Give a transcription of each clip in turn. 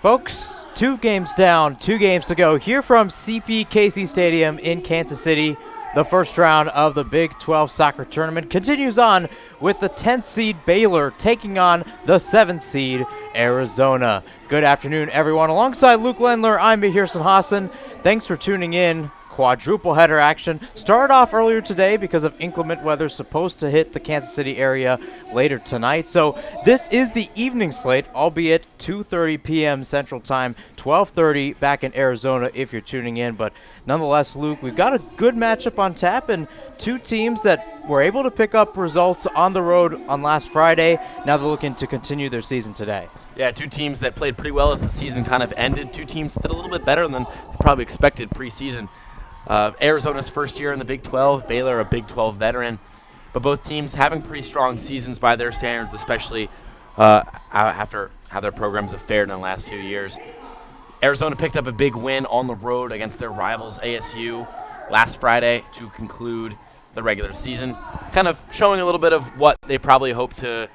Folks, 2 games down, 2 games to go here from CPKC Stadium in Kansas City. The first round of the Big 12 soccer tournament continues on with the 10th seed Baylor taking on the 7th seed Arizona. Good afternoon, everyone. Alongside Luke Lendler, I'm Mahirson Hassan. Thanks for tuning in. Quadruple header action started off earlier today because of inclement weather supposed to hit the Kansas City area later tonight. So this is the evening slate, albeit 2:30 p.m. Central Time, 12:30 back in Arizona if you're tuning in. But nonetheless, Luke, we've got a good matchup on tap and 2 teams that were able to pick up results on the road on last Friday. Now they're looking to continue their season today. Yeah, 2 teams that played pretty well as the season kind of ended. 2 teams that did a little bit better than probably expected preseason. Arizona's first year in the Big 12, Baylor a Big 12 veteran, but both teams having pretty strong seasons by their standards, especially after how their programs have fared in the last few years. Arizona picked up a big win on the road against their rivals ASU last Friday to conclude the regular season, kind of showing a little bit of what they probably hope to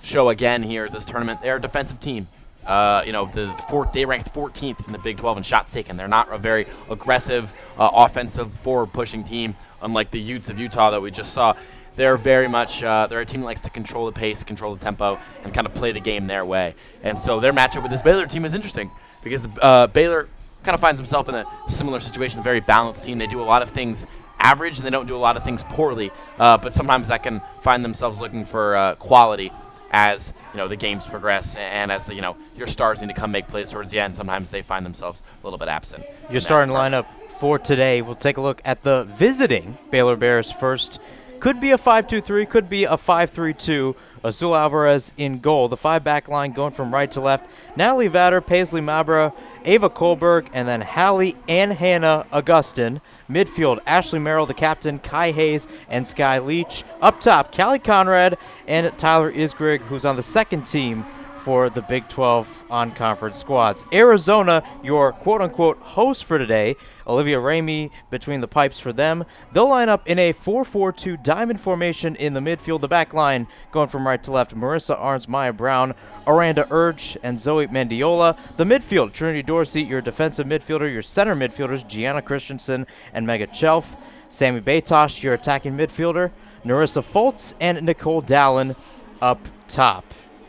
show again here at this tournament. They're a defensive team. They ranked 14th in the Big 12 in shots taken. They're not a very aggressive, offensive, forward-pushing team, unlike the Utes of Utah that we just saw. They're very much they're a team that likes to control the pace, control the tempo, and kind of play the game their way. And so their matchup with this Baylor team is interesting because Baylor kind of finds himself in a similar situation, a very balanced team. They do a lot of things average, and they don't do a lot of things poorly, but sometimes that can find themselves looking for quality as the games progress and as your stars need to come make plays towards the end. Sometimes they find themselves a little bit absent. Your starting lineup for today, we'll take a look at the visiting Baylor Bears first. Could be a 5-2-3, could be a 5-3-2. Azul Alvarez in goal. The 5-back line going from right to left. Natalie Vader, Paisley Mabra, Ava Kohlberg, and then Hallie and Hannah Augustin. Midfield, Ashley Merrill, the captain, Kai Hayes, and Sky Leach. Up top, Callie Conrad and Tyler Isgrig, who's on the second team for the Big 12 on-conference squads. Arizona, your quote-unquote host for today. Olivia Ramey between the pipes for them. They'll line up in a 4-4-2 diamond formation in the midfield. The back line going from right to left, Marissa Arns, Maya Brown, Aranda Urge, and Zoe Mendiola. The midfield, Trinity Dorsey, your defensive midfielder. Your center midfielders, Gianna Christensen and Mega Chelf. Sammy Batosh, your attacking midfielder. Narissa Foltz and Nicole Dallin up top.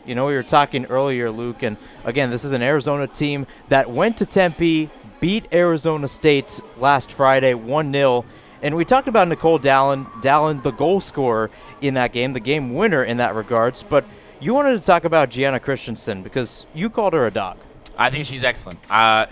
We were talking earlier, Luke, and again, this is an Arizona team that went to Tempe, beat Arizona State last Friday 1-0. And we talked about Nicole Dallin, the goal scorer in that game, the game winner in that regards. But you wanted to talk about Gianna Christensen because you called her a dog. I think she's excellent.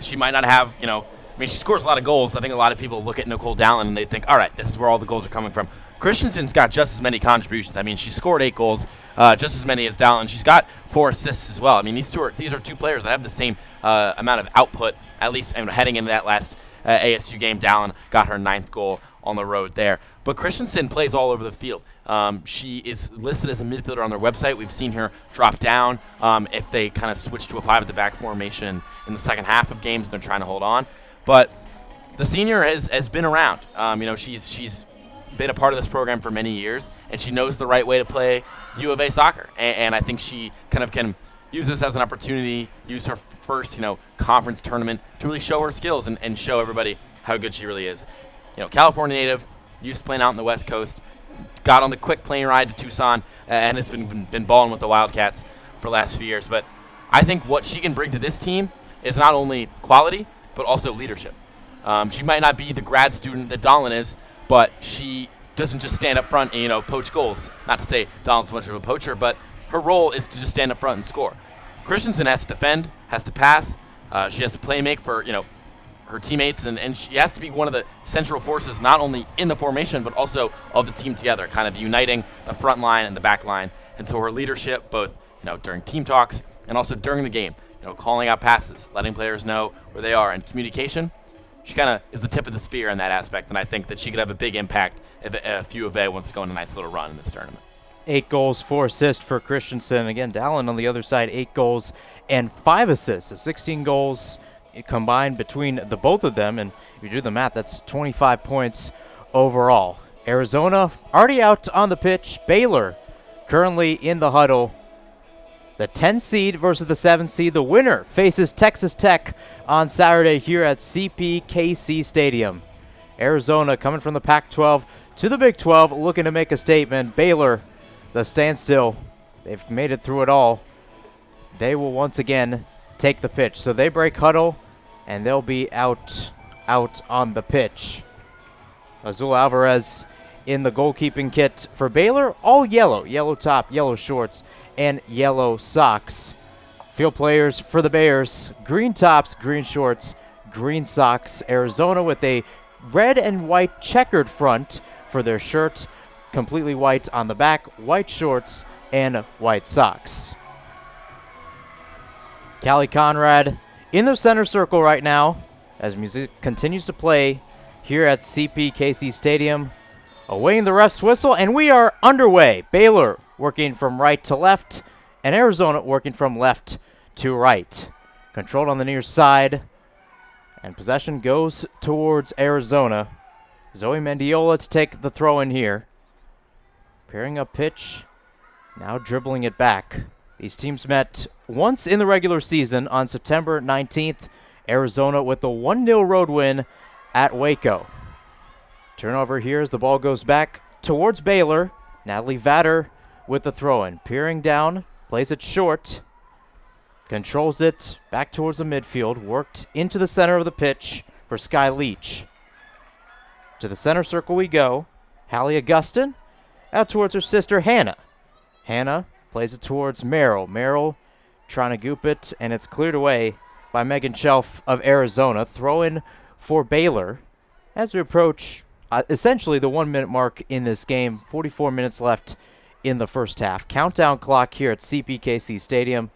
She might not have, she scores a lot of goals. I think a lot of people look at Nicole Dallin and they think, all right, this is where all the goals are coming from. Christensen's got just as many contributions. She scored 8 goals, just as many as Dallin. She's got 4 assists as well. These are 2 players that have the same amount of output, at least heading into that last ASU game. Dallin got her 9th goal on the road there. But Christensen plays all over the field. She is listed as a midfielder on their website. We've seen her drop down if they kind of switch to a 5-at-the-back formation in the second half of games. They're trying to hold on. But the senior has been around. She's been a part of this program for many years, and she knows the right way to play U of A soccer. And I think she kind of can use this as an opportunity, use her first, conference tournament to really show her skills and show everybody how good she really is. California native, used to playing out on the West Coast, got on the quick plane ride to Tucson, and has been balling with the Wildcats for the last few years. But I think what she can bring to this team is not only quality, but also leadership. She might not be the grad student that Dallin is, but she doesn't just stand up front and, poach goals. Not to say Dallin's much of a poacher, but her role is to just stand up front and score. Christensen has to defend, has to pass. She has to play make for, her teammates, and she has to be one of the central forces not only in the formation, but also of the team together, kind of uniting the front line and the back line. And so her leadership, both during team talks and also during the game, calling out passes, letting players know where they are, and communication, she kind of is the tip of the spear in that aspect, and I think that she could have a big impact if a U of A wants to go on a nice little run in this tournament. 8 goals, 4 assists for Christensen. Again, Dallin on the other side, 8 goals and 5 assists. So 16 goals combined between the both of them, and if you do the math, that's 25 points overall. Arizona already out on the pitch. Baylor currently in the huddle. The 10 seed versus the 7 seed. The winner faces Texas Tech on Saturday here at CPKC Stadium. Arizona coming from the Pac-12 to the Big 12, looking to make a statement. Baylor, the standstill. They've made it through it all. They will once again take the pitch. So they break huddle, and they'll be out on the pitch. Azul Alvarez in the goalkeeping kit for Baylor, all yellow. Yellow top, yellow shorts, and yellow socks. Field players for the Bears, green tops, green shorts, green socks. Arizona with a red and white checkered front for their shirt, completely white on the back, white shorts, and white socks. Callie Conrad in the center circle right now as music continues to play here at CPKC Stadium, awaiting the ref's whistle, and we are underway. Baylor working from right to left, and Arizona working from left to right. Controlled on the near side, and possession goes towards Arizona. Zoe Mendiola to take the throw in here. Pairing up pitch, now dribbling it back. These teams met once in the regular season on September 19th. Arizona with the 1-0 road win at Waco. Turnover here as the ball goes back towards Baylor. Natalie Vatter with the throw-in. Peering down, plays it short. Controls it back towards the midfield. Worked into the center of the pitch for Sky Leach. To the center circle we go. Hallie Augustin out towards her sister Hannah. Hannah plays it towards Merrill. Merrill trying to goop it, and it's cleared away by Megan Shelf of Arizona. Throw in for Baylor as we approach essentially the 1 minute mark in this game. 44 minutes left in the first half. Countdown clock here at CPKC Stadium.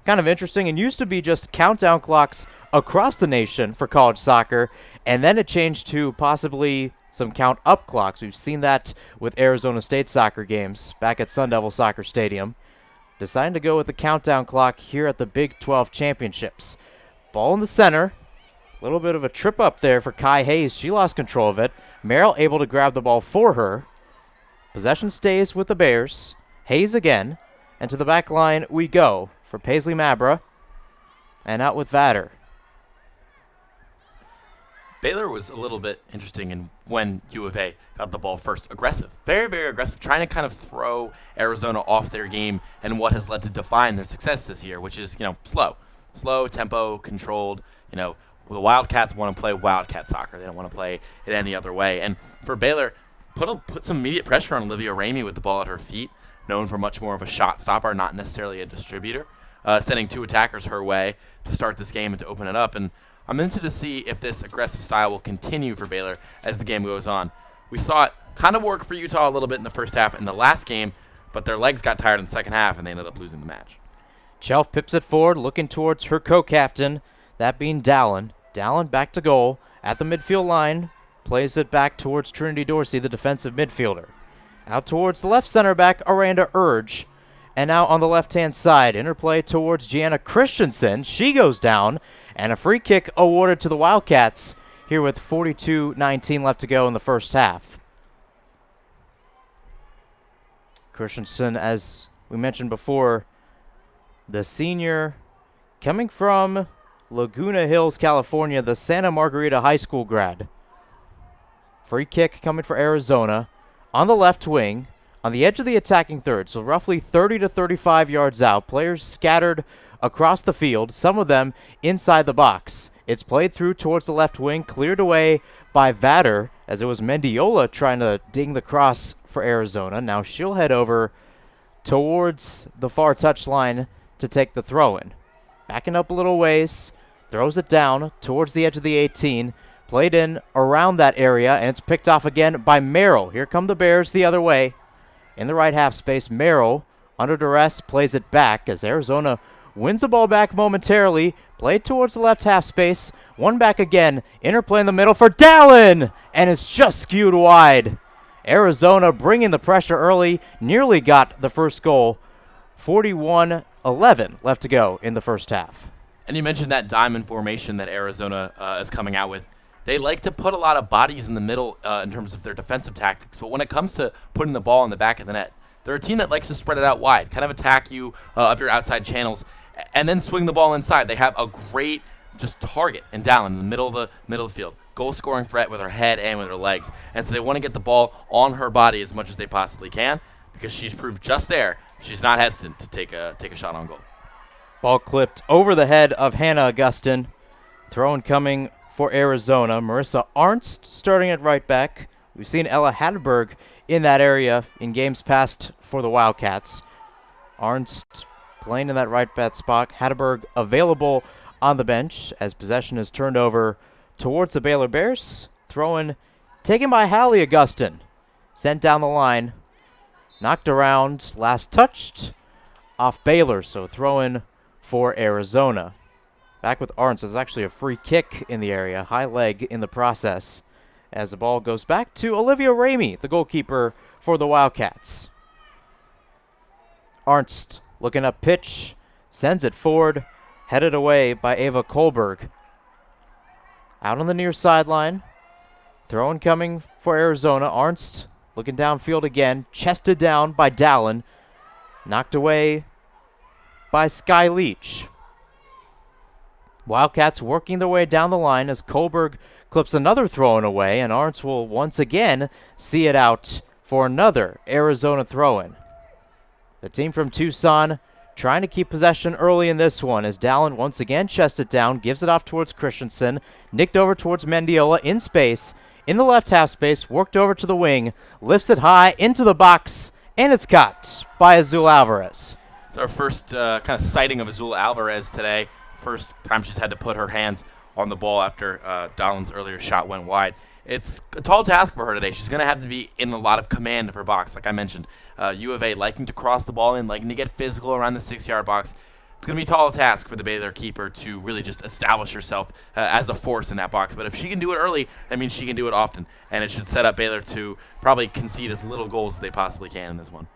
Kind of interesting, and used to be just countdown clocks across the nation for college soccer, and then it changed to possibly some count up clocks. We've seen that with Arizona State soccer games back at Sun Devil Soccer Stadium. Deciding to go with the countdown clock here at the Big 12 Championships. Ball in the center. A little bit of a trip up there for Kai Hayes. She lost control of it. Merrill able to grab the ball for her. Possession stays with the Bears. Hayes again. And to the back line we go for Paisley Mabra. And out with Vatter. Baylor was a little bit interesting in when U of A got the ball first. Aggressive. Very, very aggressive. Trying to kind of throw Arizona off their game and what has led to define their success this year, which is, slow. Slow, tempo, controlled. The Wildcats want to play Wildcat soccer. They don't want to play it any other way. And for Baylor, put some immediate pressure on Olivia Ramey with the ball at her feet, known for much more of a shot stopper, not necessarily a distributor, sending 2 attackers her way to start this game and to open it up. And I'm interested to see if this aggressive style will continue for Baylor as the game goes on. We saw it kind of work for Utah a little bit in the first half in the last game, but their legs got tired in the second half, and they ended up losing the match. Chelf pips it forward, looking towards her co-captain, that being Dallin. Dallin back to goal at the midfield line, plays it back towards Trinity Dorsey, the defensive midfielder. Out towards the left center back, Aranda Urge. And now on the left-hand side, interplay towards Gianna Christensen. She goes down, and a free kick awarded to the Wildcats here with 42:19 left to go in the first half. Christensen, as we mentioned before, the senior coming from Laguna Hills, California, the Santa Margarita High School grad. Free kick coming for Arizona on the left wing, on the edge of the attacking third, so roughly 30 to 35 yards out. Players scattered across the field, some of them inside the box. It's played through towards the left wing, cleared away by Vatter, as it was Mendiola trying to ding the cross for Arizona. Now she'll head over towards the far touchline to take the throw-in. Backing up a little ways, throws it down towards the edge of the 18, played in around that area, and it's picked off again by Merrill. Here come the Bears the other way. In the right half space, Merrill, under duress, plays it back as Arizona wins the ball back momentarily. Played towards the left half space. One back again. Interplay in the middle for Dallin! And it's just skewed wide. Arizona bringing the pressure early. Nearly got the first goal. 41-11 left to go in the first half. And you mentioned that diamond formation that Arizona is coming out with. They like to put a lot of bodies in the middle in terms of their defensive tactics, but when it comes to putting the ball in the back of the net, They're a team that likes to spread it out wide, kind of attack you up your outside channels, and then swing the ball inside. They have a great just target in Dallin in the middle of the field. Goal scoring threat with her head and with her legs. And so they want to get the ball on her body as much as they possibly can because she's proved just there she's not hesitant to take a shot on goal. Ball clipped over the head of Hannah Augustin. Throw coming for Arizona. Marissa Arnst starting at right back. We've seen Ella Hatterberg in that area in games past for the Wildcats. Arnst playing in that right back spot. Hatterberg available on the bench as possession is turned over towards the Baylor Bears. Throw-in taken by Hallie Augustin. Sent down the line. Knocked around. Last touched off Baylor. So throw-in for Arizona. Back with Arnst. There's actually a free kick in the area. High leg in the process. As the ball goes back to Olivia Ramey, the goalkeeper for the Wildcats. Arnst looking up pitch. Sends it forward. Headed away by Ava Kohlberg. Out on the near sideline. Throw-in coming for Arizona. Arnst looking downfield again. Chested down by Dallin. Knocked away by Sky Leach. Wildcats working their way down the line as Kohlberg clips another throw-in away, and Arnst will once again see it out for another Arizona throw-in. The team from Tucson trying to keep possession early in this one as Dallin once again chests it down, gives it off towards Christensen, nicked over towards Mendiola in space, in the left half space, worked over to the wing, lifts it high into the box, and it's caught by Azul Alvarez. It's our first kind of sighting of Azul Alvarez today. First time she's had to put her hands on the ball after Dallin's earlier shot went wide. It's a tall task for her today. She's going to have to be in a lot of command of her box, like I mentioned. U of A liking to cross the ball in, liking to get physical around the 6-yard box. It's going to be a tall task for the Baylor keeper to really just establish herself as a force in that box. But if she can do it early, that means she can do it often. And it should set up Baylor to probably concede as little goals as they possibly can in this one.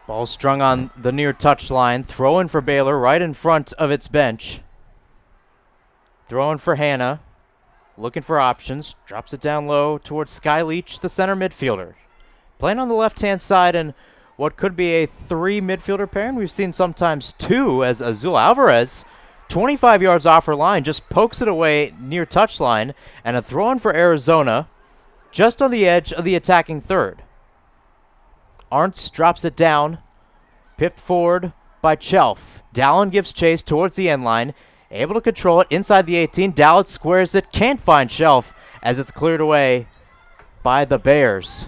Ball strung on the near touchline. Throw in for Baylor right in front of its bench. Throw in for Hannah. Looking for options. Drops it down low towards Sky Leach, the center midfielder. Playing on the left-hand side in what could be a 3 midfielder pair, and we've seen sometimes 2 as Azul Alvarez, 25 yards off her line, just pokes it away near touchline, and a throw-in for Arizona just on the edge of the attacking third. Arnst drops it down, pipped forward by Chelf. Dallin gives chase towards the end line, able to control it inside the 18. Dallin squares it, can't find Shelf as it's cleared away by the Bears.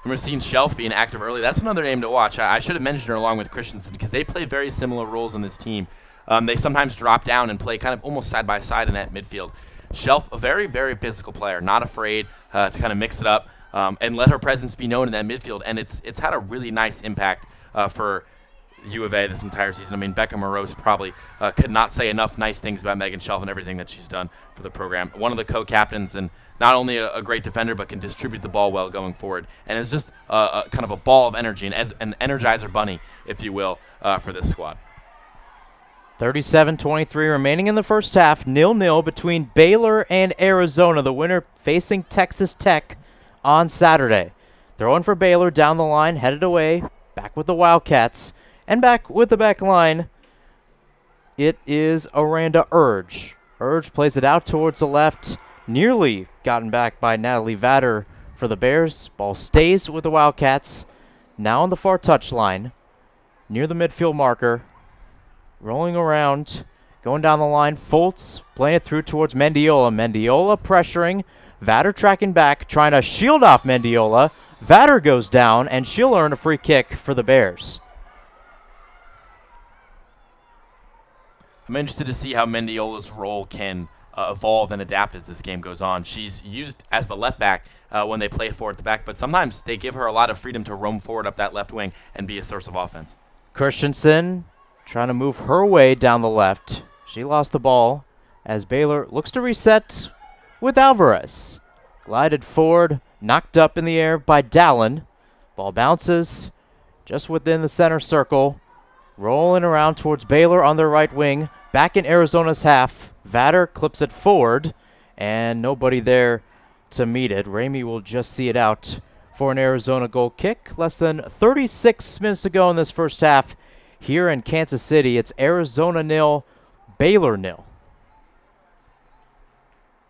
And we're seeing Shelf being active early. That's another name to watch. I should have mentioned her along with Christensen because they play very similar roles on this team. They sometimes drop down and play kind of almost side by side in that midfield. Shelf, a very, very physical player, not afraid to kind of mix it up and let her presence be known in that midfield. And it's had a really nice impact for U of A this entire season. I mean, Becca Morose probably could not say enough nice things about Megan Shelf and everything that she's done for the program. One of the co-captains and not only a great defender, but can distribute the ball well going forward. And it's just a kind of a ball of energy, and an energizer bunny, if you will, for this squad. 37-23 remaining in the first half. 0-0 between Baylor and Arizona. The winner facing Texas Tech on Saturday. Throwing for Baylor down the line, headed away. Back with the Wildcats. And back with the back line, it is Aranda Urge. Urge plays it out towards the left. Nearly gotten back by Natalie Vatter for the Bears. Ball stays with the Wildcats. Now on the far touchline, near the midfield marker. Rolling around, going down the line. Foltz playing it through towards Mendiola. Mendiola pressuring. Vatter tracking back, trying to shield off Mendiola. Vatter goes down, and she'll earn a free kick for the Bears. I'm interested to see how Mendiola's role can evolve and adapt as this game goes on. She's used as the left back when they play forward at the back, but sometimes they give her a lot of freedom to roam forward up that left wing and be a source of offense. Christensen trying to move her way down the left. She lost the ball as Baylor looks to reset with Alvarez. Glided forward, knocked up in the air by Dallin. Ball bounces just within the center circle. Rolling around towards Baylor on their right wing. Back in Arizona's half. Vatter clips it forward, and nobody there to meet it. Ramey will just see it out for an Arizona goal kick. Less than 36 minutes to go in this first half here in Kansas City. It's Arizona 0, Baylor 0.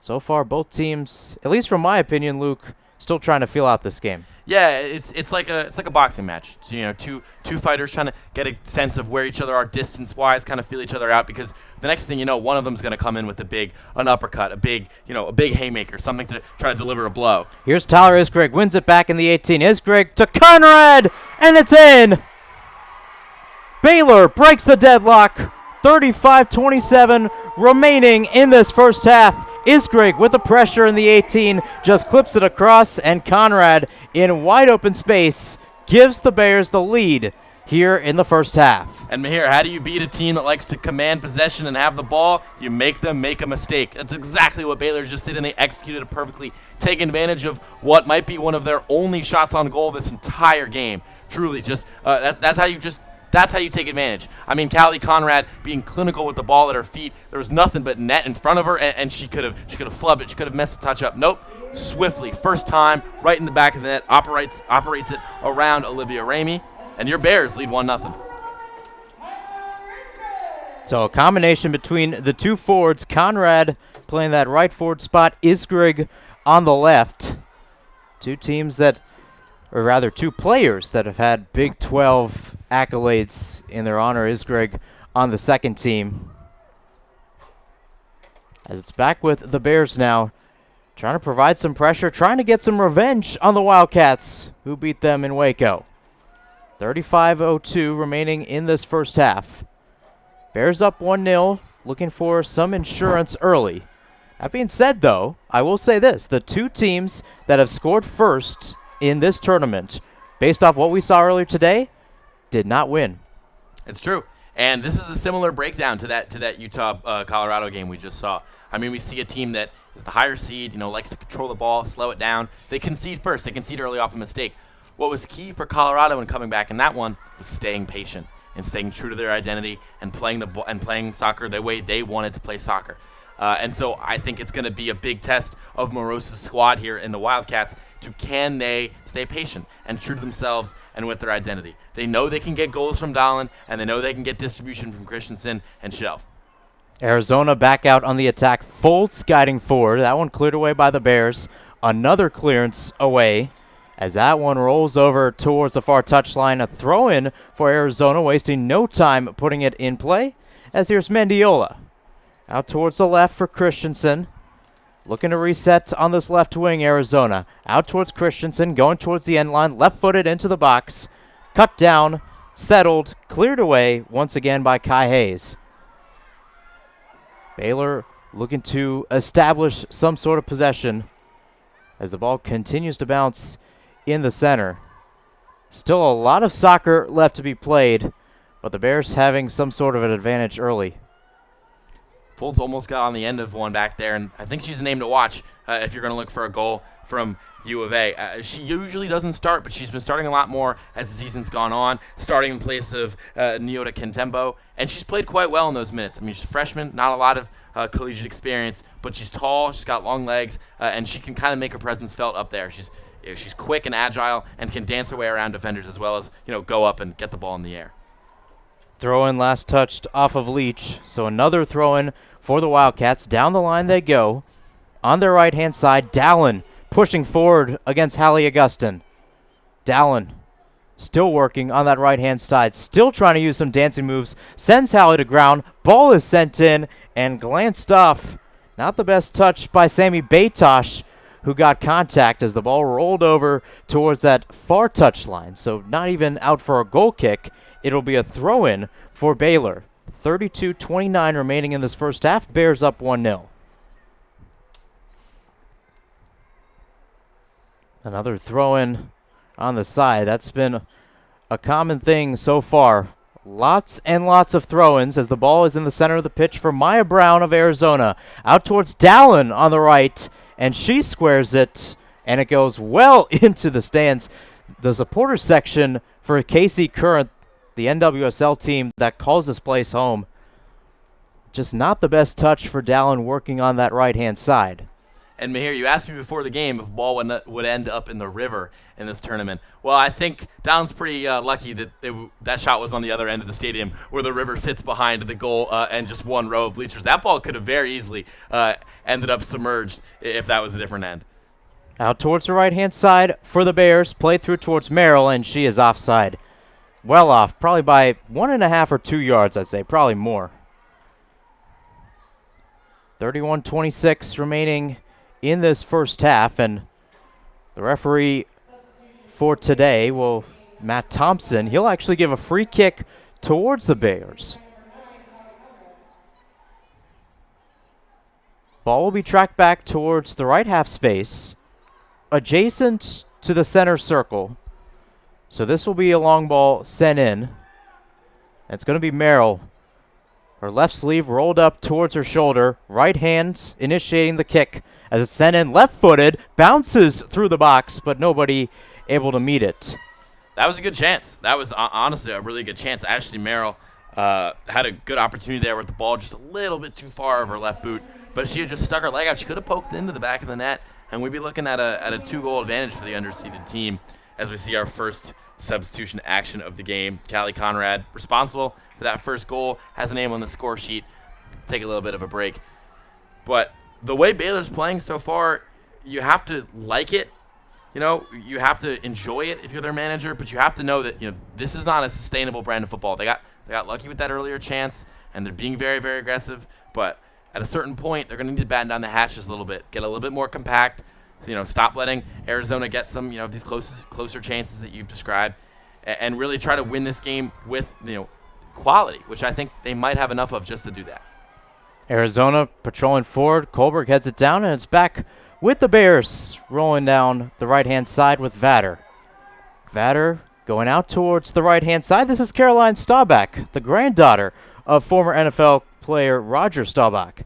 So far, both teams, at least from my opinion, Luke, still trying to feel out this game. Yeah, it's like a boxing match. So, two fighters trying to get a sense of where each other are distance-wise, kind of feel each other out, because the next thing you know, one of them's going to come in with an uppercut, a big haymaker, something to try to deliver a blow. Here's Tyler Isgrig, wins it back in the 18. Isgrig to Conrad, and it's in. Baylor breaks the deadlock. 35-27 remaining in this first half. Isgrig with the pressure in the 18, just clips it across, and Conrad in wide open space gives the Bears the lead here in the first half. And Mahir, how do you beat a team that likes to command possession and have the ball? You make them make a mistake. That's exactly what Baylor just did, and they executed it perfectly, taking advantage of what might be one of their only shots on goal this entire game. Truly, just that's how you take advantage. I mean, Callie Conrad being clinical with the ball at her feet. There was nothing but net in front of her, and she could have flubbed it. She could have messed the touch up. Nope. Swiftly, first time, right in the back of the net, operates it around Olivia Ramey, and your Bears lead 1-0. So a combination between the two forwards, Conrad playing that right forward spot, Isgrig on the left. Two players that have had Big 12 accolades in their honor. Isgrig on the second team. As it's back with the Bears now, trying to provide some pressure, trying to get some revenge on the Wildcats, who beat them in Waco. 35-02 remaining in this first half. Bears up 1-0, looking for some insurance early. That being said, though, I will say this. The two teams that have scored first in this tournament, based off what we saw earlier today, did not win. It's true. And this is a similar breakdown to that Utah-Colorado game we just saw. I mean, we see a team that is the higher seed, likes to control the ball, slow it down. They concede first. They concede early off a mistake. What was key for Colorado in coming back in that one was staying patient and staying true to their identity and playing soccer the way they wanted to play soccer. And so I think it's going to be a big test of Morose's squad here in the Wildcats can they stay patient and true to themselves and with their identity. They know they can get goals from Dahlin, and they know they can get distribution from Christensen and Shelf. Arizona back out on the attack. Foltz guiding forward. That one cleared away by the Bears. Another clearance away as that one rolls over towards the far touchline. A throw-in for Arizona, wasting no time putting it in play. As here's Mendiola. Out towards the left for Christensen. Looking to reset on this left wing, Arizona. Out towards Christensen, going towards the end line. Left-footed into the box. Cut down, settled, cleared away once again by Kai Hayes. Baylor looking to establish some sort of possession as the ball continues to bounce in the center. Still a lot of soccer left to be played, but the Bears having some sort of an advantage early. Foltz almost got on the end of one back there, and I think she's a name to watch if you're going to look for a goal from U of A. She usually doesn't start, but she's been starting a lot more as the season's gone on, starting in place of Nyota Kentembo, and she's played quite well in those minutes. I mean, she's a freshman, not a lot of collegiate experience, but she's tall, she's got long legs, and she can kind of make her presence felt up there. She's quick and agile and can dance her way around defenders as well as go up and get the ball in the air. Throw-in last touched off of Leach, so another throw-in for the Wildcats. Down the line they go. On their right-hand side, Dallin pushing forward against Hallie Augustin. Dallin still working on that right-hand side, still trying to use some dancing moves. Sends Hallie to ground. Ball is sent in and glanced off. Not the best touch by Sammy Batosh, who got contact as the ball rolled over towards that far touchline. So not even out for a goal kick. It'll be a throw-in for Baylor. 32-29 remaining in this first half. Bears up 1-0. Another throw-in on the side. That's been a common thing so far. Lots and lots of throw-ins as the ball is in the center of the pitch for Maya Brown of Arizona. Out towards Dallin on the right, and she squares it, and it goes well into the stands. The supporter section for KC Current, the NWSL team that calls this place home. Just not the best touch for Dallin working on that right-hand side. And Mahir, you asked me before the game if ball would end up in the river in this tournament. Well, I think Downs pretty lucky that that shot was on the other end of the stadium where the river sits behind the goal and just one row of bleachers. That ball could have very easily ended up submerged if that was a different end. Out towards the right-hand side for the Bears. Play through towards Merrill, and she is offside. Well off, probably by 1.5 or 2 yards, I'd say. Probably more. 31-26 remaining in this first half, and the referee for today will, Matt Thompson, he'll actually give a free kick towards the Bears. Ball will be tracked back towards the right half space, adjacent to the center circle. So this will be a long ball sent in. It's going to be Merrill. Her left sleeve rolled up towards her shoulder. Right hand initiating the kick as it's sent in left-footed. Bounces through the box, but nobody able to meet it. That was a good chance. That was honestly a really good chance. Ashley Merrill had a good opportunity there with the ball just a little bit too far of her left boot. But she had just stuck her leg out. She could have poked into the back of the net, and we'd be looking at a 2-goal advantage for the underseeded team as we see our first substitution action of the game. Callie Conrad, responsible for that first goal, has a name on the score sheet. Take a little bit of a break. But the way Baylor's playing so far, you have to like it. You know, you have to enjoy it if you're their manager, but you have to know that, you know, this is not a sustainable brand of football. They got lucky with that earlier chance, and they're being very, very aggressive. But at a certain point, they're going to need to batten down the hatches a little bit, get a little bit more compact. You know, stop letting Arizona get some, you know, these closer chances that you've described, and really try to win this game with, you know, quality, which I think they might have enough of just to do that. Arizona patrolling forward. Kohlberg heads it down, and it's back with the Bears rolling down the right-hand side with Vader. Vader going out towards the right-hand side. This is Caroline Staubach, the granddaughter of former NFL player Roger Staubach.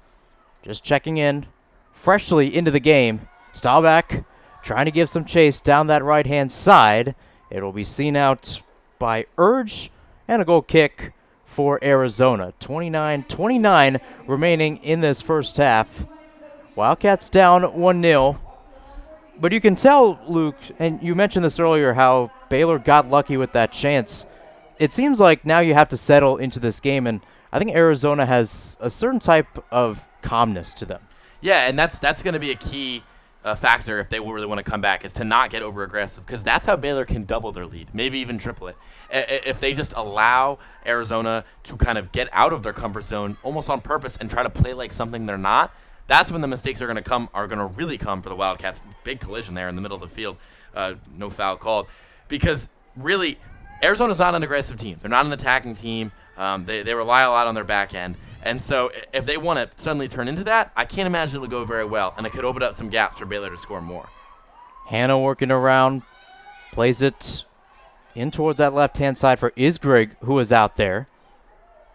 Just checking in freshly into the game. Staubach trying to give some chase down that right-hand side. It will be seen out by Urge, and a goal kick for Arizona. 29-29 remaining in this first half. Wildcats down 1-0. But you can tell, Luke, and you mentioned this earlier, how Baylor got lucky with that chance. It seems like now you have to settle into this game, and I think Arizona has a certain type of calmness to them. Yeah, and that's going to be a key factor if they really want to come back, is to not get over aggressive, because that's how Baylor can double their lead, maybe even triple it. If they just allow Arizona to kind of get out of their comfort zone almost on purpose and try to play like something they're not, that's when the mistakes are going to really come for the Wildcats. Big collision there in the middle of the field, no foul called, because really Arizona's not an aggressive team. They're not an attacking team. They rely a lot on their back end. And so if they want to suddenly turn into that, I can't imagine it'll go very well, and it could open up some gaps for Baylor to score more. Hannah working around, plays it in towards that left-hand side for Isgrig, who is out there.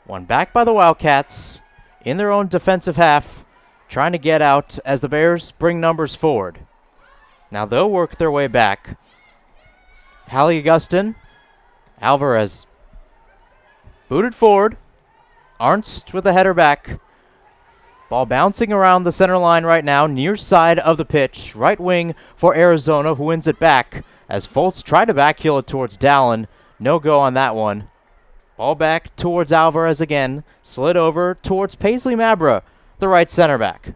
One back by the Wildcats in their own defensive half, trying to get out as the Bears bring numbers forward. Now they'll work their way back. Hallie Augustin, Alvarez booted forward. Arnst with the header back. Ball bouncing around the center line right now, near side of the pitch. Right wing for Arizona, who wins it back as Foltz tried to backheel it towards Dallin. No go on that one. Ball back towards Alvarez again. Slid over towards Paisley Mabra, the right center back.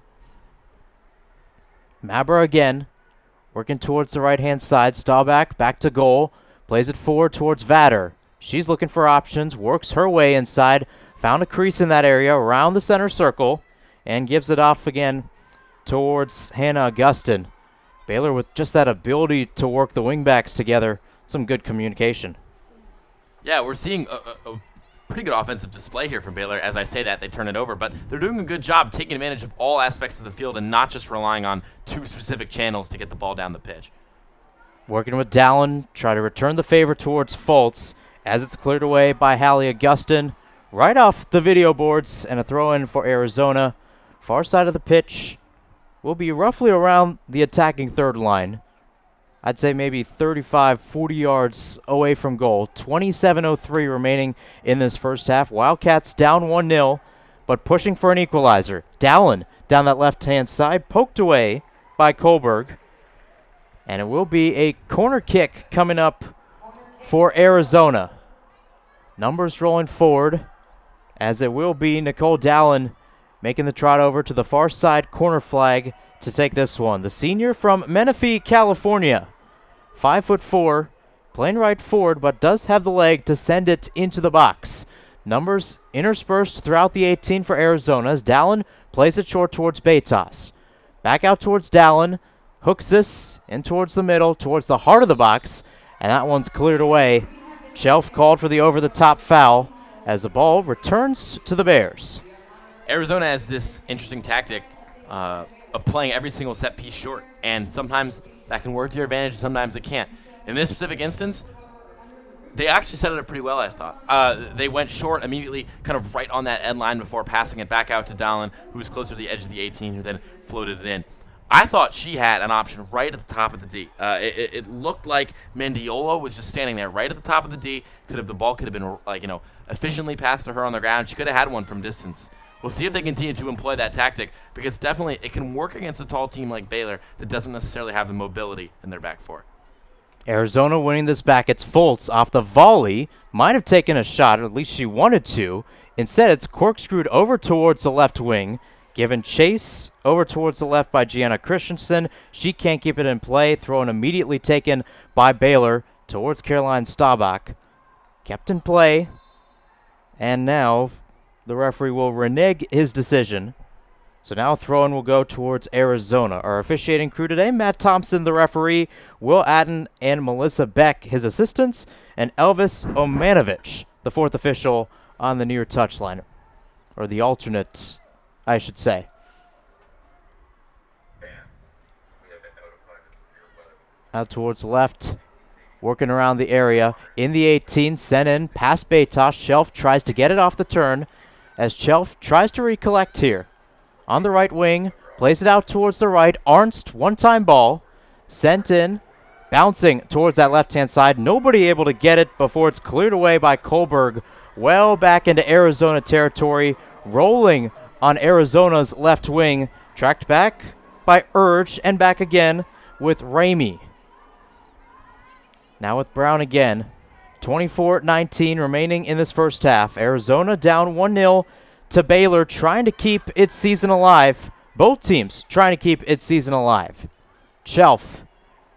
Mabra again, working towards the right-hand side. Staubach back to goal. Plays it forward towards Vader. She's looking for options, works her way inside. Found a crease in that area around the center circle and gives it off again towards Hannah Augustin. Baylor with just that ability to work the wingbacks together. Some good communication. Yeah, we're seeing a pretty good offensive display here from Baylor. As I say that, they turn it over, but they're doing a good job taking advantage of all aspects of the field and not just relying on two specific channels to get the ball down the pitch. Working with Dallin, try to return the favor towards Foltz as it's cleared away by Hallie Augustin. Right off the video boards, and a throw-in for Arizona. Far side of the pitch will be roughly around the attacking third line. I'd say maybe 35, 40 yards away from goal. 27:03 remaining in this first half. Wildcats down 1-0, but pushing for an equalizer. Dallin down that left-hand side, poked away by Kohlberg. And it will be a corner kick coming up for Arizona. Numbers rolling forward, as it will be Nicole Dallin making the trot over to the far side corner flag to take this one. The senior from Menifee, California. 5'4", playing right forward, but does have the leg to send it into the box. Numbers interspersed throughout the 18 for Arizona as Dallin plays it short towards Beitas. Back out towards Dallin. Hooks this in towards the middle, towards the heart of the box, and that one's cleared away. Shelf called for the over-the-top foul as the ball returns to the Bears. Arizona has this interesting tactic of playing every single set piece short, and sometimes that can work to your advantage, sometimes it can't. In this specific instance, they actually set it up pretty well, I thought. They went short immediately, kind of right on that end line before passing it back out to Dallin, who was closer to the edge of the 18, who then floated it in. I thought she had an option right at the top of the D. It looked like Mendiola was just standing there right at the top of the D. The ball could have been efficiently passed to her on the ground. She could have had one from distance. We'll see if they continue to employ that tactic, because definitely it can work against a tall team like Baylor that doesn't necessarily have the mobility in their back four. Arizona winning this back. It's Fultz off the volley. Might have taken a shot, or at least she wanted to. Instead, it's corkscrewed over towards the left wing. Given chase over towards the left by Gianna Christensen. She can't keep it in play. Throw-in immediately taken by Baylor towards Caroline Staubach. Kept in play. And now the referee will renege his decision. So now throw-in will go towards Arizona. Our officiating crew today, Matt Thompson, the referee, Will Atten and Melissa Beck, his assistants, and Elvis Omanovich, the fourth official on the near touchline. Or the alternate, I should say. Out towards the left, working around the area. In the 18, sent in, past Beitas. Shelf tries to get it off the turn as Shelf tries to recollect here. On the right wing, plays it out towards the right. Arnst, one-time ball, sent in, bouncing towards that left-hand side. Nobody able to get it before it's cleared away by Kohlberg. Well back into Arizona territory, rolling on Arizona's left wing, tracked back by Urge, and back again with Ramey. Now with Brown again. 24-19 remaining in this first half. Arizona down 1-0 to Baylor, trying to keep its season alive. Both teams trying to keep its season alive. Shelf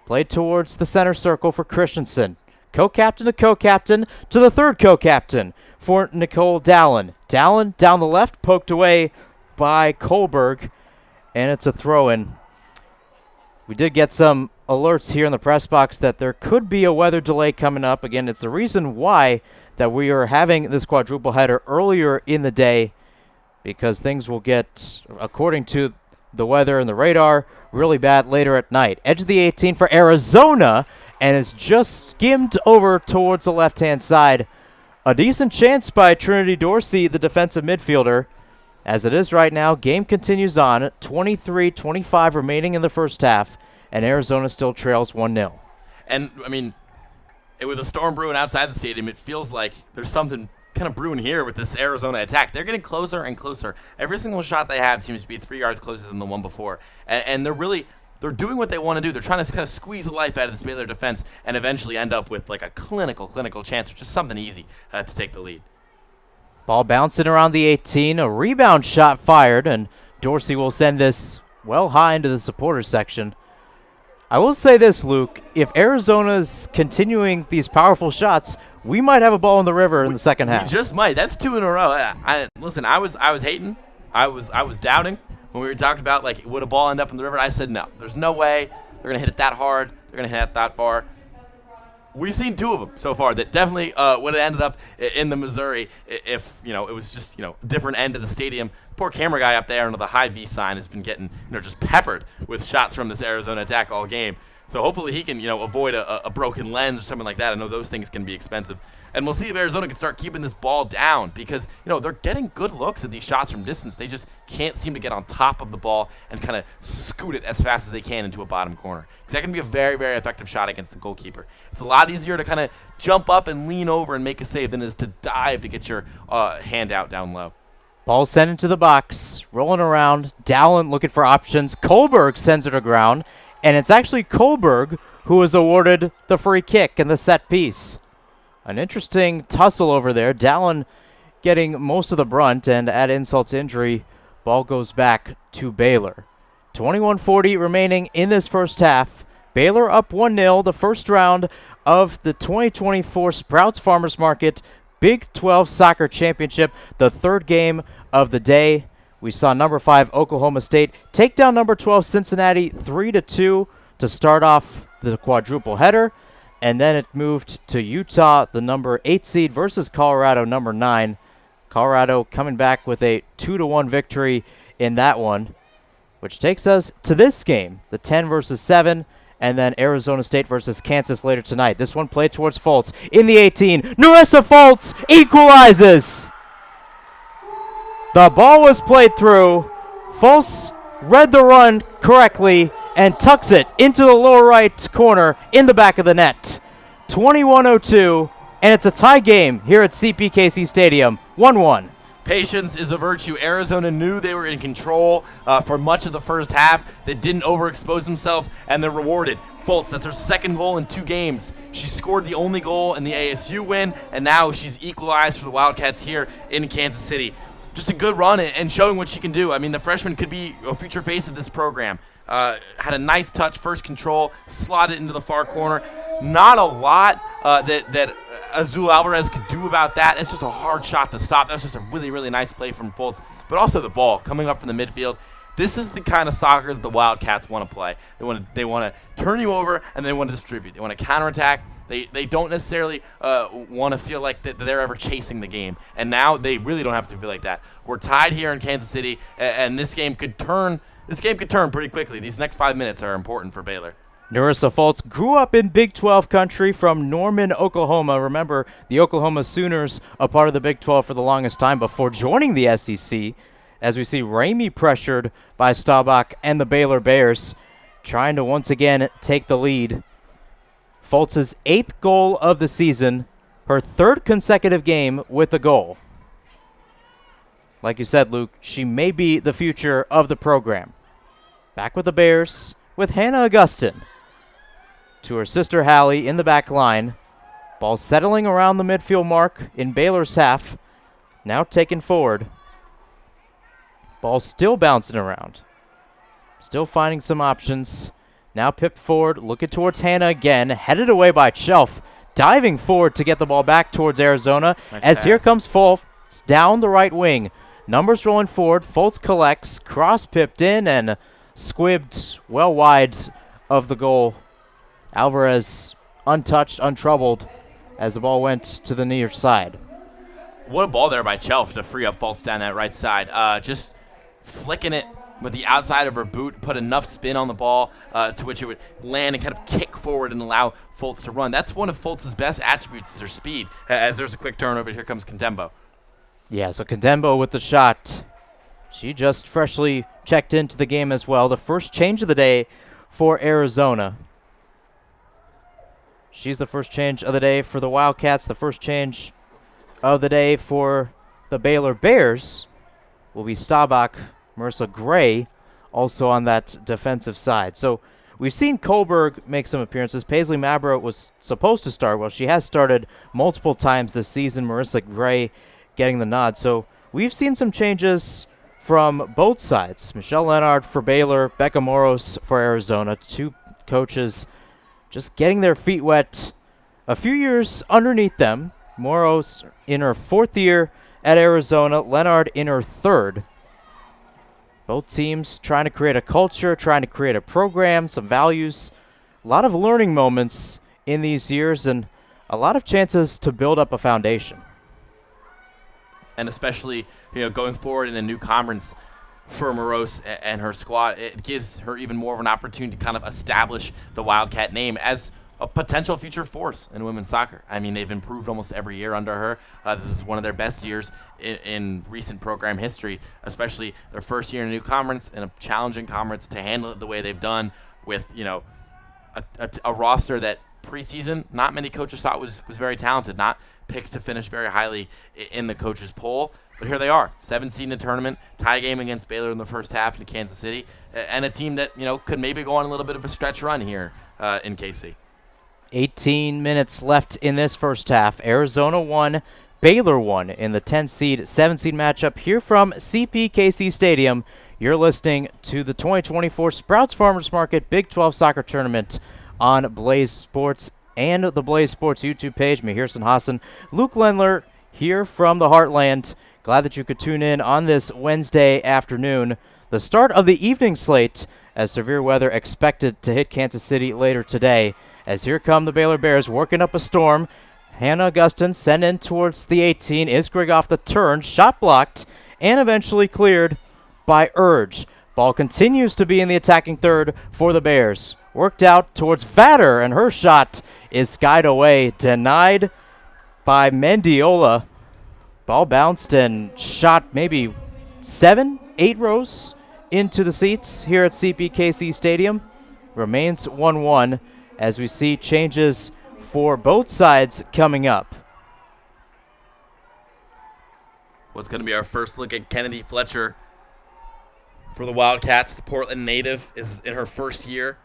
played towards the center circle for Christensen. Co-captain to co-captain to the third co-captain for Nicole Dallin. Dallin down the left, poked away by Kohlberg, and it's a throw-in. We did get some alerts here in the press box that there could be a weather delay coming up. Again, it's the reason why that we are having this quadruple header earlier in the day, because things will get, according to the weather and the radar, really bad later at night. Edge of the 18 for Arizona, and it's just skimmed over towards the left-hand side. A decent chance by Trinity Dorsey, the defensive midfielder. As it is right now, game continues on. 23-25 remaining in the first half, and Arizona still trails 1-0. And, I mean, with a storm brewing outside the stadium, it feels like there's something kind of brewing here with this Arizona attack. They're getting closer and closer. Every single shot they have seems to be 3 yards closer than the one before. And they're doing what they want to do. They're trying to kind of squeeze the life out of this Baylor defense and eventually end up with like a clinical chance, or just something easy to take the lead. Ball bouncing around the 18. A rebound shot fired, and Dorsey will send this well high into the supporters section. I will say this, Luke. If Arizona's continuing these powerful shots, we might have a ball in the river in the second half. We just might. That's 2 in a row. Listen, I was hating. I was doubting when we were talking about, like, would a ball end up in the river. I said no. There's no way they're going to hit it that hard. They're going to hit it that far. We've seen 2 of them so far that definitely would have ended up in the Missouri if, it was just, different end of the stadium. Poor camera guy up there under the high V sign has been getting, just peppered with shots from this Arizona attack all game. So hopefully he can, avoid a broken lens or something like that. I know those things can be expensive. And we'll see if Arizona can start keeping this ball down, because, they're getting good looks at these shots from distance. They just can't seem to get on top of the ball and kind of scoot it as fast as they can into a bottom corner. Because that can be a very, very effective shot against the goalkeeper. It's a lot easier to kind of jump up and lean over and make a save than it is to dive to get your hand out down low. Ball sent into the box, rolling around. Dallin looking for options. Kohlberg sends it to ground, and it's actually Kohlberg who was awarded the free kick and the set piece. An interesting tussle over there. Dallin getting most of the brunt, and add insult to injury, ball goes back to Baylor. 21:40 remaining in this first half. Baylor up 1-0, the first round of the 2024 Sprouts Farmers Market Big 12 Soccer Championship, the third game of the day. We saw number 5 Oklahoma State take down number 12 Cincinnati 3-2 to start off the quadruple header, and then it moved to Utah, the number 8 seed, versus Colorado, number 9. Colorado coming back with a 2-1 victory in that one, which takes us to this game, the 10 versus 7, and then Arizona State versus Kansas later tonight. This one played towards Fultz in the 18. Narissa Fultz equalizes. The ball was played through. Fultz read the run correctly and tucks it into the lower right corner in the back of the net. 21:02, and it's a tie game here at CPKC Stadium, 1-1. Patience is a virtue. Arizona knew they were in control for much of the first half. They didn't overexpose themselves, and they're rewarded. Fultz, that's her second goal in 2 games. She scored the only goal in the ASU win, and now she's equalized for the Wildcats here in Kansas City. Just a good run and showing what she can do. I mean, the freshman could be a future face of this program. Had a nice touch, first control, slotted into the far corner. Not a lot that Azul Alvarez could do about that. It's just a hard shot to stop. That's just a really, really nice play from Fultz. But also the ball coming up from the midfield. This is the kind of soccer that the Wildcats want to play. They want to turn you over, and they want to distribute. They want to counterattack. They don't necessarily want to feel like that they're ever chasing the game. And now they really don't have to feel like that. We're tied here in Kansas City, and this game could turn. This game could turn pretty quickly. These next 5 minutes are important for Baylor. Narissa Fultz grew up in Big 12 country from Norman, Oklahoma. Remember, the Oklahoma Sooners, a part of the Big 12 for the longest time before joining the SEC. As we see Ramey pressured by Staubach and the Baylor Bears, trying to once again take the lead. Fultz's 8th goal of the season, her 3rd consecutive game with a goal. Like you said, Luke, she may be the future of the program. Back with the Bears, with Hannah Augustin. To her sister Hallie in the back line. Ball settling around the midfield mark in Baylor's half. Now taken forward. Ball still bouncing around. Still finding some options. Now pipped forward, looking towards Hannah again. Headed away by Chelf. Diving forward to get the ball back towards Arizona. Nice as pass. Here comes Fultz down the right wing. Numbers rolling forward. Fultz collects. Cross pipped in and squibbed well wide of the goal. Alvarez untouched, untroubled as the ball went to the near side. What a ball there by Chelf to free up Fultz down that right side. Just flicking it with the outside of her boot, put enough spin on the ball to which it would land and kind of kick forward and allow Fultz to run. That's one of Fultz's best attributes is her speed. As there's a quick turnover, here comes Contembo. Yeah, so Condembo with the shot. She just freshly checked into the game as well. The first change of the day for Arizona. She's the first change of the day for the Wildcats. The first change of the day for the Baylor Bears will be Staubach, Marissa Gray, also on that defensive side. So we've seen Kohlberg make some appearances. Paisley Mabra was supposed to start. Well, she has started multiple times this season. Marissa Gray getting the nod. So we've seen some changes from both sides. Michelle Leonard for Baylor, Becca Moros for Arizona. 2 coaches just getting their feet wet. A few years underneath them. Moros in her 4th year at Arizona. Leonard in her 3rd. Both teams trying to create a culture, trying to create a program, some values. A lot of learning moments in these years and a lot of chances to build up a foundation. And especially, going forward in a new conference for Moros and her squad, it gives her even more of an opportunity to kind of establish the Wildcat name as a potential future force in women's soccer. I mean, they've improved almost every year under her. This is one of their best years in recent program history, especially their first year in a new conference and a challenging conference to handle it the way they've done with, a roster that preseason not many coaches thought was very talented, not picked to finish very highly in the coaches poll. But here they are, 7 seed in the tournament, tie game against Baylor in the first half in Kansas City, and a team that could maybe go on a little bit of a stretch run here in KC. 18 minutes left in this first half. Arizona 1, Baylor 1 in the 10 seed, 7 seed matchup here from CPKC Stadium. You're listening to the 2024 Sprouts Farmers Market Big 12 Soccer Tournament on Blaze Sports and the Blaze Sports YouTube page. Mihir Hassan, Luke Lendler here from the Heartland. Glad that you could tune in on this Wednesday afternoon. The start of the evening slate as severe weather expected to hit Kansas City later today. As here come the Baylor Bears working up a storm. Hannah Augustin sent in towards the 18. Isgrig off the turn, shot blocked, and eventually cleared by Urge. Ball continues to be in the attacking third for the Bears. Worked out towards Vatter, and her shot is skied away, denied by Mendiola. Ball bounced and shot maybe 7, 8 rows into the seats here at CPKC Stadium. Remains 1-1 as we see changes for both sides coming up. What's going to be our first look at Kennedy Fletcher for the Wildcats. The Portland native is in her first year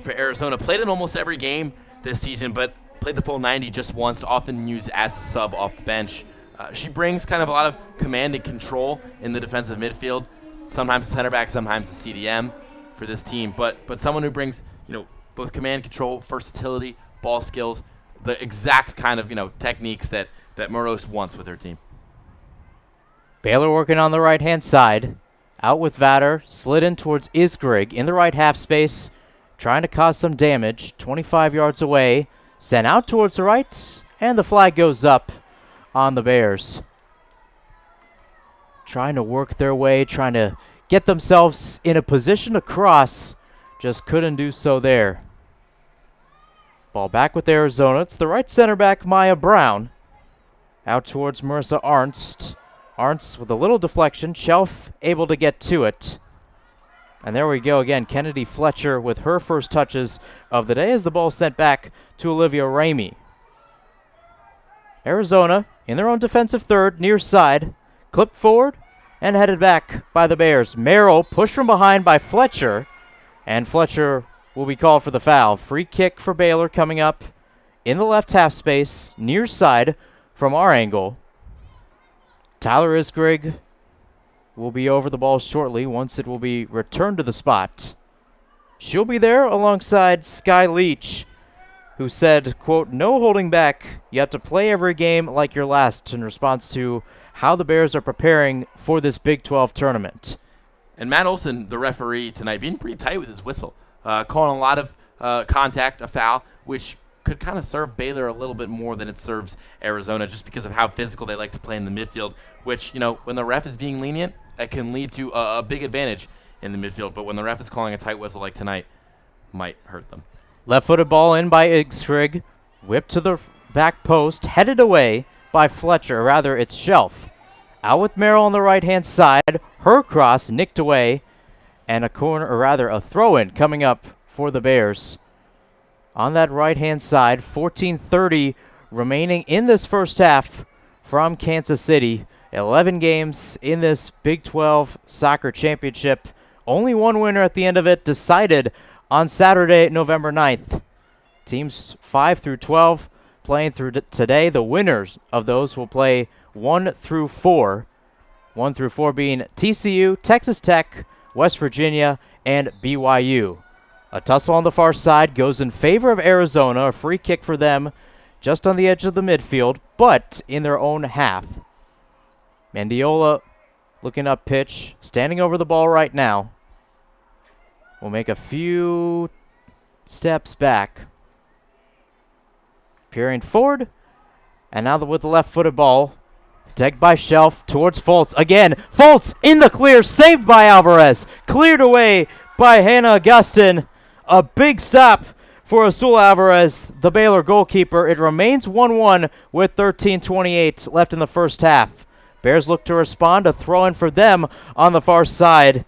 for Arizona. Played in almost every game this season, but played the full 90 just once, often used as a sub off the bench. She brings kind of a lot of command and control in the defensive midfield, sometimes a center back, sometimes a CDM for this team, but someone who brings, both command control, versatility, ball skills, the exact kind of, techniques that Moros wants with her team. Baylor working on the right-hand side. Out with Vatter, slid in towards Isgrig in the right half space, trying to cause some damage. 25 yards away, sent out towards the right, and the flag goes up on the Bears. Trying to work their way, trying to get themselves in a position to cross, just couldn't do so there. Ball back with Arizona. It's the right center back, Maya Brown. Out towards Marissa Arnst. Arnst with a little deflection. Shelf able to get to it. And there we go again. Kennedy Fletcher with her first touches of the day as the ball sent back to Olivia Ramey. Arizona in their own defensive third, near side. Clipped forward and headed back by the Bears. Merrill pushed from behind by Fletcher. And Fletcher will be called for the foul. Free kick for Baylor coming up in the left half space, near side from our angle. Tyler Isgrig will be over the ball shortly once it will be returned to the spot. She'll be there alongside Sky Leach, who said, quote, "No holding back. You have to play every game like your last," in response to how the Bears are preparing for this Big 12 tournament. And Matt Olson, the referee tonight, being pretty tight with his whistle, calling a lot of contact, a foul, which could kind of serve Baylor a little bit more than it serves Arizona just because of how physical they like to play in the midfield, which, when the ref is being lenient, it can lead to a big advantage in the midfield. But when the ref is calling a tight whistle like tonight, might hurt them. Left-footed ball in by Isgrig. Whipped to the back post, headed away by Fletcher. Rather, it's Shelf. Out with Merrill on the right-hand side. Her cross nicked away. And a corner, or rather a throw-in coming up for the Bears. On that right-hand side, 14:30 remaining in this first half from Kansas City. 11 games in this Big 12 Soccer Championship. Only one winner at the end of it, decided on Saturday, November 9th. Teams 5 through 12 playing through today. The winners of those will play 1 through 4. 1 through 4 being TCU, Texas Tech, West Virginia, and BYU. A tussle on the far side goes in favor of Arizona. A free kick for them just on the edge of the midfield, but in their own half. Mendiola looking up pitch, standing over the ball right now. Will make a few steps back. Peering forward, and now with the left-footed ball. Tagged by Shelf towards Fultz. Again, Fultz in the clear, saved by Alvarez. Cleared away by Hannah Augustin. A big stop for Azul Alvarez, the Baylor goalkeeper. It remains 1-1 with 13:28 left in the first half. Bears look to respond. A throw-in for them on the far side.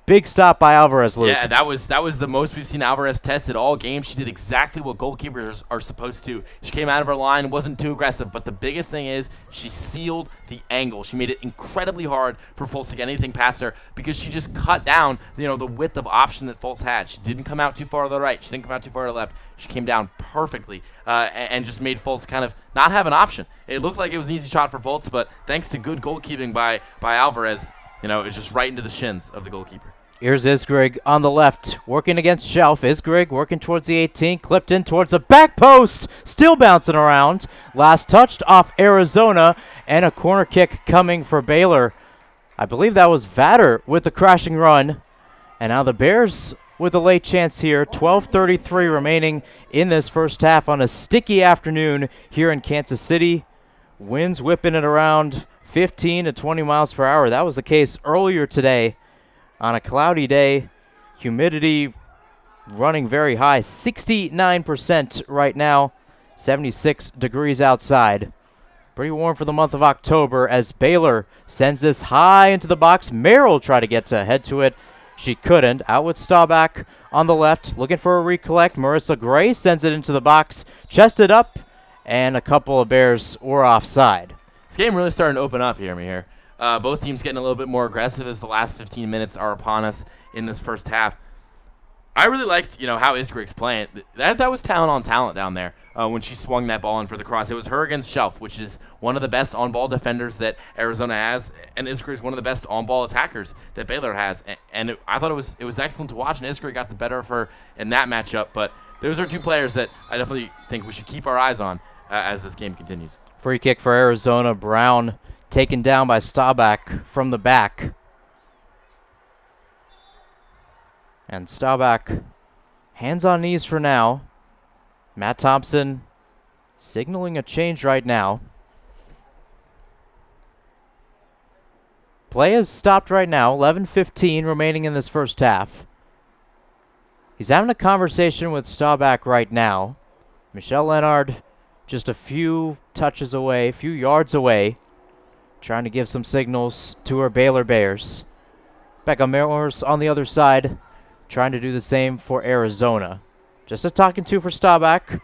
Big stop by Alvarez, Luke. Yeah, that was the most we've seen Alvarez tested all game. She did exactly what goalkeepers are supposed to. She came out of her line, wasn't too aggressive, but the biggest thing is she sealed the angle. She made it incredibly hard for Fultz to get anything past her because she just cut down, the width of option that Fultz had. She didn't come out too far to the right. She didn't come out too far to the left. She came down perfectly and just made Fultz kind of not have an option. It looked like it was an easy shot for Fultz, but thanks to good goalkeeping by Alvarez, it's just right into the shins of the goalkeeper. Here's Isgrig on the left, working against Shelf. Isgrig working towards the 18, clipped in towards the back post, still bouncing around. Last touched off Arizona, and a corner kick coming for Baylor. I believe that was Vatter with the crashing run. And now the Bears with a late chance here. 12:33 remaining in this first half on a sticky afternoon here in Kansas City. Winds whipping it around 15 to 20 miles per hour. That was the case earlier today. On a cloudy day, humidity running very high, 69% right now, 76 degrees outside. Pretty warm for the month of October as Baylor sends this high into the box. Merrill tried to get to head to it. She couldn't. Out with Staubach on the left, looking for a recollect. Marissa Gray sends it into the box, chested up, and a couple of Bears were offside. This game really starting to open up here. Both teams getting a little bit more aggressive as the last 15 minutes are upon us in this first half. I really liked, how Isgrig's playing. That was talent on talent down there when she swung that ball in for the cross. It was her against Shelf, which is one of the best on-ball defenders that Arizona has, and Isgrig's one of the best on-ball attackers that Baylor has. And I thought it was excellent to watch, and Isgrig got the better of her in that matchup. But those are two players that I definitely think we should keep our eyes on as this game continues. Free kick for Arizona. Brown taken down by Staubach from the back. And Staubach, hands on knees for now. Matt Thompson signaling a change right now. Play has stopped right now. 11:15 remaining in this first half. He's having a conversation with Staubach right now. Michelle Leonard just a few touches away, a few yards away, trying to give some signals to her Baylor Bears. Becca Morris on the other side, trying to do the same for Arizona. Just a talking to for Staubach.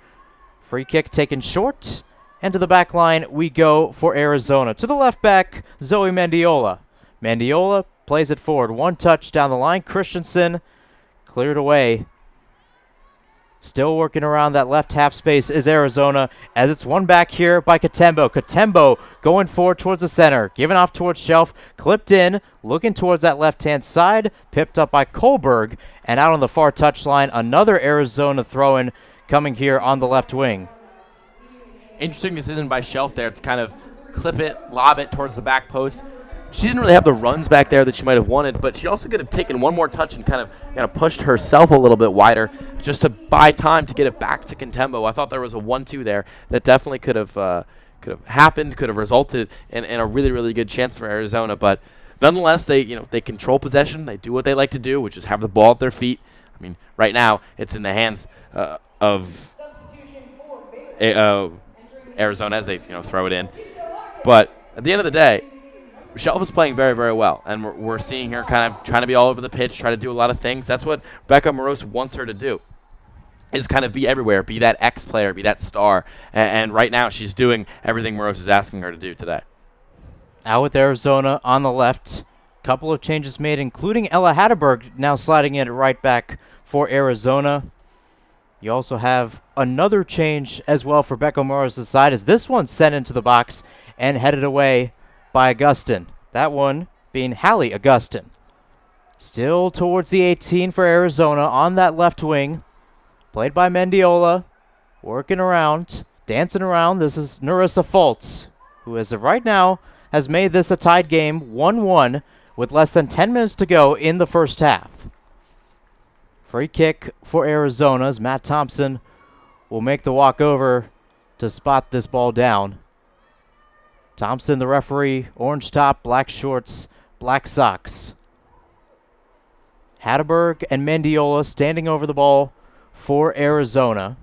Free kick taken short. And to the back line we go for Arizona. To the left back, Zoe Mendiola. Mendiola plays it forward. One touch down the line. Christensen cleared away. Still working around that left half space is Arizona as it's won back here by Katembo. Katembo going forward towards the center, giving off towards Shelf, clipped in, looking towards that left-hand side, pipped up by Kohlberg, and out on the far touchline, another Arizona throw-in coming here on the left wing. Interesting decision by Shelf there to kind of clip it, lob it towards the back post. She didn't really have the runs back there that she might have wanted, but she also could have taken one more touch and kind of pushed herself a little bit wider just to buy time to get it back to Katembo. I thought there was a 1-2 there that definitely could have happened, could have resulted in a really, really good chance for Arizona. But nonetheless, they control possession. They do what they like to do, which is have the ball at their feet. I mean, right now it's in the hands of Arizona as they throw it in. But at the end of the day, Shelf is playing very, very well, and we're seeing her kind of trying to be all over the pitch, try to do a lot of things. That's what Becca Moroz wants her to do, is kind of be everywhere, be that X player, be that star. And right now she's doing everything Moroz is asking her to do today. Out with Arizona on the left. Couple of changes made, including Ella Hatterberg now sliding in right back for Arizona. You also have another change as well for Becca Morris' side, as this one sent into the box and headed away by Augustin. That one being Hallie Augustin. Still towards the 18 for Arizona on that left wing. Played by Mendiola. Working around, dancing around. This is Narissa Fultz, who as of right now has made this a tied game 1-1 with less than 10 minutes to go in the first half. Free kick for Arizona as Matt Thompson will make the walk over to spot this ball down. Thompson, the referee, orange top, black shorts, black socks. Hatterberg and Mendiola standing over the ball for Arizona.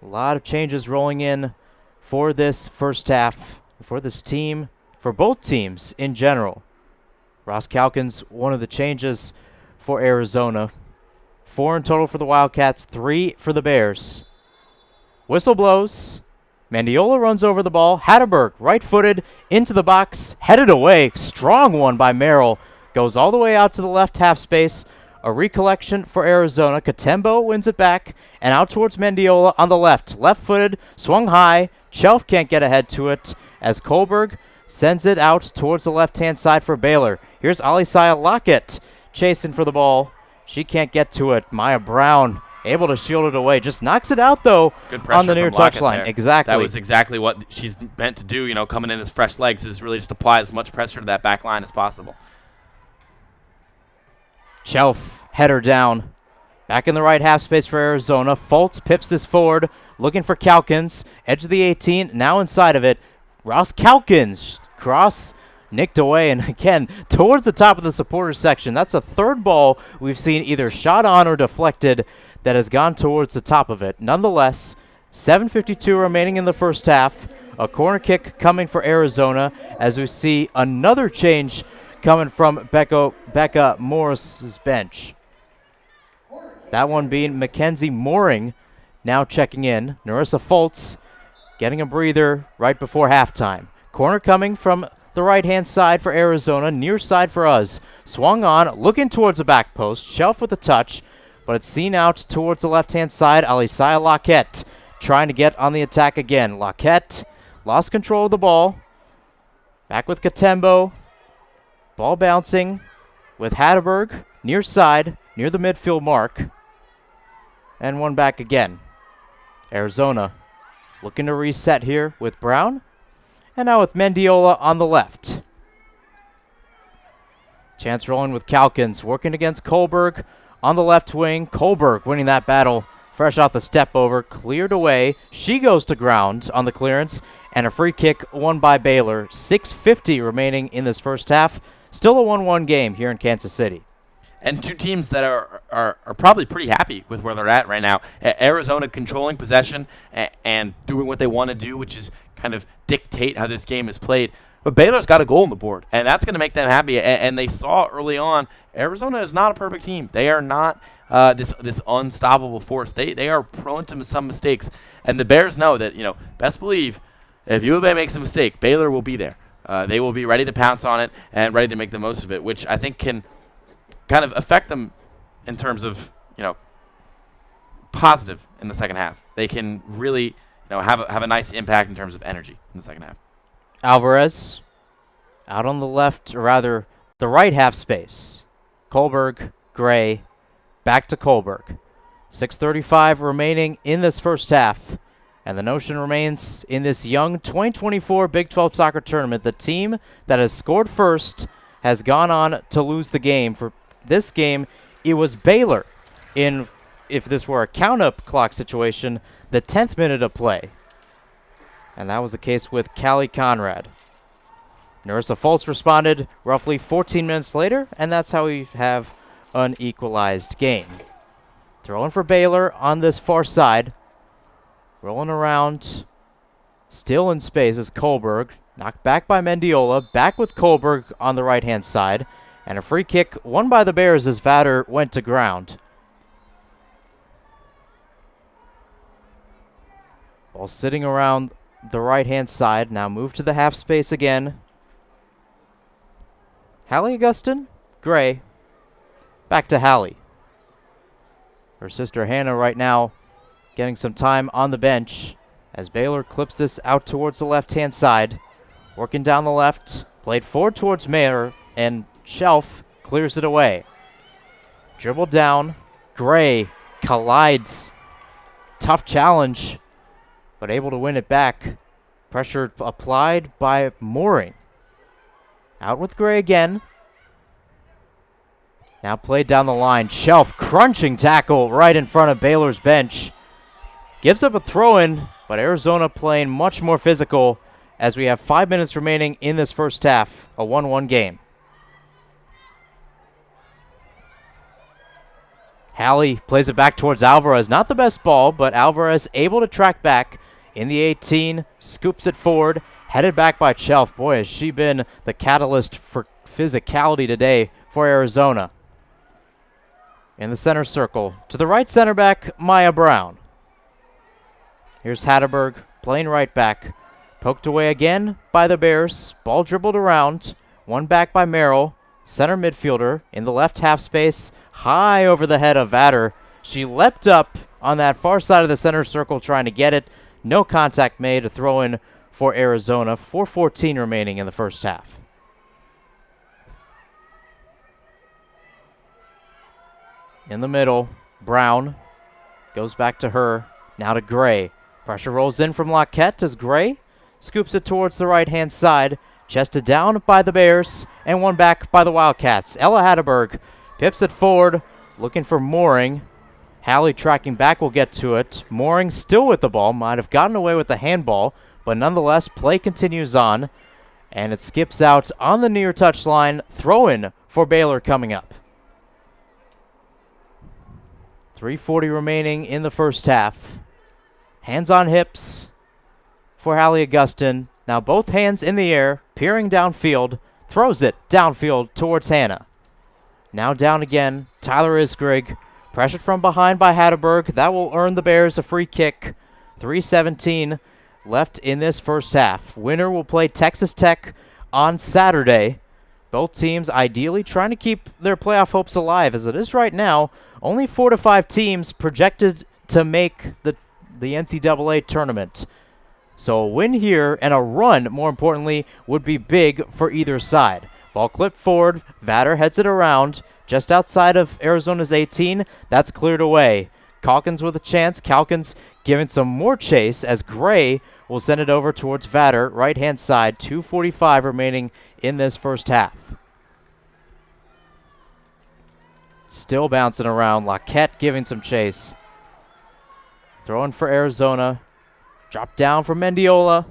A lot of changes rolling in for this first half, for this team, for both teams in general. Ross Calkins, one of the changes for Arizona. 4 in total for the Wildcats, 3 for the Bears. Whistle blows. Mandiola runs over the ball. Hatterberg, right-footed, into the box, headed away. Strong one by Merrill. Goes all the way out to the left half space. A recollection for Arizona. Katembo wins it back, and out towards Mandiola on the left. Left-footed, swung high. Chelf can't get ahead to it as Kohlberg sends it out towards the left-hand side for Baylor. Here's Alisaya Lockett chasing for the ball. She can't get to it. Maya Brown able to shield it away. Just knocks it out, though, on the near touchline. Exactly. That was exactly what she's meant to do, coming in as fresh legs, is really just apply as much pressure to that back line as possible. Chelf, header down. Back in the right half space for Arizona. Fultz pips this forward, looking for Calkins. Edge of the 18, now inside of it. Ross Calkins, cross, nicked away, and again, towards the top of the supporters section. That's a third ball we've seen either shot on or deflected that has gone towards the top of it. Nonetheless, 7:52 remaining in the first half. A corner kick coming for Arizona as we see another change coming from Becca Morris's bench. That one being Mackenzie Mooring now checking in. Narissa Fultz getting a breather right before halftime. Corner coming from the right-hand side for Arizona, near side for us. Swung on, looking towards the back post. Shelf with a touch, but it's seen out towards the left-hand side. Alisaya Lockett trying to get on the attack again. Lockett lost control of the ball. Back with Katembo. Ball bouncing with Hatterberg near side, near the midfield mark. And one back again. Arizona looking to reset here with Brown. And now with Mendiola on the left. Chance rolling with Calkins, working against Kohlberg on the left wing. Kohlberg winning that battle. Fresh off the step over, cleared away. She goes to ground on the clearance. And a free kick won by Baylor. 6:50 remaining in this first half. Still a 1-1 game here in Kansas City. And two teams that are probably pretty happy with where they're at right now. Arizona controlling possession and doing what they want to do, which is kind of dictate how this game is played. But Baylor's got a goal on the board, and that's going to make them happy. And they saw early on, Arizona is not a perfect team. They are not this unstoppable force. They are prone to some mistakes. And the Bears know that, best believe, if U of A makes a mistake, Baylor will be there. They will be ready to pounce on it and ready to make the most of it, which I think can kind of affect them in terms of, positive in the second half. They can really, have a nice impact in terms of energy in the second half. Alvarez out on the left, or rather the right half space. Kohlberg, Gray, back to Kohlberg. 6:35 remaining in this first half. And the notion remains in this young 2024 Big 12 soccer tournament, the team that has scored first has gone on to lose the game. For this game, it was Baylor in, if this were a count-up clock situation, the 10th minute of play. And that was the case with Callie Conrad. Narissa Fultz responded roughly 14 minutes later, and that's how we have an equalized game. Throwing for Baylor on this far side. Rolling around, still in space is Kohlberg. Knocked back by Mendiola. Back with Kohlberg on the right-hand side. And a free kick won by the Bears as Vader went to ground. Ball sitting around the right-hand side. Now move to the half space again. Hallie Augustin, Gray. Back to Hallie. Her sister Hannah right now getting some time on the bench as Baylor clips this out towards the left-hand side. Working down the left, played forward towards Mayer, and Shelf clears it away. Dribble down, Gray collides. Tough challenge, but able to win it back. Pressure applied by Mooring. Out with Gray again. Now played down the line. Shelf crunching tackle right in front of Baylor's bench. Gives up a throw-in, but Arizona playing much more physical as we have 5 minutes remaining in this first half, a 1-1 game. Hallie plays it back towards Alvarez. Not the best ball, but Alvarez able to track back in the 18, scoops it forward, headed back by Shelf. Boy, has she been the catalyst for physicality today for Arizona. In the center circle, to the right center back, Maya Brown. Here's Hatterberg playing right back. Poked away again by the Bears. Ball dribbled around. One back by Merrill. Center midfielder in the left half space. High over the head of Vatter. She leapt up on that far side of the center circle trying to get it. No contact made. A throw in for Arizona. 4:14 remaining in the first half. In the middle, Brown goes back to her. Now to Gray. Pressure rolls in from Laquette as Gray scoops it towards the right-hand side. Chested down by the Bears and one back by the Wildcats. Ella Hatterberg pips it forward, looking for Mooring. Hallie tracking back will get to it. Mooring still with the ball. Might have gotten away with the handball, but nonetheless, play continues on. And it skips out on the near touchline. Throw-in for Baylor coming up. 3:40 remaining in the first half. Hands on hips for Hallie Augustin. Now both hands in the air, peering downfield. Throws it downfield towards Hannah. Now down again, Tyler Isgrig. Pressured from behind by Hatterberg. That will earn the Bears a free kick. 3:17 left in this first half. Winner will play Texas Tech on Saturday. Both teams ideally trying to keep their playoff hopes alive. As it is right now, only 4 to 5 teams projected to make the NCAA tournament. So a win here and a run, more importantly, would be big for either side. Ball clipped forward. Vatter heads it around just outside of Arizona's 18. That's cleared away. Calkins with a chance. Calkins giving some more chase as Gray will send it over towards Vatter, right-hand side. 2:45 remaining in this first half. Still bouncing around. Laquette giving some chase. Throwing for Arizona. Drop down for Mendiola.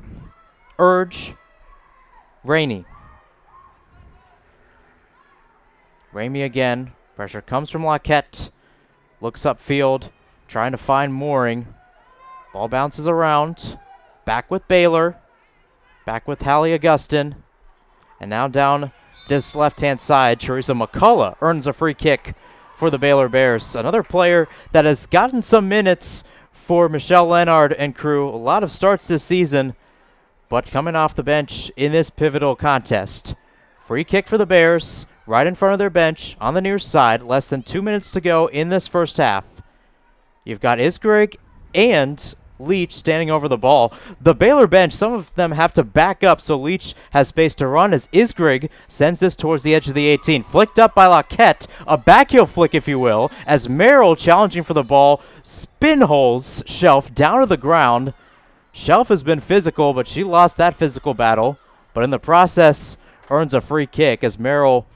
Urge. Rainey. Ramey again. Pressure comes from Laquette. Looks upfield. Trying to find Mooring. Ball bounces around. Back with Baylor. Back with Hallie Augustin. And now down this left-hand side, Teresa McCullough earns a free kick for the Baylor Bears. Another player that has gotten some minutes for Michelle Leonard and crew. A lot of starts this season, but coming off the bench in this pivotal contest. Free kick for the Bears, right in front of their bench on the near side. Less than 2 minutes to go in this first half. You've got Isgrig and Leach standing over the ball. The Baylor bench, some of them have to back up so Leach has space to run as Isgrig sends this towards the edge of the 18. Flicked up by Laquette, a backheel flick if you will, as Merrill challenging for the ball, spin holes Shelf down to the ground. Shelf has been physical, but she lost that physical battle, but in the process earns a free kick as Merrill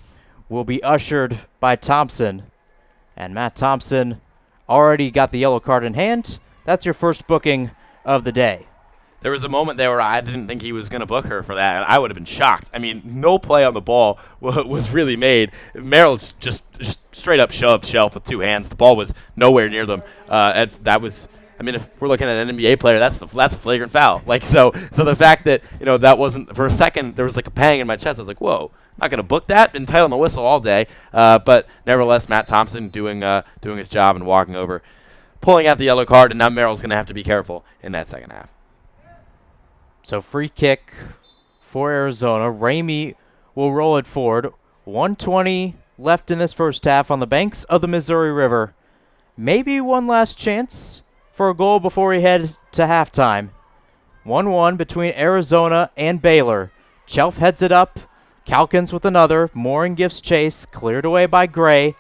will be ushered by Thompson. And Matt Thompson already got the yellow card in hand. That's your first booking of the day. There was a moment there where I didn't think he was going to book her for that, and I would have been shocked. I mean, no play on the ball was really made. Merrill just straight up shoved Shelf with two hands. The ball was nowhere near them. That was, I mean, if we're looking at an NBA player, that's a flagrant foul. Like so the fact that that wasn't, for a second there was like a pang in my chest. I was like, whoa, not going to book that. Been tight on the whistle all day, but nevertheless, Matt Thompson doing his job and walking over, pulling out the yellow card, and now Merrill's going to have to be careful in that second half. So free kick for Arizona. Ramey will roll it forward. 1:20 left in this first half on the banks of the Missouri River. Maybe one last chance for a goal before we head to halftime. 1-1 between Arizona and Baylor. Chelf heads it up. Calkins with another. Mooring gives chase. Cleared away by Gray.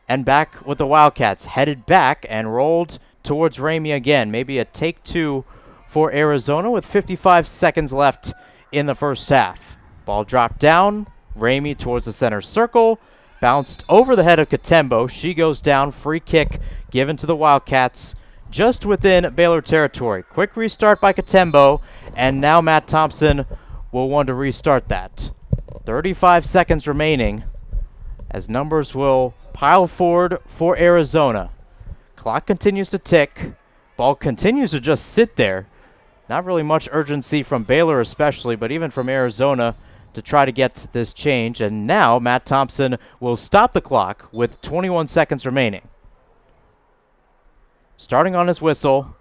And back with the Wildcats. Headed back and rolled towards Ramey again. Maybe a take two for Arizona with 55 seconds left in the first half. Ball dropped down. Ramey towards the center circle. Bounced over the head of Katembo. She goes down. Free kick given to the Wildcats just within Baylor territory. Quick restart by Katembo. And now Matt Thompson will want to restart that. 35 seconds remaining as numbers will pile forward for Arizona. Clock continues to tick. Ball continues to just sit there. Not really much urgency from Baylor especially, but even from Arizona to try to get this change. And now Matt Thompson will stop the clock with 21 seconds remaining. Starting on his whistle,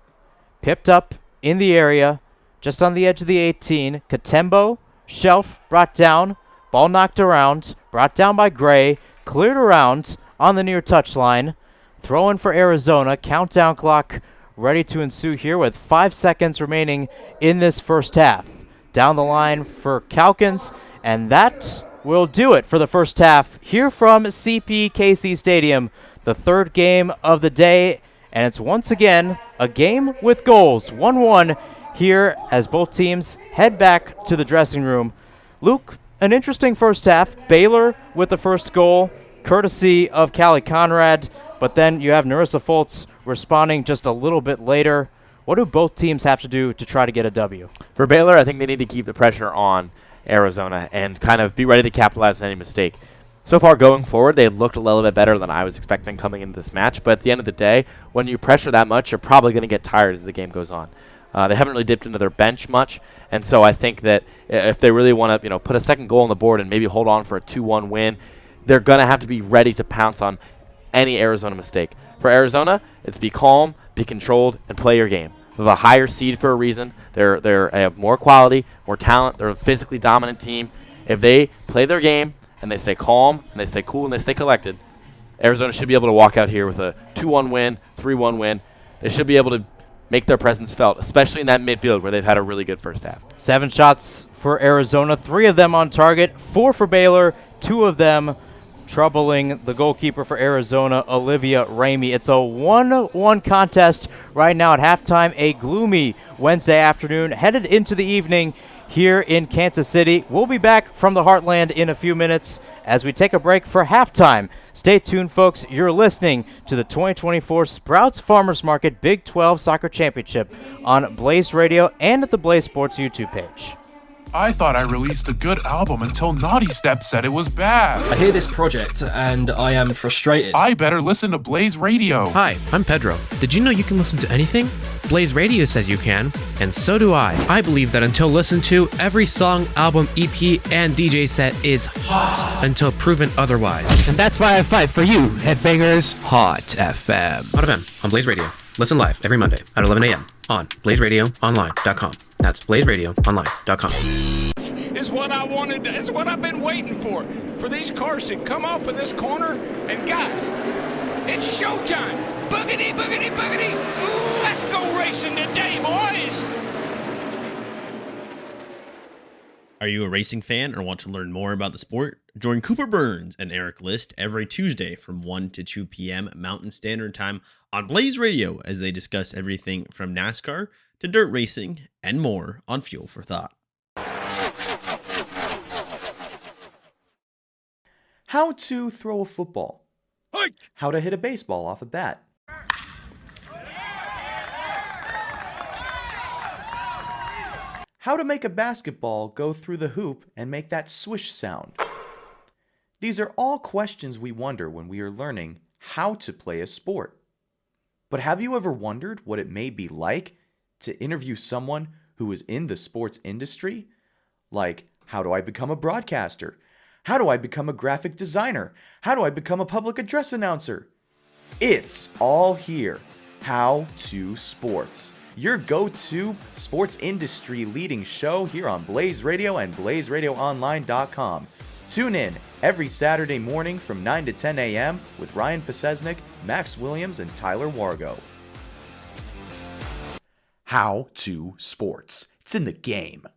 pipped up in the area, just on the edge of the 18. Katembo, shelf, brought down, ball knocked around, brought down by Gray, cleared around on the near touchline. Throw in for Arizona, countdown clock ready to ensue here with 5 seconds remaining in this first half. Down the line for Calkins, and that will do it for the first half here from CPKC Stadium, the third game of the day, and it's once again a game with goals, 1-1 here as both teams head back to the dressing room. Luke, an interesting first half. Baylor with the first goal, courtesy of Callie Conrad, but then you have Narissa Foltz responding just a little bit later. What do both teams have to do to try to get a W? For Baylor, I think they need to keep the pressure on Arizona and kind of be ready to capitalize on any mistake. So far going forward, they looked a little bit better than I was expecting coming into this match, but at the end of the day, when you pressure that much, you're probably going to get tired as the game goes on. They haven't really dipped into their bench much, and so I think that if they really want to, put a second goal on the board and maybe hold on for a 2-1 win, they're going to have to be ready to pounce on any Arizona mistake. For Arizona, it's be calm, be controlled, and play your game. They have a higher seed for a reason. They have more quality, more talent. They're a physically dominant team. If they play their game and they stay calm and they stay cool and they stay collected, Arizona should be able to walk out here with a 2-1 win, 3-1 win. They should be able to make their presence felt, especially in that midfield where they've had a really good first half. 7 shots for Arizona, 3 of them on target, 4 for Baylor, 2 of them troubling the goalkeeper for Arizona, Olivia Ramey. It's a 1-1 contest right now at halftime, a gloomy Wednesday afternoon, headed into the evening here in Kansas City. We'll be back from the Heartland in a few minutes as we take a break for halftime. Stay tuned, folks. You're listening to the 2024 Sprouts Farmers Market Big 12 Soccer Championship on Blaze Radio and at the Blaze Sports YouTube page. I thought I released a good album until Naughty Step said it was bad. I hear this project and I am frustrated. I better listen to Blaze Radio. Hi, I'm Pedro. Did you know you can listen to anything? Blaze Radio says you can, and so do I. I believe that until listened to, every song, album, EP, and DJ set is hot until proven otherwise. And that's why I fight for you, headbangers. Hot FM. Hot FM on Blaze Radio. Listen live every Monday at 11 a.m. on blazeradioonline.com. That's blazeradioonline.com. Is what I wanted. It's what I've been waiting for these cars to come off of this corner. And guys, it's showtime. Boogity, boogity, boogity. Ooh, let's go racing today, boys. Are you a racing fan or want to learn more about the sport? Join Cooper Burns and Eric List every Tuesday from 1 to 2 p.m. Mountain Standard Time on Blaze Radio as they discuss everything from NASCAR to dirt racing and more on Fuel for Thought. How to throw a football. How to hit a baseball off a bat. How to make a basketball go through the hoop and make that swish sound. These are all questions we wonder when we are learning how to play a sport. But have you ever wondered what it may be like to interview someone who is in the sports industry? Like, how do I become a broadcaster? How do I become a graphic designer? How do I become a public address announcer? It's all here. How to Sports, your go-to sports industry leading show here on Blaze Radio and blazeradioonline.com. Tune in every Saturday morning from 9 to 10 a.m. with Ryan Posesnik, Max Williams, and Tyler Wargo. How to Sports. It's in the game.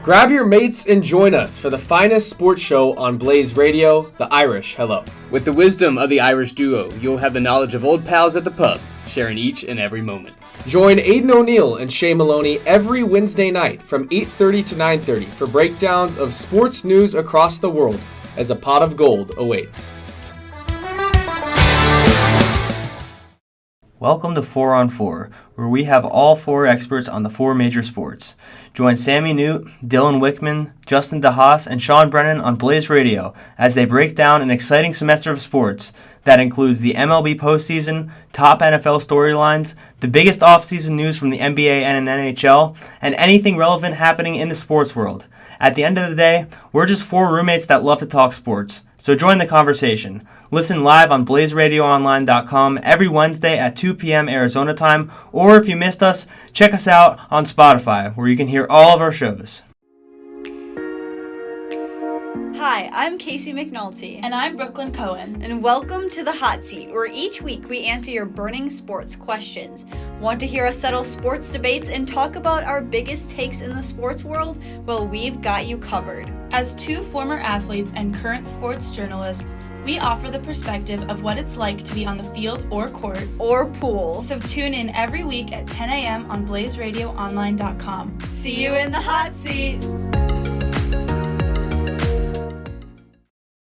Grab your mates and join us for the finest sports show on Blaze Radio, The Irish Hello. With the wisdom of the Irish duo, you'll have the knowledge of old pals at the pub, sharing each and every moment. Join Aidan O'Neill and Shay Maloney every Wednesday night from 8:30 to 9:30 for breakdowns of sports news across the world as a pot of gold awaits. Welcome to 4 on 4, where we have all 4 experts on the 4 major sports. Join Sammy Newt, Dylan Wickman, Justin DeHaas, and Sean Brennan on Blaze Radio as they break down an exciting semester of sports that includes the MLB postseason, top NFL storylines, the biggest offseason news from the NBA and NHL, and anything relevant happening in the sports world. At the end of the day, we're just 4 roommates that love to talk sports, so join the conversation. Listen live on blazeradioonline.com every Wednesday at 2 p.m. Arizona time, or if you missed us, check us out on Spotify, where you can hear all of our shows. Hi, I'm Casey McNulty. And I'm Brooklyn Cohen. And welcome to The Hot Seat, where each week we answer your burning sports questions. Want to hear us settle sports debates and talk about our biggest takes in the sports world? Well, we've got you covered. As 2 former athletes and current sports journalists, we offer the perspective of what it's like to be on the field or court or pool. So tune in every week at 10 a.m. on blazeradioonline.com. See you in the hot seat.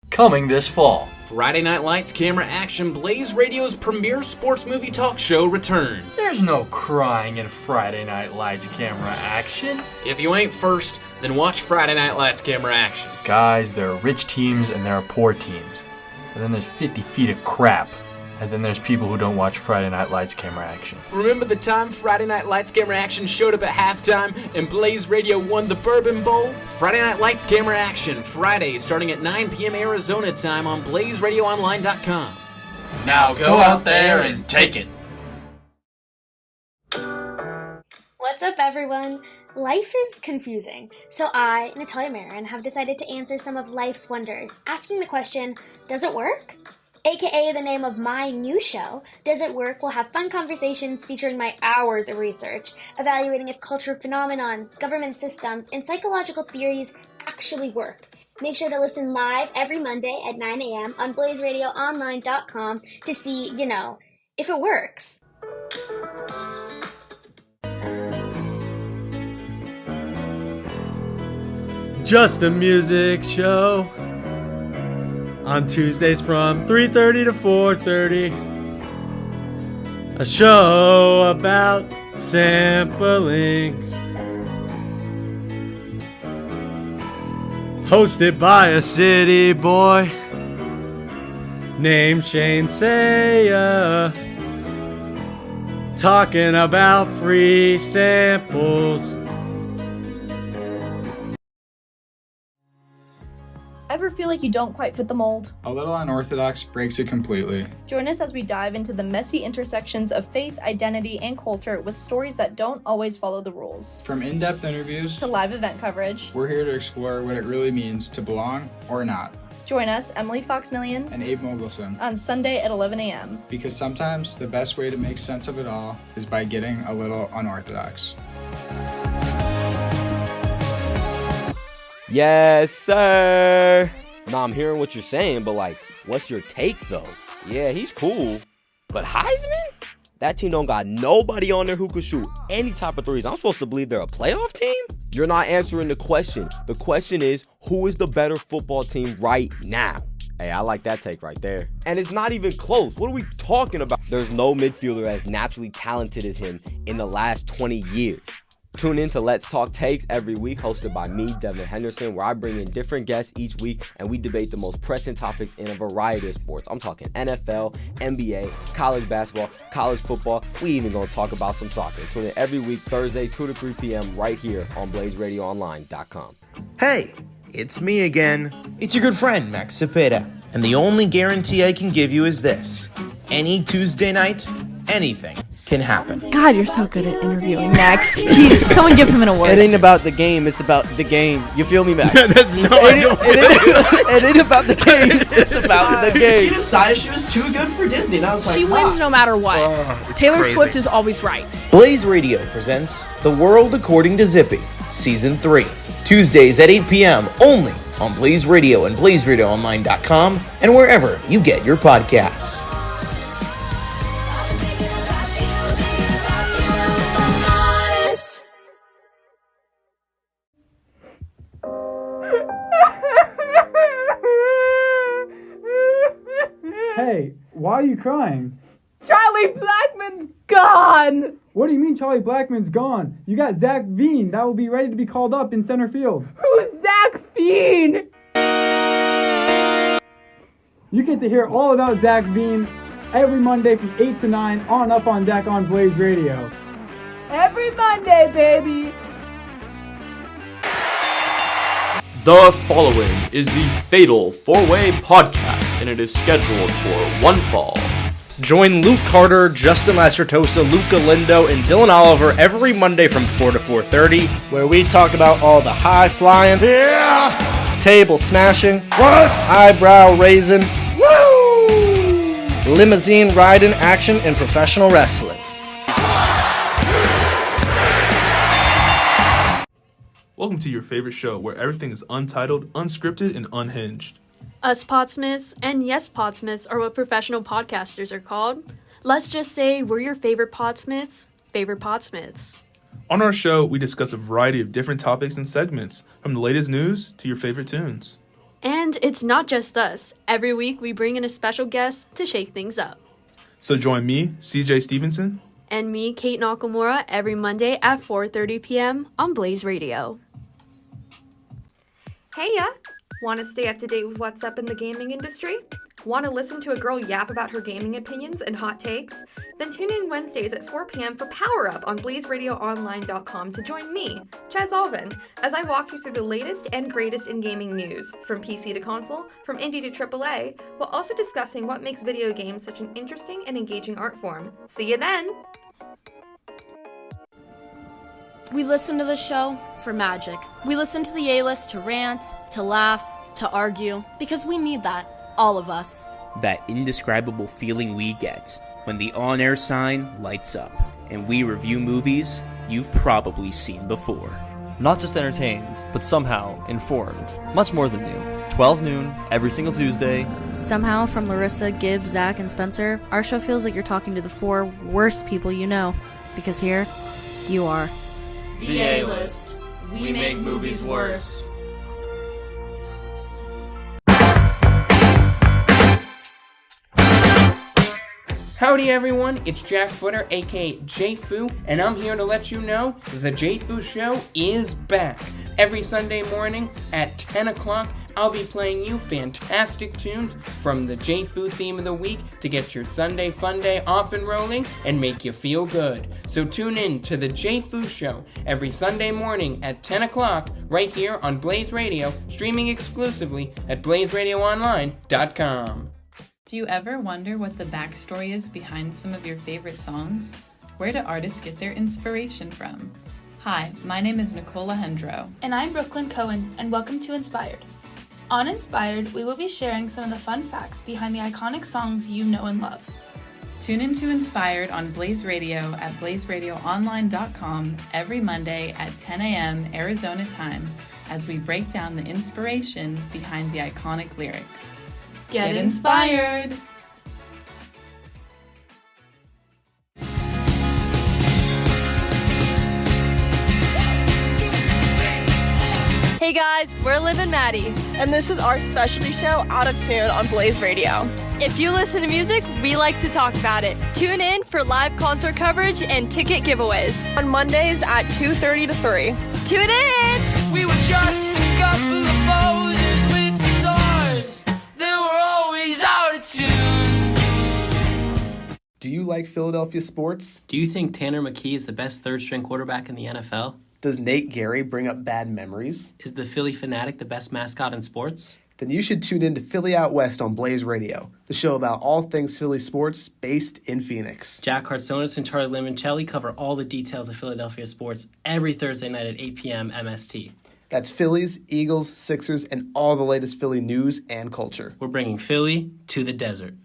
Coming this fall, Friday Night Lights Camera Action, Blaze Radio's premier sports movie talk show returns. There's no crying in Friday Night Lights Camera Action. If you ain't first, then watch Friday Night Lights Camera Action. Guys, there are rich teams and there are poor teams. And then there's 50 feet of crap. And then there's people who don't watch Friday Night Lights Camera Action. Remember the time Friday Night Lights Camera Action showed up at halftime and Blaze Radio won the Bourbon Bowl? Friday Night Lights Camera Action, Friday starting at 9 p.m. Arizona time on blazeradioonline.com. Now go out there and take it. What's up, everyone? Life is confusing, so I, Natalia Marin, have decided to answer some of life's wonders, asking the question, does it work? AKA the name of my new show, Does It Work? Will have fun conversations featuring my hours of research, evaluating if cultural phenomenons, government systems, and psychological theories actually work. Make sure to listen live every Monday at 9 a.m. on blazeradioonline.com to see, if it works. Just a music show on Tuesdays from 3:30 to 4:30. A show about sampling. Hosted by a city boy named Shane Saya. Talking about free samples. Ever feel like you don't quite fit the mold? A Little Unorthodox breaks it completely. Join us as we dive into the messy intersections of faith, identity, and culture with stories that don't always follow the rules. From in-depth interviews to live event coverage, we're here to explore what it really means to belong or not. Join us, Emily Fox-Million and Abe Mogelson, on Sunday at 11 a.m. Because sometimes the best way to make sense of it all is by getting a little unorthodox. Yes, sir. Nah, I'm hearing what you're saying, but what's your take though? Yeah, he's cool, but Heisman? That team don't got nobody on there who could shoot any type of threes. I'm supposed to believe they're a playoff team? You're not answering the question. The question is, who is the better football team right now? Hey, I like that take right there. And it's not even close. What are we talking about? There's no midfielder as naturally talented as him in the last 20 years. Tune in to Let's Talk Takes every week, hosted by me, Devin Henderson, where I bring in different guests each week and we debate the most pressing topics in a variety of sports. I'm talking NFL, NBA, college basketball, college football. We even gonna talk about some soccer. Tune in every week, Thursday, 2 to 3 p.m. right here on blazeradioonline.com. Hey, it's me again. It's your good friend, Max Cepeda. And the only guarantee I can give you is this. Any Tuesday night, anything can happen. God, you're so good at interviewing, Max. Someone give him an award. It ain't about the game, it's about the game. You feel me, Max? That's no, it ain't about the game, it's about the game. She decided she was too good for Disney, and I was like, she wins no matter what. Taylor crazy. Swift is always right. Blaze Radio presents The World According to Zippy, Season 3. Tuesdays at 8 p.m. only on Blaze Radio and blazeradioonline.com and wherever you get your podcasts. Hey, why are you crying? Charlie Blackmon Blackman's gone! What do you mean Charlie Blackman's gone? You got Zach Veen that will be ready to be called up in center field. Who's Zach Veen? You get to hear all about Zach Veen every Monday from 8 to 9 on Up on Deck on Blaze Radio. Every Monday, baby! The following is the Fatal 4-Way Podcast, and it is scheduled for one fall. Join Luke Carter, Justin Lacertosa, Luca Lindo, and Dylan Oliver every Monday from 4 to 4:30, where we talk about all the high-flying, table smashing, eyebrow raising, limousine riding action in professional wrestling. Welcome to your favorite show where everything is untitled, unscripted, and unhinged. Us Podsmiths and Yes Podsmiths are what professional podcasters are called. Let's just say we're your favorite Podsmiths. On our show, we discuss a variety of different topics and segments, from the latest news to your favorite tunes. And it's not just us. Every week we bring in a special guest to shake things up. So join me, CJ Stevenson, and me, Kate Nakamura, every Monday at 4:30 p.m. on Blaze Radio. Hey ya! Want to stay up to date with what's up in the gaming industry? Want to listen to a girl yap about her gaming opinions and hot takes? Then tune in Wednesdays at 4 p.m. for Power Up on BlazeRadioOnline.com to join me, Chaz Alvin, as I walk you through the latest and greatest in gaming news, from PC to console, from indie to AAA, while also discussing what makes video games such an interesting and engaging art form. See you then! We listen to the show for magic. We listen to the A-list to rant, to laugh, to argue, because we need that, all of us. That indescribable feeling we get when the on-air sign lights up and we review movies you've probably seen before. Not just entertained, but somehow informed. Much more than new. 12 noon, every single Tuesday. Somehow, from Larissa, Gibbs, Zach, and Spencer, our show feels like you're talking to the 4 worst people you know. Because here, you are. The A-list. We make movies worse. Howdy everyone, it's Jack Footer, aka JFoo, and I'm here to let you know the JFoo Show is back. Every Sunday morning at 10 o'clock, I'll be playing you fantastic tunes from the JFoo theme of the week to get your Sunday fun day off and rolling and make you feel good. So tune in to the JFoo Show every Sunday morning at 10 o'clock right here on Blaze Radio, streaming exclusively at BlazeRadioOnline.com. Do you ever wonder what the backstory is behind some of your favorite songs? Where do artists get their inspiration from? Hi, my name is Nicola Hendro. And I'm Brooklyn Cohen, and welcome to Inspired. On Inspired, we will be sharing some of the fun facts behind the iconic songs you know and love. Tune into Inspired on Blaze Radio at BlazeRadioOnline.com every Monday at 10 a.m. Arizona time as we break down the inspiration behind the iconic lyrics. Get inspired! Hey guys, we're Liv and Maddie, and this is our specialty show, Out of Tune, on Blaze Radio. If you listen to music, we like to talk about it. Tune in for live concert coverage and ticket giveaways on Mondays at 2:30 to 3. Tune in! We were just a couple of posers with guitars. They were always out of tune. Do you like Philadelphia sports? Do you think Tanner McKee is the best third-string quarterback in the NFL? Does Nate Gary bring up bad memories? Is the Philly Fanatic the best mascot in sports? Then you should tune in to Philly Out West on Blaze Radio, the show about all things Philly sports based in Phoenix. Jack Hartsonis and Charlie Limoncelli cover all the details of Philadelphia sports every Thursday night at 8 p.m. MST. That's Phillies, Eagles, Sixers, and all the latest Philly news and culture. We're bringing Philly to the desert.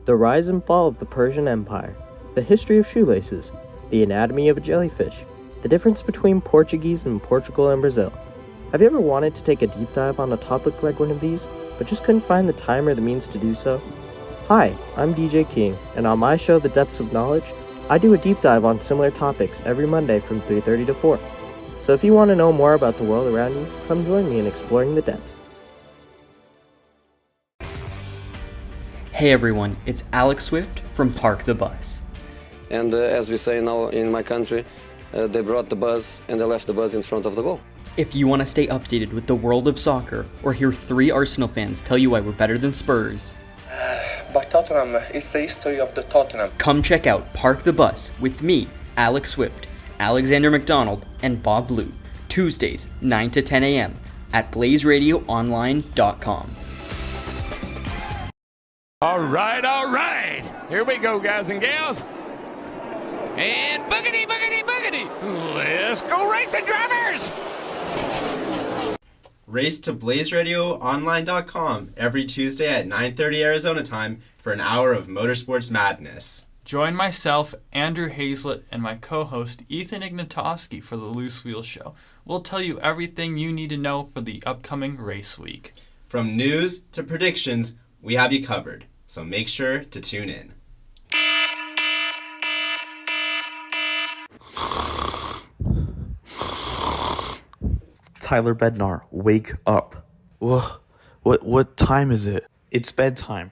The rise and fall of the Persian Empire, the history of shoelaces, the anatomy of a jellyfish, the difference between Portuguese and Portugal and Brazil. Have you ever wanted to take a deep dive on a topic like one of these, but just couldn't find the time or the means to do so? Hi, I'm DJ King, and on my show, The Depths of Knowledge, I do a deep dive on similar topics every Monday from 3:30 to 4. So if you want to know more about the world around you, come join me in exploring the depths. Hey everyone, it's Alex Swift from Park the Bus. And as we say now in my country, they brought the bus and they left the bus in front of the goal. If you want to stay updated with the world of soccer or hear 3 Arsenal fans tell you why we're better than Spurs, but Tottenham, it's the history of the Tottenham. Come check out Park the Bus with me, Alex Swift, Alexander McDonald, and Bob Blue, Tuesdays, 9 to 10 a.m. at blazeradioonline.com. All right. Here we go, guys and gals. And boogity, boogity, boogity. Let's go racing, drivers. Race to blazeradioonline.com every Tuesday at 9:30 Arizona time for an hour of motorsports madness. Join myself, Andrew Hazlett, and my co-host Ethan Ignatowski for the Loose Wheel Show. We'll tell you everything you need to know for the upcoming race week. From news to predictions, we have you covered, so make sure to tune in. Tyler Bednar, wake up. What time is it? It's bedtime.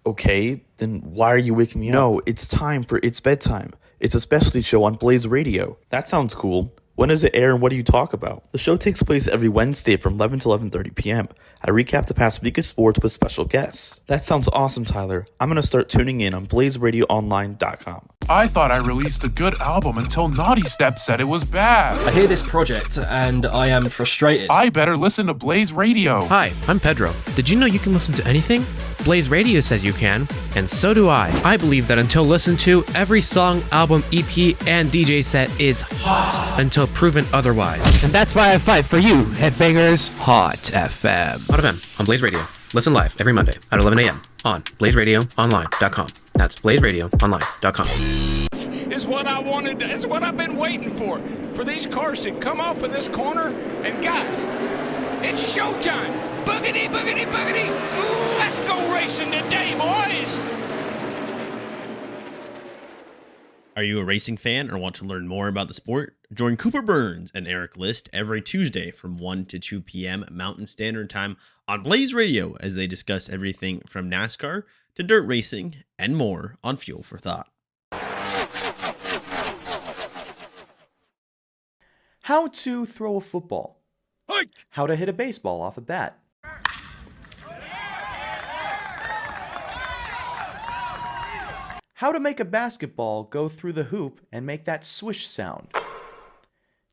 Okay, then why are you waking me up? No, it's time for It's Bedtime. It's a specialty show on Blaze Radio. That sounds cool. When does it air and what do you talk about? The show takes place every Wednesday from 11 to 11:30 p.m. I recap the past week of sports with special guests. That sounds awesome, Tyler. I'm going to start tuning in on blazeradioonline.com. I thought I released a good album until Naughty Step said it was bad. I hear this project and I am frustrated. I better listen to Blaze Radio. Hi, I'm Pedro. Did you know you can listen to anything? Blaze Radio says you can, and so do I. I believe that until listened to, every song, album, EP, and DJ set is hot until proven otherwise. And that's why I fight for you, headbangers. Hot FM. Hot FM on Blaze Radio. Listen live every Monday at 11 a.m. on blazeradioonline.com. That's blazeradioonline.com. This is what I wanted. It's what I've been waiting for these cars to come off of this corner. And guys, it's showtime. Boogity, boogity, boogity. Ooh, let's go racing today, boys. Are you a racing fan or want to learn more about the sport? Join Cooper Burns and Eric List every Tuesday from 1 to 2 p.m. Mountain Standard Time on Blaze Radio as they discuss everything from NASCAR to dirt racing and more on Fuel for Thought. How to throw a football. How to hit a baseball off a bat. How to make a basketball go through the hoop and make that swish sound.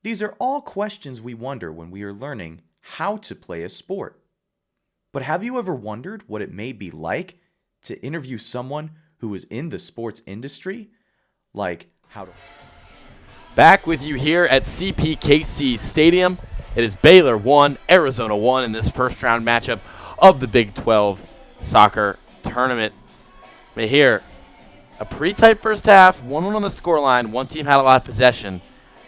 These are all questions we wonder when we are learning how to play a sport. But have you ever wondered what it may be like to interview someone who is in the sports industry? Like how to... Back with you here at CPKC Stadium. It is Baylor 1, Arizona 1 in this first round matchup of the Big 12 soccer tournament. But here, a pretty tight first half, 1-1 on the scoreline. One team had a lot of possession.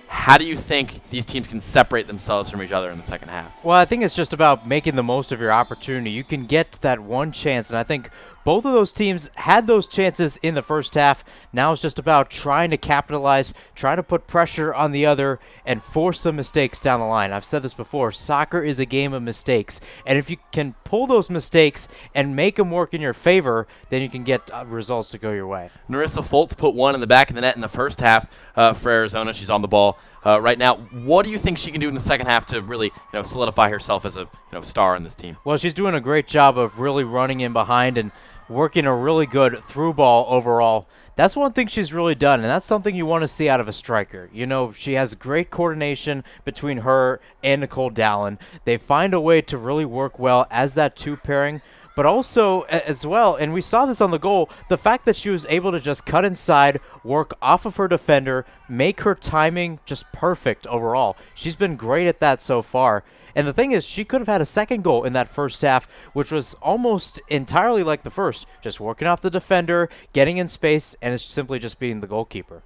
How do you think these teams can separate themselves from each other in the second half? Well, I think it's just about making the most of your opportunity. You can get that one chance, and I think both of those teams had those chances in the first half. Now it's just about trying to capitalize, trying to put pressure on the other, and force some mistakes down the line. I've said this before, soccer is a game of mistakes, and if you can pull those mistakes and make them work in your favor, then you can get results to go your way. Narissa Foltz put one in the back of the net in the first half for Arizona. She's on the ball right now. What do you think she can do in the second half to really solidify herself as a star in this team? Well, she's doing a great job of really running in behind and working a really good through ball overall. That's one thing she's really done, and that's something you want to see out of a striker. She has great coordination between her and Nicole Dallin. They find a way to really work well as that two pairing, but also as well, and we saw this on the goal, the fact that she was able to just cut inside, work off of her defender, make her timing just perfect overall. She's been great at that so far. And the thing is, she could have had a second goal in that first half, which was almost entirely like the first, just working off the defender, getting in space, and it's simply just beating the goalkeeper.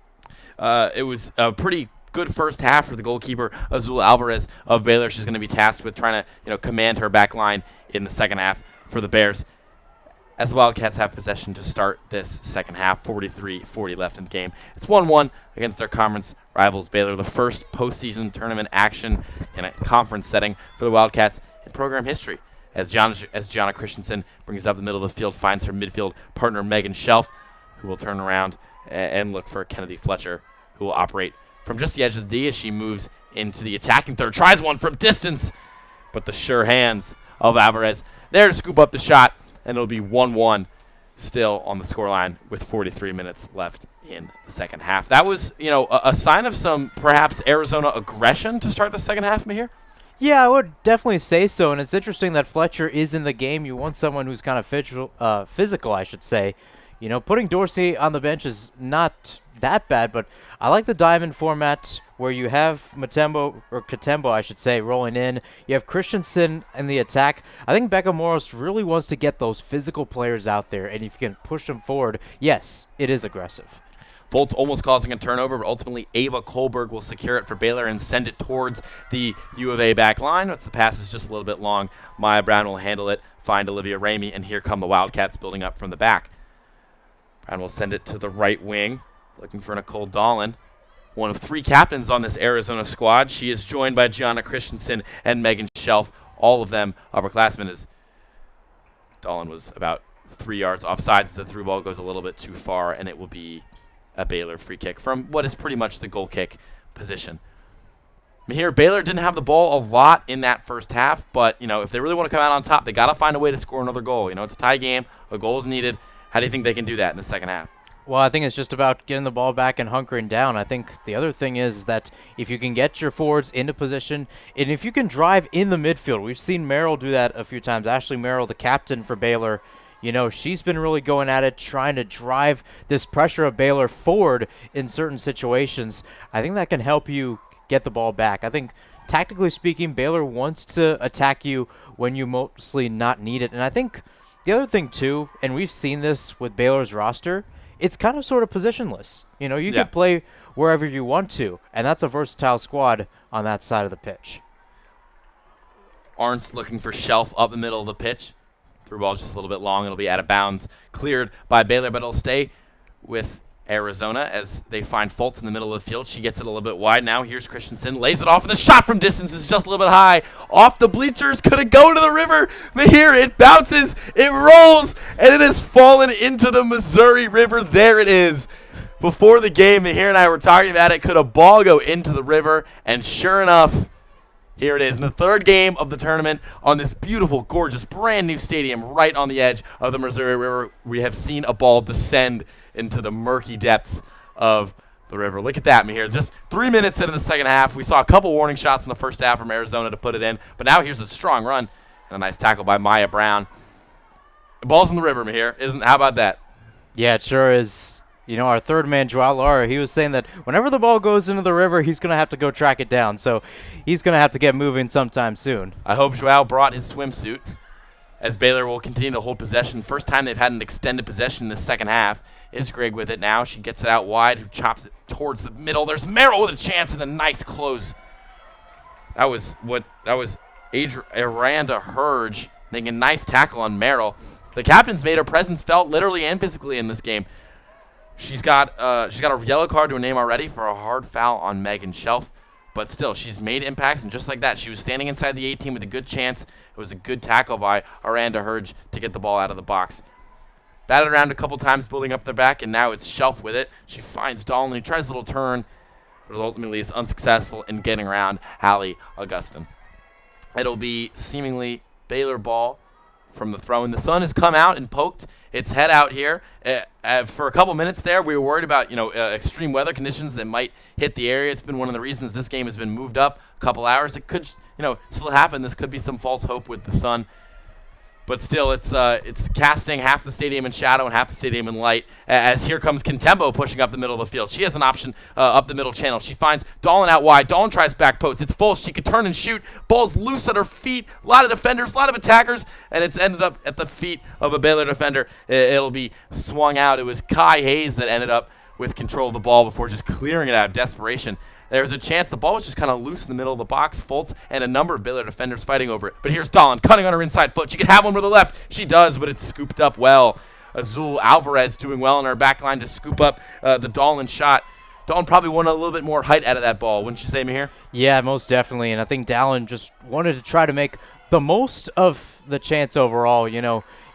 It was a pretty good first half for the goalkeeper, Azul Alvarez of Baylor. She's going to be tasked with trying to command her back line in the second half for the Bears. As the Wildcats have possession to start this second half, 43-40 left in the game. It's 1-1 against their conference rivals Baylor, the first postseason tournament action in a conference setting for the Wildcats in program history. as Gianna Christensen brings up the middle of the field, finds her midfield partner Megan Shelf, who will turn around and look for Kennedy Fletcher, who will operate from just the edge of the D as she moves into the attacking third. Tries one from distance, but the sure hands of Alvarez there to scoop up the shot, and it'll be 1-1 still on the scoreline with 43 minutes left in the second half. That was, a sign of some perhaps Arizona aggression to start the second half, Mahir? Yeah, I would definitely say so, and it's interesting that Fletcher is in the game. You want someone who's kind of physical, I should say. Putting Dorsey on the bench is not that bad, but I like the diamond format where you have Katembo, I should say, rolling in. You have Christensen in the attack. I think Becca Morris really wants to get those physical players out there, and if you can push them forward, yes, it is aggressive. Foltz almost causing a turnover, but ultimately Ava Kohlberg will secure it for Baylor and send it towards the U of A back line. But the pass is just a little bit long. Maya Brown will handle it, find Olivia Ramey, and here come the Wildcats building up from the back. Brown will send it to the right wing, looking for Nicole Dahlin, one of 3 captains on this Arizona squad. She is joined by Gianna Christensen and Megan Shelf, all of them upperclassmen, as Dahlin was about 3 yards offsides. The through ball goes a little bit too far, and it will be a Baylor free kick from what is pretty much the goal kick position. Here, Baylor didn't have the ball a lot in that first half, but, if they really want to come out on top, they got to find a way to score another goal. It's a tie game. A goal is needed. How do you think they can do that in the second half? Well, I think it's just about getting the ball back and hunkering down. I think the other thing is that if you can get your forwards into position, and if you can drive in the midfield, we've seen Merrill do that a few times. Ashley Merrill, the captain for Baylor, she's been really going at it, trying to drive this pressure of Baylor forward in certain situations. I think that can help you get the ball back. I think, tactically speaking, Baylor wants to attack you when you mostly not need it. And I think the other thing, too, and we've seen this with Baylor's roster, it's kind of sort of positionless. You can play wherever you want to, and that's a versatile squad on that side of the pitch. Arntz looking for Shelf up the middle of the pitch. Through ball just a little bit long. It'll be out of bounds. Cleared by Baylor, but it'll stay with Arizona as they find Foltz in the middle of the field. She gets it a little bit wide now. Here's Christensen. Lays it off, and the shot from distance is just a little bit high. Off the bleachers. Could it go to the river? But here it bounces. It rolls, and it has fallen into the Missouri River. There it is. Before the game, Mahir and I were talking about it. Could a ball go into the river? And sure enough, here it is in the third game of the tournament on this beautiful, gorgeous, brand new stadium right on the edge of the Missouri River. We have seen a ball descend into the murky depths of the river. Look at that, Mahir. Just 3 minutes into the second half. We saw a couple warning shots in the first half from Arizona to put it in, but now here's a strong run and a nice tackle by Maya Brown. The ball's in the river, Mahir. How about that? Yeah, it sure is. Our third man, Joao Lara, he was saying that whenever the ball goes into the river, he's going to have to go track it down. So he's going to have to get moving sometime soon. I hope Joao brought his swimsuit, as Baylor will continue to hold possession. First time they've had an extended possession in the second half. Is Greg with it now. She gets it out wide, who chops it towards the middle. There's Merrill with a chance and a nice close. That was Aranda Hurge making a nice tackle on Merrill. The captain's made her presence felt literally and physically in this game. She's got a yellow card to her name already for a hard foul on Megan Shelf, but still, she's made impacts, and just like that, she was standing inside the 18 with a good chance. It was a good tackle by Aranda Hurge to get the ball out of the box. Batted around a couple times, building up their back, and now it's Shelf with it. She finds Dahlin, who tries a little turn, but ultimately is unsuccessful in getting around Hallie Augustin. It'll be seemingly Baylor ball from the throw, and the sun has come out and poked its head out here. For a couple minutes there, we were worried about extreme weather conditions that might hit the area. It's been one of the reasons this game has been moved up a couple hours. It could still happen. This could be some false hope with the sun. But still, it's casting half the stadium in shadow and half the stadium in light, as here comes Contempo pushing up the middle of the field. She has an option up the middle channel. She finds Dahlin out wide. Dahlin tries back post. It's full. She could turn and shoot. Ball's loose at her feet. A lot of defenders, a lot of attackers, and it's ended up at the feet of a Baylor defender. It'll be swung out. It was Kai Hayes that ended up with control of the ball before just clearing it out of desperation. There's a chance the ball was just kind of loose in the middle of the box. Foltz and a number of Baylor defenders fighting over it. But here's Dahlin cutting on her inside foot. She could have one with the left. She does, but it's scooped up well. Azul Alvarez doing well in her back line to scoop up the Dahlin shot. Dahlin probably wanted a little bit more height out of that ball, wouldn't you say, Mahir? Yeah, most definitely. And I think Dahlin just wanted to try to make the most of the chance overall.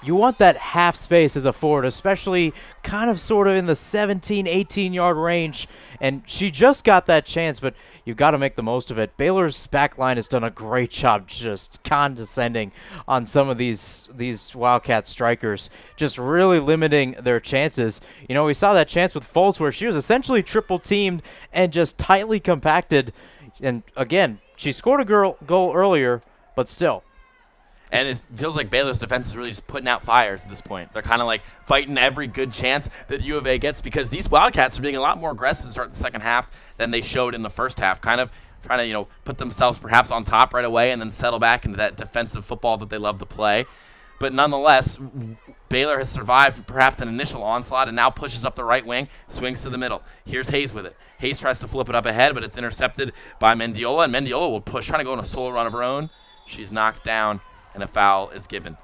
You want that half space as a forward, especially kind of sort of in the 17, 18-yard range. And she just got that chance, but you've got to make the most of it. Baylor's back line has done a great job just condescending on some of these Wildcat strikers, just really limiting their chances. We saw that chance with Fultz where she was essentially triple-teamed and just tightly compacted. And, again, she scored a goal earlier, but still. And it feels like Baylor's defense is really just putting out fires at this point. They're kind of like fighting every good chance that U of A gets because these Wildcats are being a lot more aggressive to start the second half than they showed in the first half. Kind of trying to, put themselves perhaps on top right away and then settle back into that defensive football that they love to play. But nonetheless, Baylor has survived perhaps an initial onslaught and now pushes up the right wing, swings to the middle. Here's Hayes with it. Hayes tries to flip it up ahead, but it's intercepted by Mendiola, and Mendiola will push, trying to go on a solo run of her own. She's knocked down, and a foul is given.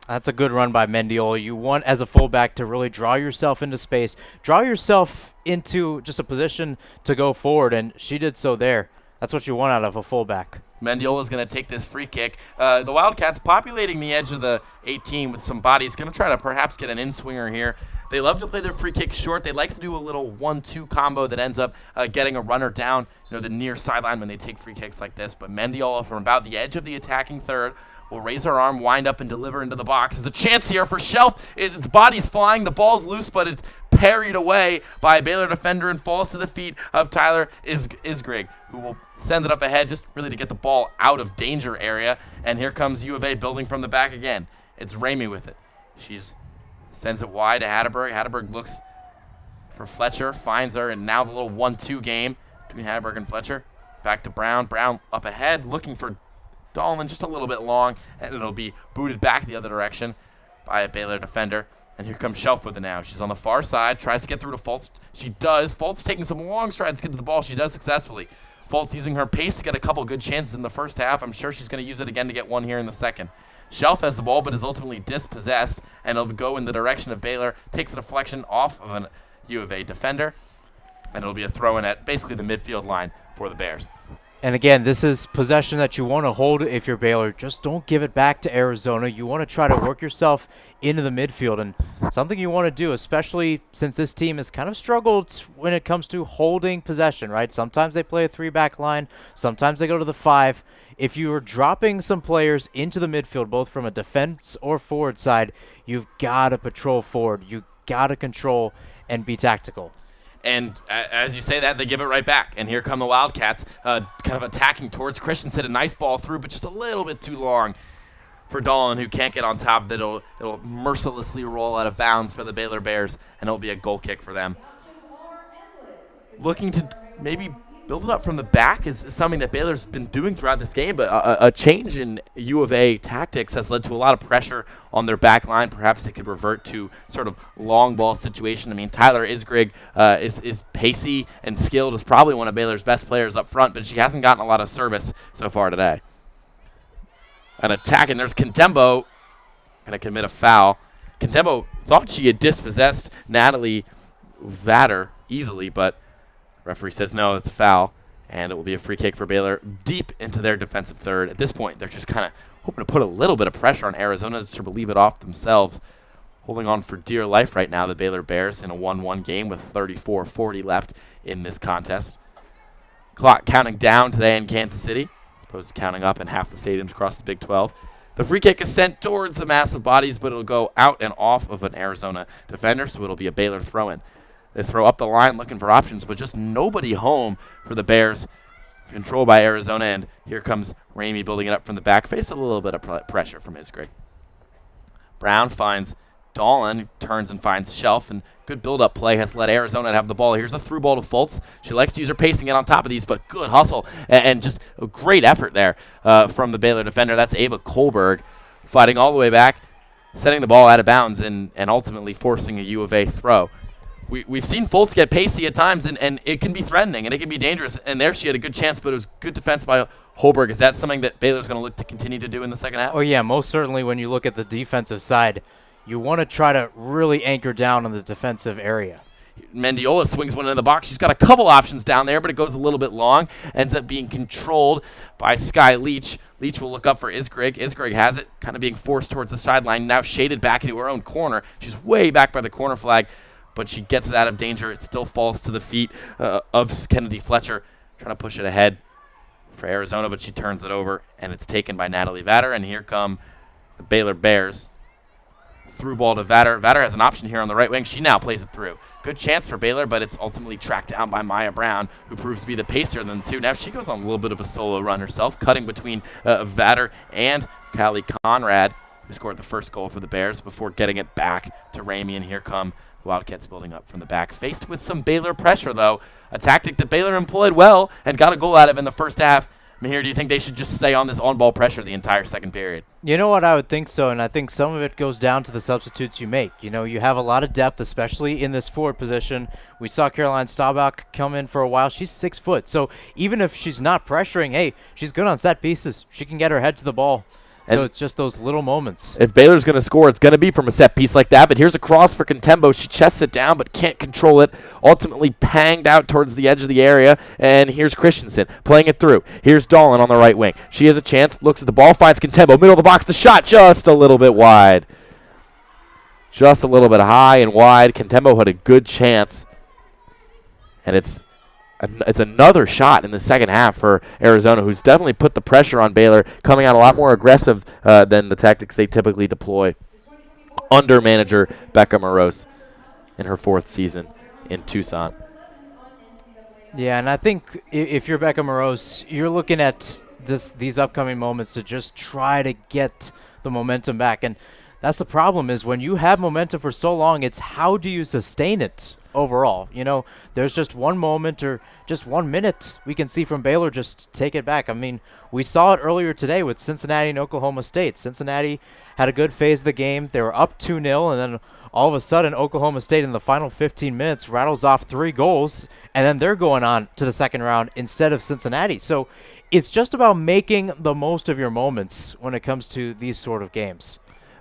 That's a good run by Mendiola. You want, as a fullback, to really draw yourself into space, draw yourself into just a position to go forward, and she did so there. That's what you want out of a fullback. Mendiola's going to take this free kick. The Wildcats populating the edge of the 18 with some bodies. Going to try to perhaps get an in-swinger here. They love to play their free kicks short. They like to do a little 1-2 combo that ends up getting a runner down, the near sideline when they take free kicks like this. But Mendiola from about the edge of the attacking third will raise her arm, wind up, and deliver into the box. There's a chance here for Shelf. Its body's flying. The ball's loose, but it's parried away by a Baylor defender and falls to the feet of Tyler Isgrig, who will send it up ahead just really to get the ball out of danger area. And here comes U of A building from the back again. It's Ramey with it. She's sends it wide to Hatterberg. Hatterberg looks for Fletcher, finds her, and now the little 1-2 game between Hatterberg and Fletcher. Back to Brown. Brown up ahead, looking for Dolan just a little bit long, and it'll be booted back the other direction by a Baylor defender. And here comes Shelf with it now. She's on the far side, tries to get through to Fultz. She does. Fultz taking some long strides to get to the ball. She does successfully. Fultz using her pace to get a couple good chances in the first half. I'm sure she's going to use it again to get one here in the second. Shelf has the ball, but is ultimately dispossessed, and it'll go in the direction of Baylor. Takes a deflection off of a U of A defender, and it'll be a throw-in at basically the midfield line for the Bears. And again, this is possession that you want to hold if you're Baylor. Just don't give it back to Arizona. You want to try to work yourself into the midfield, and something you want to do, especially since this team has kind of struggled when it comes to holding possession, right? Sometimes they play a 3-back line. Sometimes they go to the 5. If you are dropping some players into the midfield, both from a defense or forward side, you've got to patrol forward. You got to control and be tactical. And as you say that, they give it right back. And here come the Wildcats, kind of attacking towards Christensen. A nice ball through, but just a little bit too long for Dolan, who can't get on top of it. It'll mercilessly roll out of bounds for the Baylor Bears, and it'll be a goal kick for them. Looking to maybe build it up from the back is something that Baylor's been doing throughout this game, but a change in U of A tactics has led to a lot of pressure on their back line. Perhaps they could revert to sort of long ball situation. I mean, Tyler Isgrig is pacey and skilled, is probably one of Baylor's best players up front, but she hasn't gotten a lot of service so far today. An attack, and there's Contembo going to commit a foul. Contembo thought she had dispossessed Natalie Vatter easily, but referee says no, it's a foul, and it will be a free kick for Baylor deep into their defensive third. At this point, they're just kind of hoping to put a little bit of pressure on Arizona to relieve it off themselves. Holding on for dear life right now, the Baylor Bears in a 1-1 game with 34:40 left in this contest. Clock counting down today in Kansas City, as opposed to counting up in half the stadiums across the Big 12. The free kick is sent towards the massive bodies, but it'll go out and off of an Arizona defender, so it'll be a Baylor throw-in. They throw up the line looking for options, but just nobody home for the Bears. Controlled by Arizona, and here comes Ramey building it up from the back. Face a little bit of pressure from Isgrig. Brown finds Dolan, turns and finds Shelf, and good build-up play has led Arizona to have the ball. Here's a through ball to Fultz. She likes to use her pace and get on top of these, but good hustle and just a great effort there from the Baylor defender. That's Ava Kohlberg fighting all the way back, setting the ball out of bounds, and ultimately forcing a U of A throw. We've seen Fultz get pacey at times, and it can be threatening, and it can be dangerous. And there she had a good chance, but it was good defense by Holberg. Is that something that Baylor's going to look to continue to do in the second half? Oh, yeah, most certainly when you look at the defensive side, you want to try to really anchor down on the defensive area. Mendiola swings one in the box. She's got a couple options down there, but it goes a little bit long. Ends up being controlled by Sky Leach Leach will look up for Isgrig. Isgrig has it, kind of being forced towards the sideline, now shaded back into her own corner. She's way back by the corner flag, but she gets it out of danger. It still falls to the feet of Kennedy Fletcher, trying to push it ahead for Arizona, but she turns it over, and it's taken by Natalie Vatter, and here come the Baylor Bears. Through ball to Vatter. Vatter has an option here on the right wing. She now plays it through. Good chance for Baylor, but it's ultimately tracked down by Maya Brown, who proves to be the pacer than the two. Now she goes on a little bit of a solo run herself, cutting between Vatter and Callie Conrad, who scored the first goal for the Bears, before getting it back to Ramey, and here come the Wildcats building up from the back. Faced with some Baylor pressure, though, a tactic that Baylor employed well and got a goal out of in the first half. Mahir, do you think they should just stay on this on-ball pressure the entire second period? You know what, I would think so, and I think some of it goes down to the substitutes you make. You know, you have a lot of depth, especially in this forward position. We saw Caroline Staubach come in for a while. She's 6 foot, so even if she's not pressuring, hey, she's good on set pieces. She can get her head to the ball. So it's just those little moments. If Baylor's going to score, it's going to be from a set piece like that. But here's a cross for Contembo. She chests it down but can't control it. Ultimately panged out towards the edge of the area. And here's Christensen playing it through. Here's Dolan on the right wing. She has a chance, looks at the ball, finds Contembo. Middle of the box, the shot just a little bit wide. Just a little bit high and wide. Contembo had a good chance. And it's another shot in the second half for Arizona, who's definitely put the pressure on Baylor, coming out a lot more aggressive than the tactics they typically deploy under manager Becca Morose in her 4th season in Tucson. Yeah, and I think if you're Becca Morose, you're looking at these upcoming moments to just try to get the momentum back. And that's the problem, is when you have momentum for so long, it's how do you sustain it overall. You know, there's just one moment or just 1 minute we can see from Baylor just take it back. I mean, we saw it earlier today with Cincinnati and Oklahoma State. Cincinnati had a good phase of the game. They were up 2-0, and then all of a sudden Oklahoma State in the final 15 minutes rattles off 3 goals, and then they're going on to the second round instead of Cincinnati. So it's just about making the most of your moments when it comes to these sort of games.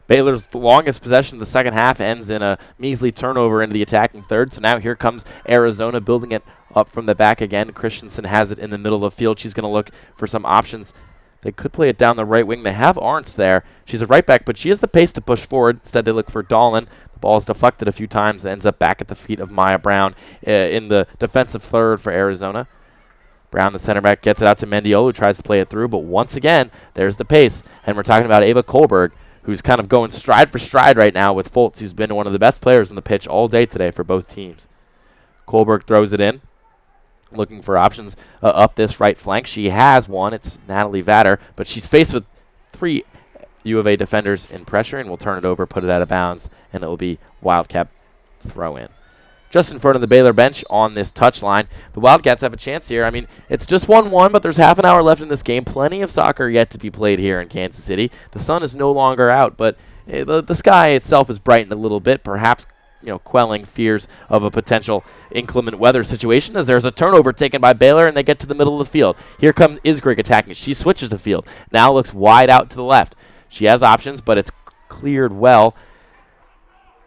Baylor's longest possession of the second half ends in a measly turnover into the attacking third. So now here comes Arizona building it up from the back again. Christensen has it in the middle of the field. She's going to look for some options. They could play it down the right wing. They have Arntz there. She's a right back, but she has the pace to push forward. Instead, they look for Dolan. The ball is deflected a few times and ends up back at the feet of Maya Brown in the defensive third for Arizona. Brown, the center back, gets it out to Mendiola, who tries to play it through, but once again, there's the pace. And we're talking about Ava Kohlberg, who's kind of going stride for stride right now with Fultz, who's been one of the best players on the pitch all day today for both teams. Kohlberg throws it in, looking for options up this right flank. She has one. It's Natalie Vatter, but she's faced with 3 U of A defenders in pressure, and will turn it over, put it out of bounds, and it will be Wildcat throw in. Just in front of the Baylor bench on this touchline. The Wildcats have a chance here. I mean, it's just 1-1, but there's half an hour left in this game. Plenty of soccer yet to be played here in Kansas City. The sun is no longer out, but the sky itself is brightened a little bit, perhaps quelling fears of a potential inclement weather situation, as there's a turnover taken by Baylor, and they get to the middle of the field. Here comes Isgrig attacking. She switches the field. Now looks wide out to the left. She has options, but it's cleared well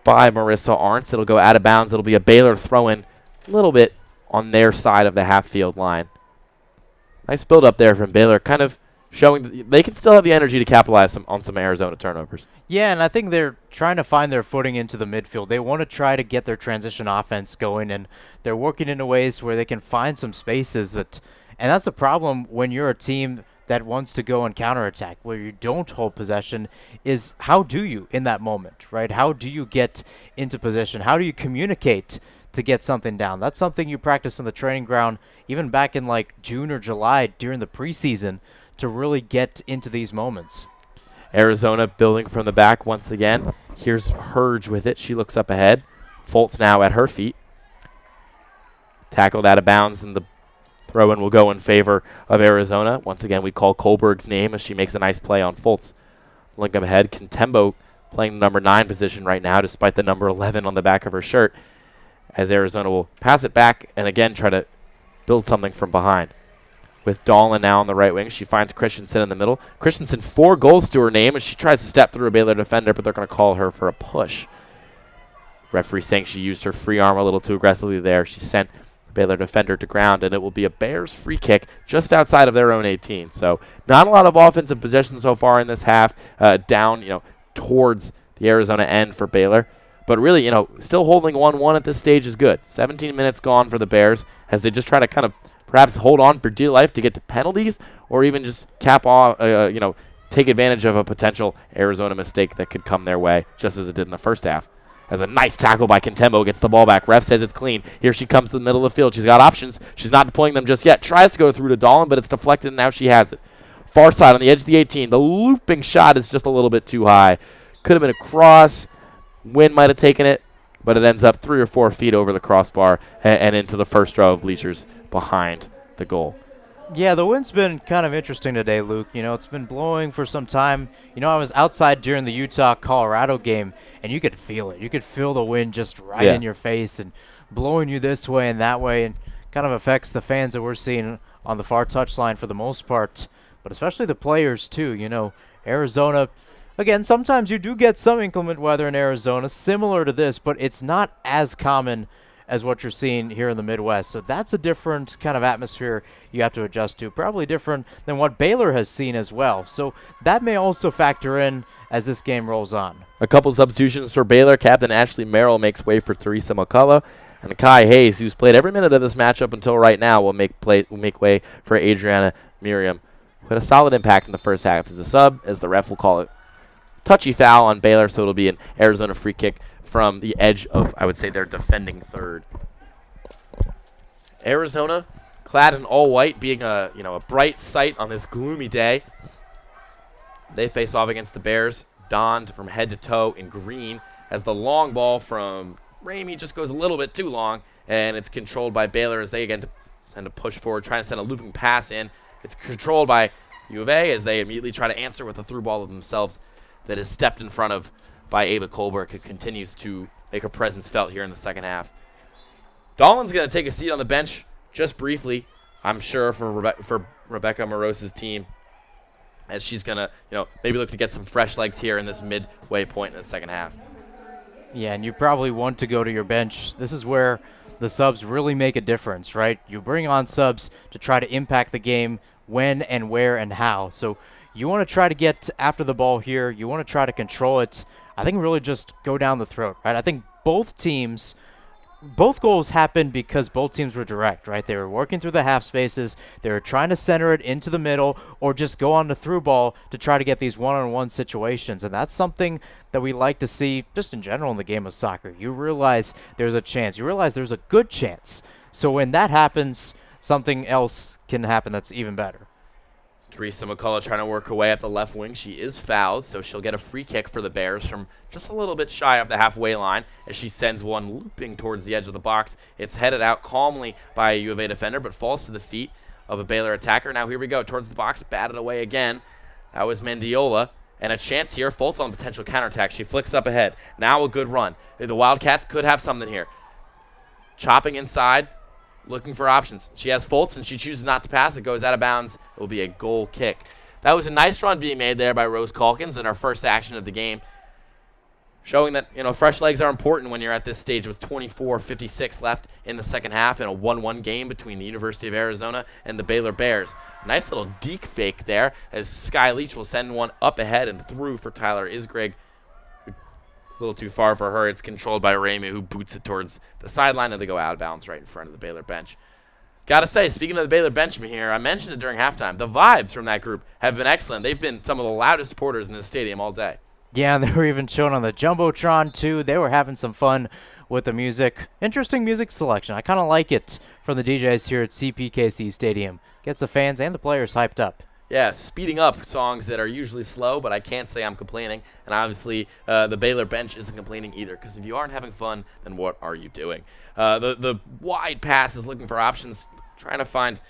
by Marissa Arntz. It'll go out of bounds. It'll be a Baylor throw-in a little bit on their side of the half-field line. Nice build-up there from Baylor, kind of showing that they can still have the energy to capitalize on some Arizona turnovers. Yeah, and I think they're trying to find their footing into the midfield. They want to try to get their transition offense going, and they're working in ways where they can find some spaces. And that's a problem when you're a team that wants to go and counterattack, where you don't hold possession, is how do you in that moment, right? How do you get into position? How do you communicate to get something down? That's something you practice on the training ground, even back in like June or July during the preseason, to really get into these moments. Arizona building from the back once again. Here's Hurge with it. She looks up ahead. Fultz now at her feet. Tackled out of bounds, and the throw-in will go in favor of Arizona. Once again, we call Kohlberg's name as she makes a nice play on Fultz. Link up ahead. Contembo playing the number 9 position right now, despite the number 11 on the back of her shirt, as Arizona will pass it back and again try to build something from behind. With Dolan now on the right wing, she finds Christensen in the middle. Christensen, 4 goals to her name as she tries to step through a Baylor defender, but they're going to call her for a push. Referee saying she used her free arm a little too aggressively there. She sent Baylor defender to ground, and it will be a Bears free kick just outside of their own 18. So not a lot of offensive possession so far in this half, down, towards the Arizona end for Baylor. But really, still holding 1-1 at this stage is good. 17 minutes gone for the Bears as they just try to kind of perhaps hold on for dear life to get to penalties, or even just cap off, take advantage of a potential Arizona mistake that could come their way, just as it did in the first half. As a nice tackle by Contembo, gets the ball back. Ref says it's clean. Here she comes to the middle of the field. She's got options. She's not deploying them just yet. Tries to go through to Dolan, but it's deflected, and now she has it. Far side on the edge of the 18. The looping shot is just a little bit too high. Could have been a cross. Wind might have taken it, but it ends up 3 or 4 feet over the crossbar and into the first row of bleachers behind the goal. Yeah, the wind's been kind of interesting today, Luke. It's been blowing for some time. I was outside during the Utah-Colorado game, and you could feel it. You could feel the wind just right in your face and blowing you this way and that way, and kind of affects the fans that we're seeing on the far touchline for the most part, but especially the players too. Arizona, again, sometimes you do get some inclement weather in Arizona, similar to this, but it's not as common as what you're seeing here in the Midwest. So that's a different kind of atmosphere you have to adjust to, probably different than what Baylor has seen as well. So that may also factor in as this game rolls on. A couple substitutions for Baylor. Captain Ashley Merrill makes way for Teresa McCullough, and Kai Hayes, who's played every minute of this matchup until right now, will make way for Adriana Miriam, who had a solid impact in the first half as a sub, as the ref will call it touchy foul on Baylor, so it'll be an Arizona free kick from the edge of, I would say, their defending third. Arizona, clad in all white, being a bright sight on this gloomy day. They face off against the Bears, donned from head to toe in green, as the long ball from Ramey just goes a little bit too long, and it's controlled by Baylor as they again send a push forward, trying to send a looping pass in. It's controlled by U of A as they immediately try to answer with a through ball of themselves that is stepped in front of by Ava Colbert, who continues to make her presence felt here in the second half. Dolan's going to take a seat on the bench just briefly, I'm sure, for Rebecca Morose's team, as she's going to, maybe look to get some fresh legs here in this midway point in the second half. Yeah, and you probably want to go to your bench. This is where the subs really make a difference, right? You bring on subs to try to impact the game when and where and how. So you want to try to get after the ball here. You want to try to control it. I think really just go down the throat, right? I think both goals happened because both teams were direct, right? They were working through the half spaces. They were trying to center it into the middle or just go on the through ball to try to get these one-on-one situations. And that's something that we like to see just in general in the game of soccer. You realize there's a chance. You realize there's a good chance. So when that happens, something else can happen that's even better. Teresa McCullough trying to work her way up the left wing. She is fouled, so she'll get a free kick for the Bears from just a little bit shy of the halfway line as she sends one looping towards the edge of the box. It's headed out calmly by a U of A defender, but falls to the feet of a Baylor attacker. Now here we go towards the box, batted away again. That was Mendiola, and a chance here. Fultz on potential counterattack. She flicks up ahead. Now a good run. The Wildcats could have something here. Chopping inside. Looking for options. She has Fultz, and she chooses not to pass. It goes out of bounds. It will be a goal kick. That was a nice run being made there by Rose Calkins in our first action of the game, showing that fresh legs are important when you're at this stage with 24:56 left in the second half in a 1-1 game between the University of Arizona and the Baylor Bears. Nice little deke fake there as Sky Leach will send one up ahead and through for Tyler Isgrigg. It's a little too far for her. It's controlled by Ramey, who boots it towards the sideline, and they go out of bounds right in front of the Baylor bench. Gotta say, speaking of the Baylor bench here, I mentioned it during halftime. The vibes from that group have been excellent. They've been some of the loudest supporters in the stadium all day. Yeah, and they were even shown on the Jumbotron, too. They were having some fun with the music. Interesting music selection. I kind of like it from the DJs here at CPKC Stadium. Gets the fans and the players hyped up. Yeah, speeding up songs that are usually slow, but I can't say I'm complaining. And obviously, the Baylor bench isn't complaining either, because if you aren't having fun, then what are you doing? The wide pass is looking for options, trying to find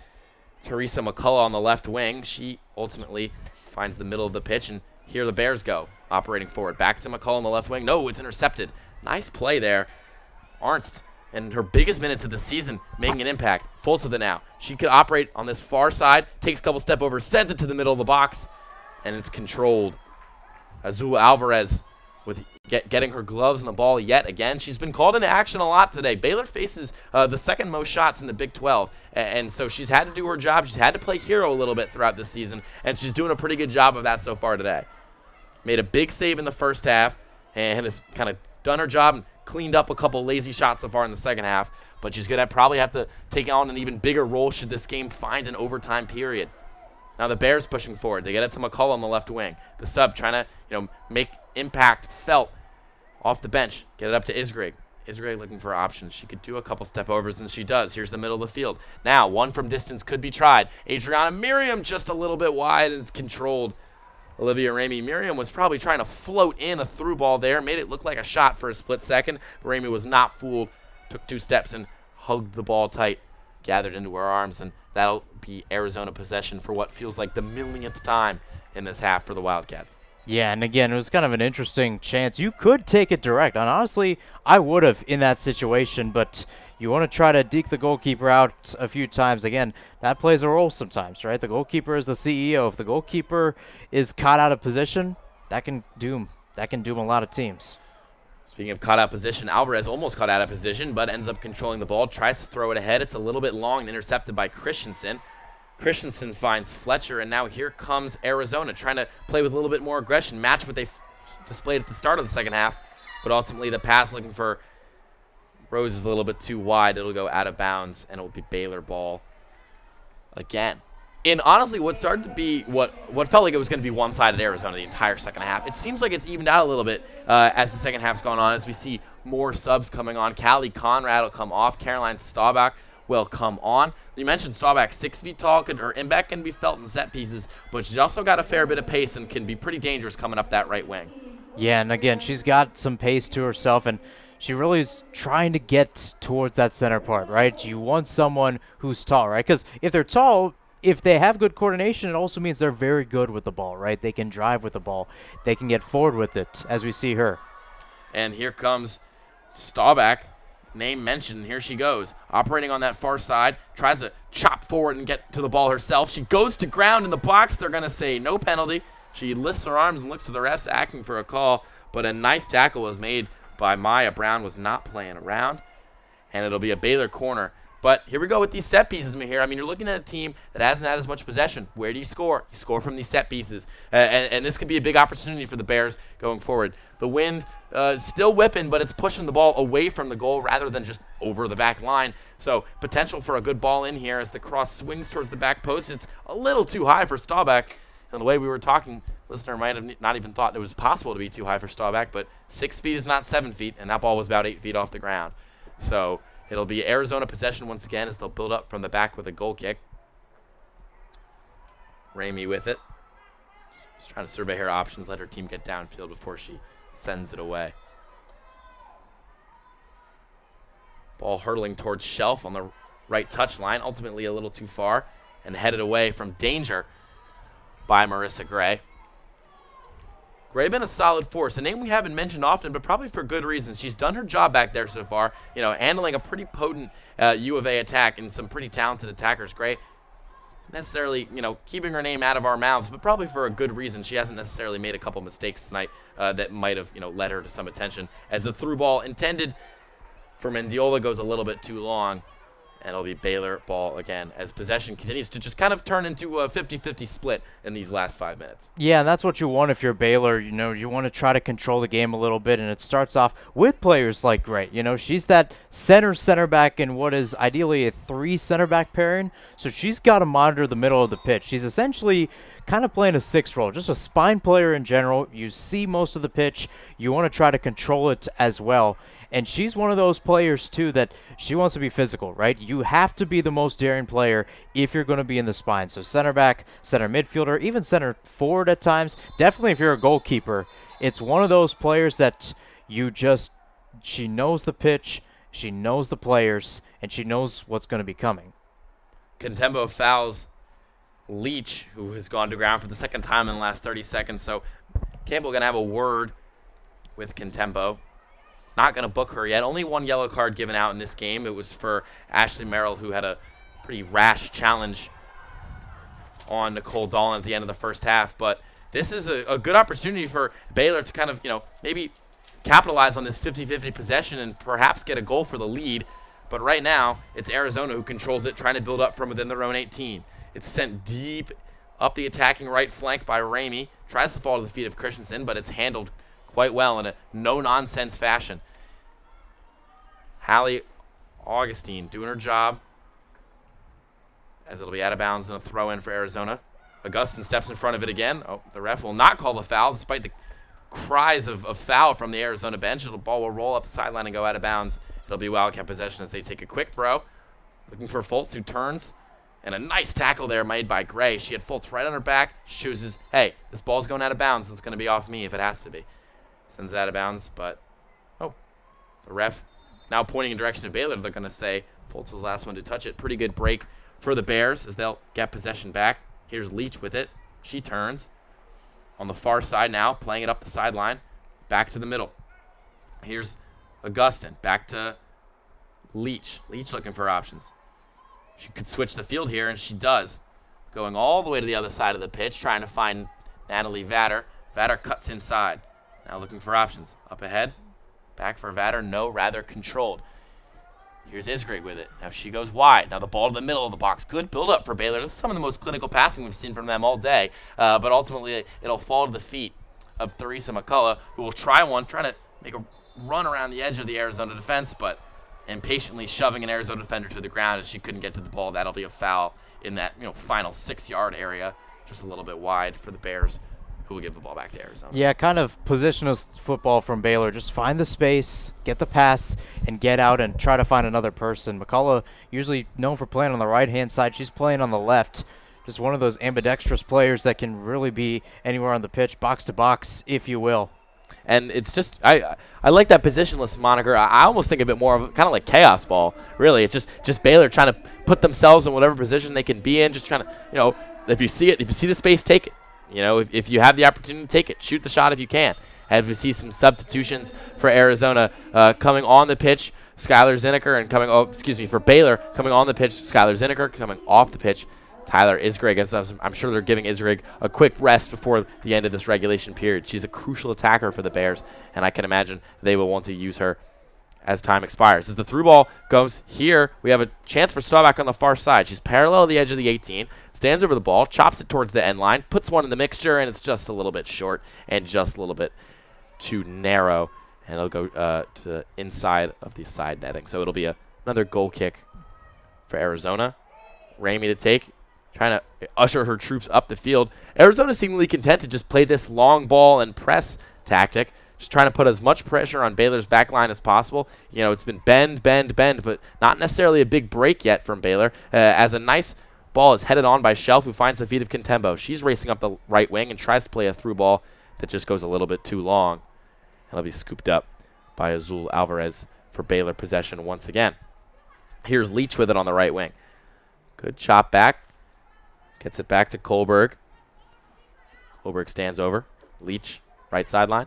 Teresa McCullough on the left wing. She ultimately finds the middle of the pitch, and here the Bears go, operating forward. Back to McCullough on the left wing. No, it's intercepted. Nice play there. Arnst, in her biggest minutes of the season, making an impact. Full to the now. She could operate on this far side, takes a couple step over, sends it to the middle of the box, and it's controlled. Azul Alvarez with getting her gloves on the ball yet again. She's been called into action a lot today. Baylor faces the second most shots in the Big 12, and so she's had to do her job. She's had to play hero a little bit throughout this season, and she's doing a pretty good job of that so far today. Made a big save in the first half, and has kind of done her job and cleaned up a couple lazy shots so far in the second half, but she's going to probably have to take on an even bigger role should this game find an overtime period. Now the Bears pushing forward. They get it to McCullough on the left wing. The sub trying to, make impact felt off the bench. Get it up to Isgrig. Isgrig looking for options. She could do a couple step overs, and she does. Here's the middle of the field. Now, one from distance could be tried. Adriana Miriam just a little bit wide, and it's controlled. Olivia Ramey. Miriam was probably trying to float in a through ball there. Made it look like a shot for a split second. But Ramey was not fooled. Took 2 steps and hugged the ball tight. Gathered into her arms, and that'll be Arizona possession for what feels like the millionth time in this half for the Wildcats. Yeah, and again, it was kind of an interesting chance. You could take it direct, and honestly, I would have in that situation, but you want to try to deke the goalkeeper out a few times. Again, that plays a role sometimes, right? The goalkeeper is the CEO. If the goalkeeper is caught out of position, that can doom a lot of teams. Speaking of caught out position, Alvarez almost caught out of position, but ends up controlling the ball, tries to throw it ahead. It's a little bit long and intercepted by Christensen. Christensen finds Fletcher, and now here comes Arizona, trying to play with a little bit more aggression, match what they displayed at the start of the second half, but ultimately the pass looking for Rose is a little bit too wide. It'll go out of bounds, and it will be Baylor ball again. And honestly, what started to be what felt like it was going to be one-sided Arizona the entire second half, it seems like it's evened out a little bit as the second half's gone on, as we see more subs coming on. Callie Conrad will come off. Caroline Staubach will come on. You mentioned Staubach, 6 feet tall. Her impact can be felt in set pieces, but she's also got a fair bit of pace and can be pretty dangerous coming up that right wing. Yeah, and again, she's got some pace to herself, and she really is trying to get towards that center part, right? You want someone who's tall, right? Because if they're tall, if they have good coordination, it also means they're very good with the ball, right? They can drive with the ball. They can get forward with it, as we see her. And here comes Staubach, name mentioned. Here she goes, operating on that far side, tries to chop forward and get to the ball herself. She goes to ground in the box. They're going to say no penalty. She lifts her arms and looks to the refs, asking for a call, but a nice tackle was made by Maya Brown, was not playing around, and it'll be a Baylor corner. But here we go with these set pieces, Mihir. I mean, you're looking at a team that hasn't had as much possession. Where do you score? You score from these set pieces. And this could be a big opportunity for the Bears going forward. The wind still whipping, but it's pushing the ball away from the goal rather than just over the back line. So potential for a good ball in here as the cross swings towards the back post. It's a little too high for Staubach. And the way we were talking, listener might have not even thought it was possible to be too high for Staubach, but 6 feet is not 7 feet, and that ball was about 8 feet off the ground. So it'll be Arizona possession once again as they'll build up from the back with a goal kick. Ramey with it. Just trying to survey her options, let her team get downfield before she sends it away. Ball hurtling towards Shelf on the right touchline, ultimately a little too far, and headed away from danger by Marissa Gray. Gray been a solid force, a name we haven't mentioned often, but probably for good reasons. She's done her job back there so far, handling a pretty potent U of A attack and some pretty talented attackers. Gray, necessarily, keeping her name out of our mouths, but probably for a good reason. She hasn't necessarily made a couple mistakes tonight that might have, led her to some attention. As the through ball intended for Mendiola goes a little bit too long, and it'll be Baylor ball again as possession continues to just kind of turn into a 50-50 split in these last 5 minutes. Yeah, and that's what you want if you're Baylor. You want to try to control the game a little bit, and it starts off with players like Gray. She's that center back in what is ideally a 3 center back pairing, so she's got to monitor the middle of the pitch. She's essentially kind of playing a 6 role, just a spine player in general. You see most of the pitch. You want to try to control it as well. And she's one of those players, too, that she wants to be physical, right? You have to be the most daring player if you're going to be in the spine. So center back, center midfielder, even center forward at times. Definitely if you're a goalkeeper, it's one of those players that she knows the pitch, she knows the players, and she knows what's going to be coming. Contempo fouls Leach, who has gone to ground for the second time in the last 30 seconds. So Campbell going to have a word with Contempo. Not going to book her yet. Only 1 yellow card given out in this game. It was for Ashley Merrill, who had a pretty rash challenge on Nicole Dolan at the end of the first half. But this is a good opportunity for Baylor to kind of, maybe capitalize on this 50-50 possession and perhaps get a goal for the lead. But right now, it's Arizona who controls it, trying to build up from within their own 18. It's sent deep up the attacking right flank by Ramey. Tries to fall to the feet of Christensen, but it's handled quite well in a no-nonsense fashion. Hallie Augustine doing her job, as it'll be out of bounds and a throw in for Arizona. Augustine steps in front of it again. Oh, the ref will not call the foul despite the cries of foul from the Arizona bench. The ball will roll up the sideline and go out of bounds. It'll be Wildcat possession as they take a quick throw. Looking for Fultz, who turns. And a nice tackle there made by Gray. She had Fultz right on her back. She chooses, hey, this ball's going out of bounds. It's going to be off me if it has to be. Sends it out of bounds, but, the ref now pointing in direction of Baylor. They're going to say Fultz was the last one to touch it. Pretty good break for the Bears as they'll get possession back. Here's Leach with it. She turns. On the far side now, playing it up the sideline. Back to the middle. Here's Augustine. Back to Leach. Leach looking for options. She could switch the field here, and she does. Going all the way to the other side of the pitch, trying to find Natalie Vatter. Vatter cuts inside. Now looking for options. Up ahead. Back for Vatter. No, rather controlled. Here's Isgrig with it. Now she goes wide. Now the ball to the middle of the box. Good build-up for Baylor. This is some of the most clinical passing we've seen from them all day. But ultimately, it'll fall to the feet of Theresa McCullough, who will try to make a run around the edge of the Arizona defense, but impatiently shoving an Arizona defender to the ground as she couldn't get to the ball. That'll be a foul in that final 6-yard area, just a little bit wide for the Bears, who will give the ball back to Arizona. Yeah, kind of positional football from Baylor. Just find the space, get the pass, and get out and try to find another person. McCullough, usually known for playing on the right-hand side. She's playing on the left. Just one of those ambidextrous players that can really be anywhere on the pitch, box to box, if you will. And it's just, I like that positionless moniker. I almost think a bit more of kind of like chaos ball, really. It's just Baylor trying to put themselves in whatever position they can be in, just kind of, if you see the space, take it. If you have the opportunity, take it. Shoot the shot if you can. And we see some substitutions for Arizona coming on the pitch, Skylar Zinneker, and for Baylor, coming on the pitch, Skylar Zinneker, coming off the pitch, Tyler Isgrig. I'm sure they're giving Isgrig a quick rest before the end of this regulation period. She's a crucial attacker for the Bears, and I can imagine they will want to use her as time expires. As the through ball goes here, we have a chance for Staubach on the far side. She's parallel to the edge of the 18, stands over the ball, chops it towards the end line, puts one in the mixture, and it's just a little bit short and just a little bit too narrow, and it'll go to the inside of the side netting. So it'll be another goal kick for Arizona. Ramey to take, trying to usher her troops up the field. Arizona seemingly content to just play this long ball and press tactic, just trying to put as much pressure on Baylor's back line as possible. It's been bend, but not necessarily a big break yet from Baylor, as a nice ball is headed on by Shelf, who finds the feet of Contembo. She's racing up the right wing and tries to play a through ball that just goes a little bit too long. And it'll be scooped up by Azul Alvarez for Baylor possession once again. Here's Leach with it on the right wing. Good chop back. Gets it back to Kohlberg. Kohlberg stands over. Leach, right sideline.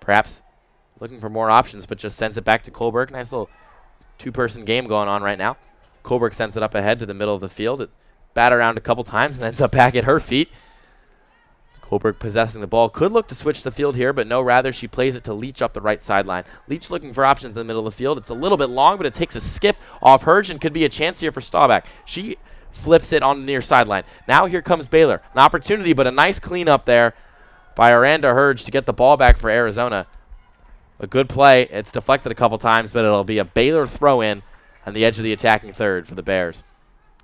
Perhaps looking for more options, but just sends it back to Kohlberg. Nice little two-person game going on right now. Kohlberg sends it up ahead to the middle of the field. It batted around a couple times and ends up back at her feet. Kohlberg possessing the ball. Could look to switch the field here, but no, rather she plays it to Leach up the right sideline. Leach looking for options in the middle of the field. It's a little bit long, but it takes a skip off Herge and could be a chance here for Staubach. She flips it on the near sideline. Now here comes Baylor. An opportunity, but a nice cleanup there by Aranda Herge to get the ball back for Arizona. A good play. It's deflected a couple times, but it'll be a Baylor throw-in on the edge of the attacking third for the Bears.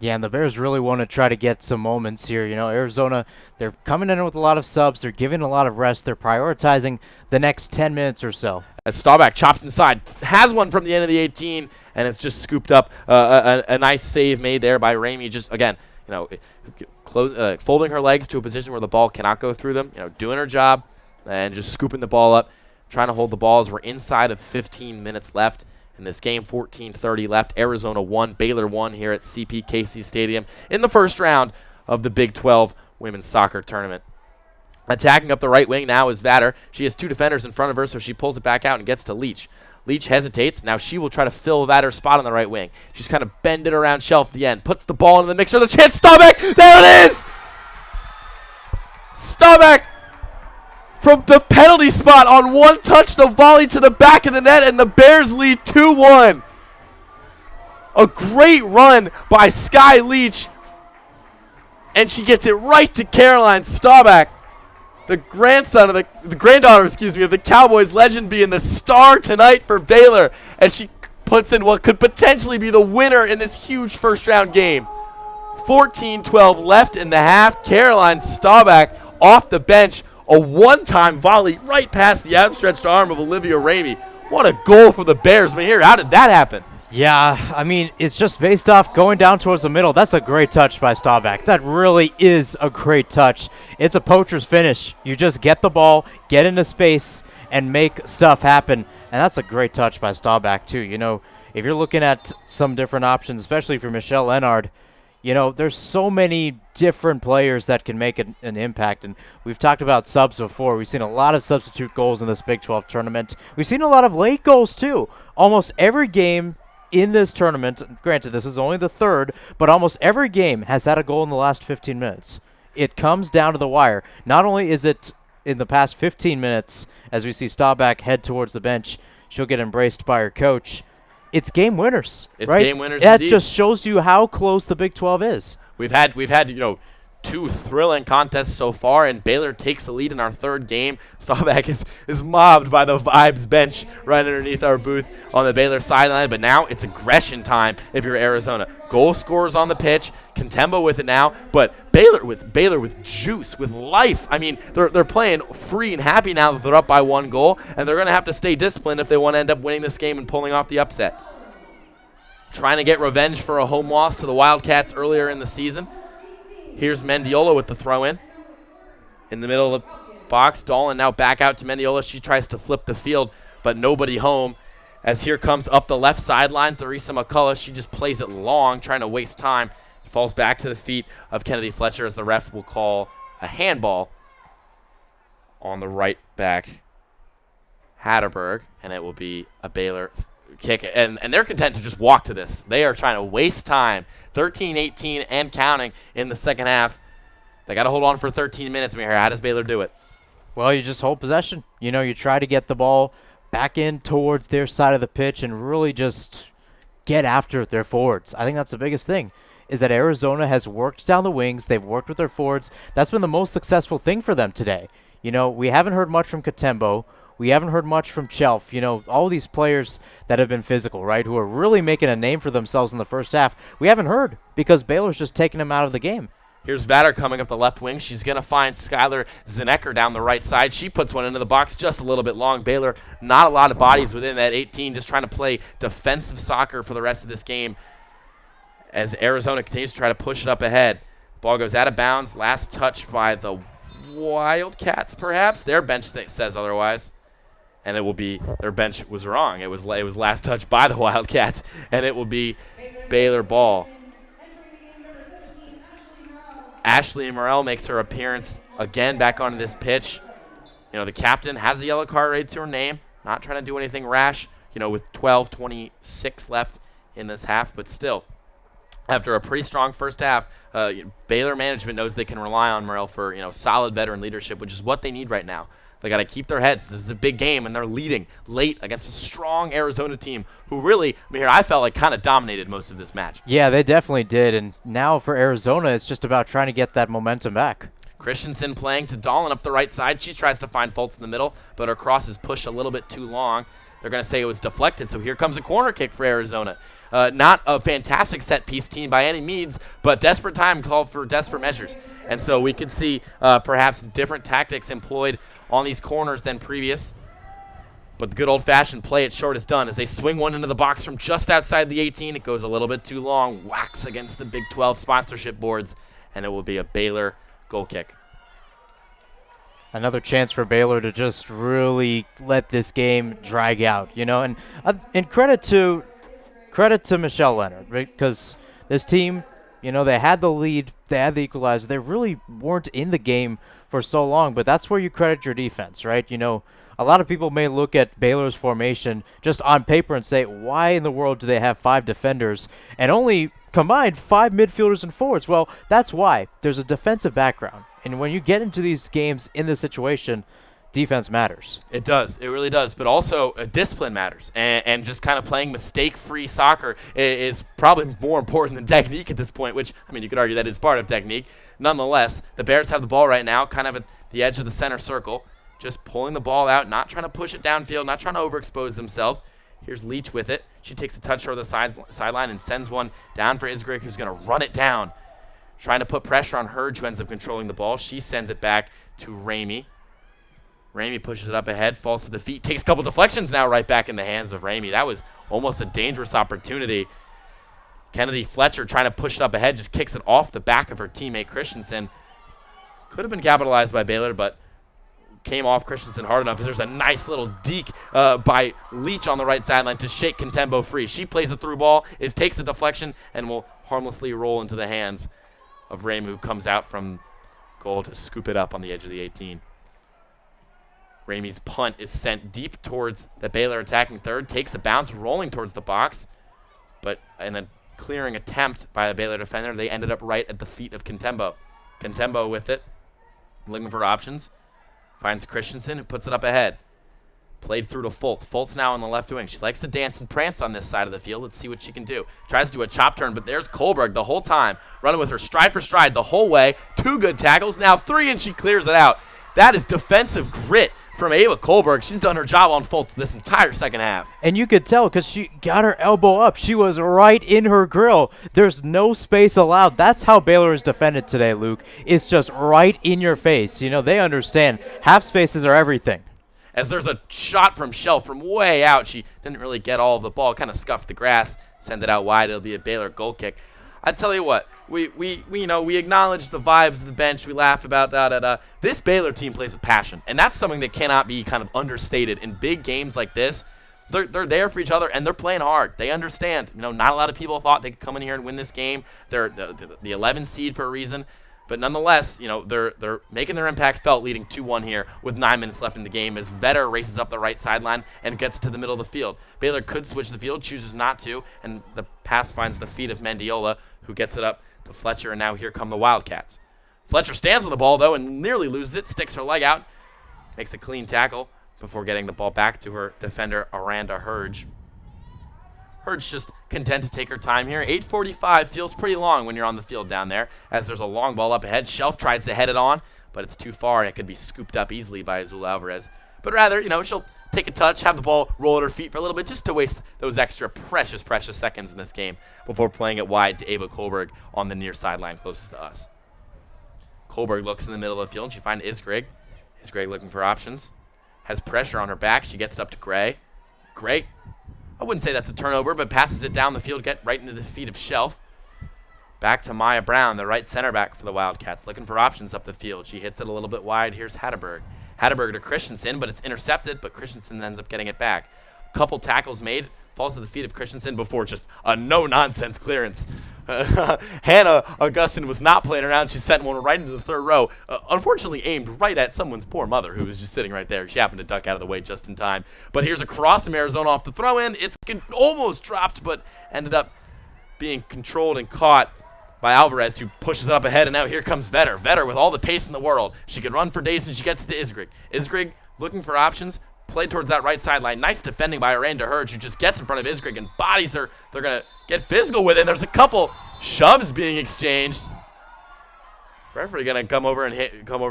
Yeah, and the Bears really want to try to get some moments here. Arizona, they're coming in with a lot of subs. They're giving a lot of rest. They're prioritizing the next 10 minutes or so. As Staubach chops inside, has one from the end of the 18, and it's just scooped up. A nice save made there by Ramey. Just, again, folding her legs to a position where the ball cannot go through them. Doing her job and just scooping the ball up, trying to hold the ball as we're inside of 15 minutes left. In this game, 14:30 left. Arizona 1, Baylor 1 here at CPKC Stadium in the first round of the Big 12 Women's Soccer Tournament. Attacking up the right wing now is Vatter. She has two defenders in front of her, so she pulls it back out and gets to Leach. Leach hesitates. Now she will try to fill Vatter's spot on the right wing. She's kind of bending around Shelf at the end. Puts the ball into the mixer. The chance, Staubach! There it is! Staubach from the penalty spot on one touch, the volley to the back of the net, and the Bears lead 2-1. A great run by Sky Leach, and she gets it right to Caroline Staubach, the granddaughter, of the Cowboys legend, being the star tonight for Baylor, as she puts in what could potentially be the winner in this huge first-round game. 14-12 left in the half. Caroline Staubach off the bench, a one-time volley right past the outstretched arm of Olivia Ramey. What a goal for the Bears. Mahir, how did that happen? Yeah, I mean, it's just based off going down towards the middle. That's a great touch by Staubach. That really is a great touch. It's a poacher's finish. You just get the ball, get into space, and make stuff happen. And that's a great touch by Staubach, too. You know, if you're looking at some different options, especially for Michelle Leonard, you know, there's so many different players that can make an impact. And we've talked about subs before. We've seen a lot of substitute goals in this Big 12 tournament. We've seen a lot of late goals, too. Almost every game in this tournament, granted this is only the third, but almost every game has had a goal in the last 15 minutes. It comes down to the wire. Not only is it in the past 15 minutes, as we see Staubach head towards the bench, she'll get embraced by her coach. It's game winners. It's right? game winners. That indeed. just shows you how close the Big 12 is. We've had you know, 2 thrilling contests so far, and Baylor takes the lead in our third game. Staubach is mobbed by the Vibes bench right underneath our booth on the Baylor sideline, but now it's aggression time if you're Arizona. Goal scorers on the pitch, Contembo with it now, but Baylor with juice, with life. I mean, they're playing free and happy now that they're up by 1 goal, and they're going to have to stay disciplined if they want to end up winning this game and pulling off the upset. Trying to get revenge for a home loss to the Wildcats earlier in the season. Here's Mendiola with the throw-in. In the middle of the box, Dolan now back out to Mendiola. She tries to flip the field, but nobody home. As here comes up the left sideline, Theresa McCullough. She just plays it long, trying to waste time. It falls back to the feet of Kennedy Fletcher, as the ref will call a handball on the right back, Hatterberg, and it will be a Baylor kick. And they're content to just walk to this. They are trying to waste time. 13-18 and counting in the second half. They got to hold on for 13 minutes. How does Baylor do it? Well, you just hold possession. You know, you try to get the ball back in towards their side of the pitch and really just get after their forwards. I think that's the biggest thing, is that Arizona has worked down the wings. They've worked with their forwards. That's been the most successful thing for them today. You know, we haven't heard much from Contembo. We haven't heard much from Chelf. You know, all these players that have been physical, right, who are really making a name for themselves in the first half, we haven't heard because Baylor's just taking them out of the game. Here's Vader coming up the left wing. She's going to find Skylar Zinecker down the right side. She puts one into the box just a little bit long. Baylor, not a lot of bodies within that 18, just trying to play defensive soccer for the rest of this game as Arizona continues to try to push it up ahead. Ball goes out of bounds. Last touch by the Wildcats, perhaps. Their bench says otherwise. And it will be, their bench was wrong. It was last touch by the Wildcats, and it will be Baylor ball. Ashley Morrell makes her appearance again back onto this pitch. You know, the captain has a yellow card right to her name. Not trying to do anything rash, you know, with 12:26 left in this half, but still, after a pretty strong first half, Baylor management knows they can rely on Morrell for, you know, solid veteran leadership, which is what they need right now. They got to keep their heads. This is a big game, and they're leading late against a strong Arizona team who really, I felt like kind of dominated most of this match. Yeah, they definitely did, and now for Arizona, it's just about trying to get that momentum back. Christensen playing to Dolan up the right side. She tries to find faults in the middle, but her cross is pushed a little bit too long. They're going to say it was deflected, so here comes a corner kick for Arizona. Not a fantastic set-piece team by any means, but desperate time called for desperate measures. And so we could see perhaps different tactics employed on these corners than previous. But the good old-fashioned play it short is done as they swing one into the box from just outside the 18. It goes a little bit too long, whacks against the Big 12 sponsorship boards, and it will be a Baylor goal kick. Another chance for Baylor to just really let this game drag out, you know. And credit to Michelle Leonard, right? Because this team, you know, they had the lead, they had the equalizer. They really weren't in the game for so long, but that's where you credit your defense, right? You know, a lot of people may look at Baylor's formation just on paper and say, why in the world do they have 5 defenders and only combined 5 midfielders and forwards. Well, that's why there's a defensive background. And when you get into these games in this situation, defense matters. It does. It really does. But also, discipline matters. And just kind of playing mistake-free soccer is probably more important than technique at this point, which, I mean, you could argue that is part of technique. Nonetheless, the Bears have the ball right now, kind of at the edge of the center circle, just pulling the ball out, not trying to push it downfield, not trying to overexpose themselves. Here's Leach with it. She takes a touch over the sideline and sends one down for Isgrig, who's going to run it down. Trying to put pressure on Hurd, who ends up controlling the ball. She sends it back to Ramey. Ramey pushes it up ahead, falls to the feet, takes a couple deflections now right back in the hands of Ramey. That was almost a dangerous opportunity. Kennedy Fletcher trying to push it up ahead, just kicks it off the back of her teammate Christensen. Could have been capitalized by Baylor, but came off Christensen hard enough. There's a nice little deke by Leach on the right sideline to shake Contembo free. She plays a through ball, takes a deflection, and will harmlessly roll into the hands of Ramey, who comes out from goal to scoop it up on the edge of the 18. Ramey's punt is sent deep towards the Baylor attacking third, takes a bounce, rolling towards the box, but in a clearing attempt by a Baylor defender, they ended up right at the feet of Contembo. Contembo with it, looking for options. Finds Christensen, who puts it up ahead. Played through to Fultz. Fultz now on the left wing. She likes to dance and prance on this side of the field. Let's see what she can do. Tries to do a chop turn, but there's Kohlberg the whole time, running with her stride for stride the whole way. 2 good tackles, now 3, and she clears it out. That is defensive grit from Ava Kohlberg. She's done her job on Fultz this entire second half. And you could tell because she got her elbow up. She was right in her grill. There's no space allowed. That's how Baylor is defended today, Luke. It's just right in your face. You know, they understand half spaces are everything. As there's a shot from Shell from way out. She didn't really get all of the ball, kind of scuffed the grass, send it out wide. It'll be a Baylor goal kick. I tell you what, we acknowledge the vibes of the bench. We laugh about that. This Baylor team plays with passion, and that's something that cannot be kind of understated. In big games like this, they're there for each other, and they're playing hard. They understand. You know, not a lot of people thought they could come in here and win this game. They're the 11 seed for a reason. But nonetheless, you know, they're making their impact felt, leading 2-1 here with 9 minutes left in the game as Vetter races up the right sideline and gets to the middle of the field. Baylor could switch the field, chooses not to, and the pass finds the feet of Mendiola, who gets it up to Fletcher, and now here come the Wildcats. Fletcher stands on the ball, though, and nearly loses it, sticks her leg out, makes a clean tackle before getting the ball back to her defender, Aranda Hurge. Hurge just content to take her time here. 8:45 feels pretty long when you're on the field down there, as there's a long ball up ahead. Shelf tries to head it on, but it's too far, and it could be scooped up easily by Azul Alvarez. But rather, you know, she'll take a touch, have the ball roll at her feet for a little bit, just to waste those extra precious seconds in this game before playing it wide to Ava Kohlberg on the near sideline closest to us. Kohlberg looks in the middle of the field, and she finds Isgrig. Isgrig looking for options. Has pressure on her back. She gets up to Gray. Gray, I wouldn't say that's a turnover, but passes it down the field, get right into the feet of Shelf. Back to Maya Brown, the right center back for the Wildcats, looking for options up the field. She hits it a little bit wide. Here's Hatterberg. Hatterberg to Christensen, but it's intercepted, but Christensen ends up getting it back. A couple tackles made, falls to the feet of Christensen before just a no-nonsense clearance. Hannah Augustin was not playing around. She sent one right into the third row, unfortunately aimed right at someone's poor mother, who was just sitting right there. She happened to duck out of the way just in time. But here's a cross from Arizona off the throw-in. It's almost dropped, but ended up being controlled and caught by Alvarez, who pushes it up ahead, and now here comes Vetter. Vetter with all the pace in the world. She could run for days, and she gets to Isgrig. Isgrig looking for options, played towards that right sideline. Nice defending by Aranda Hurge, who just gets in front of Isgrig and bodies her. They're going to get physical with it, and there's a couple shoves being exchanged. Referee going to come over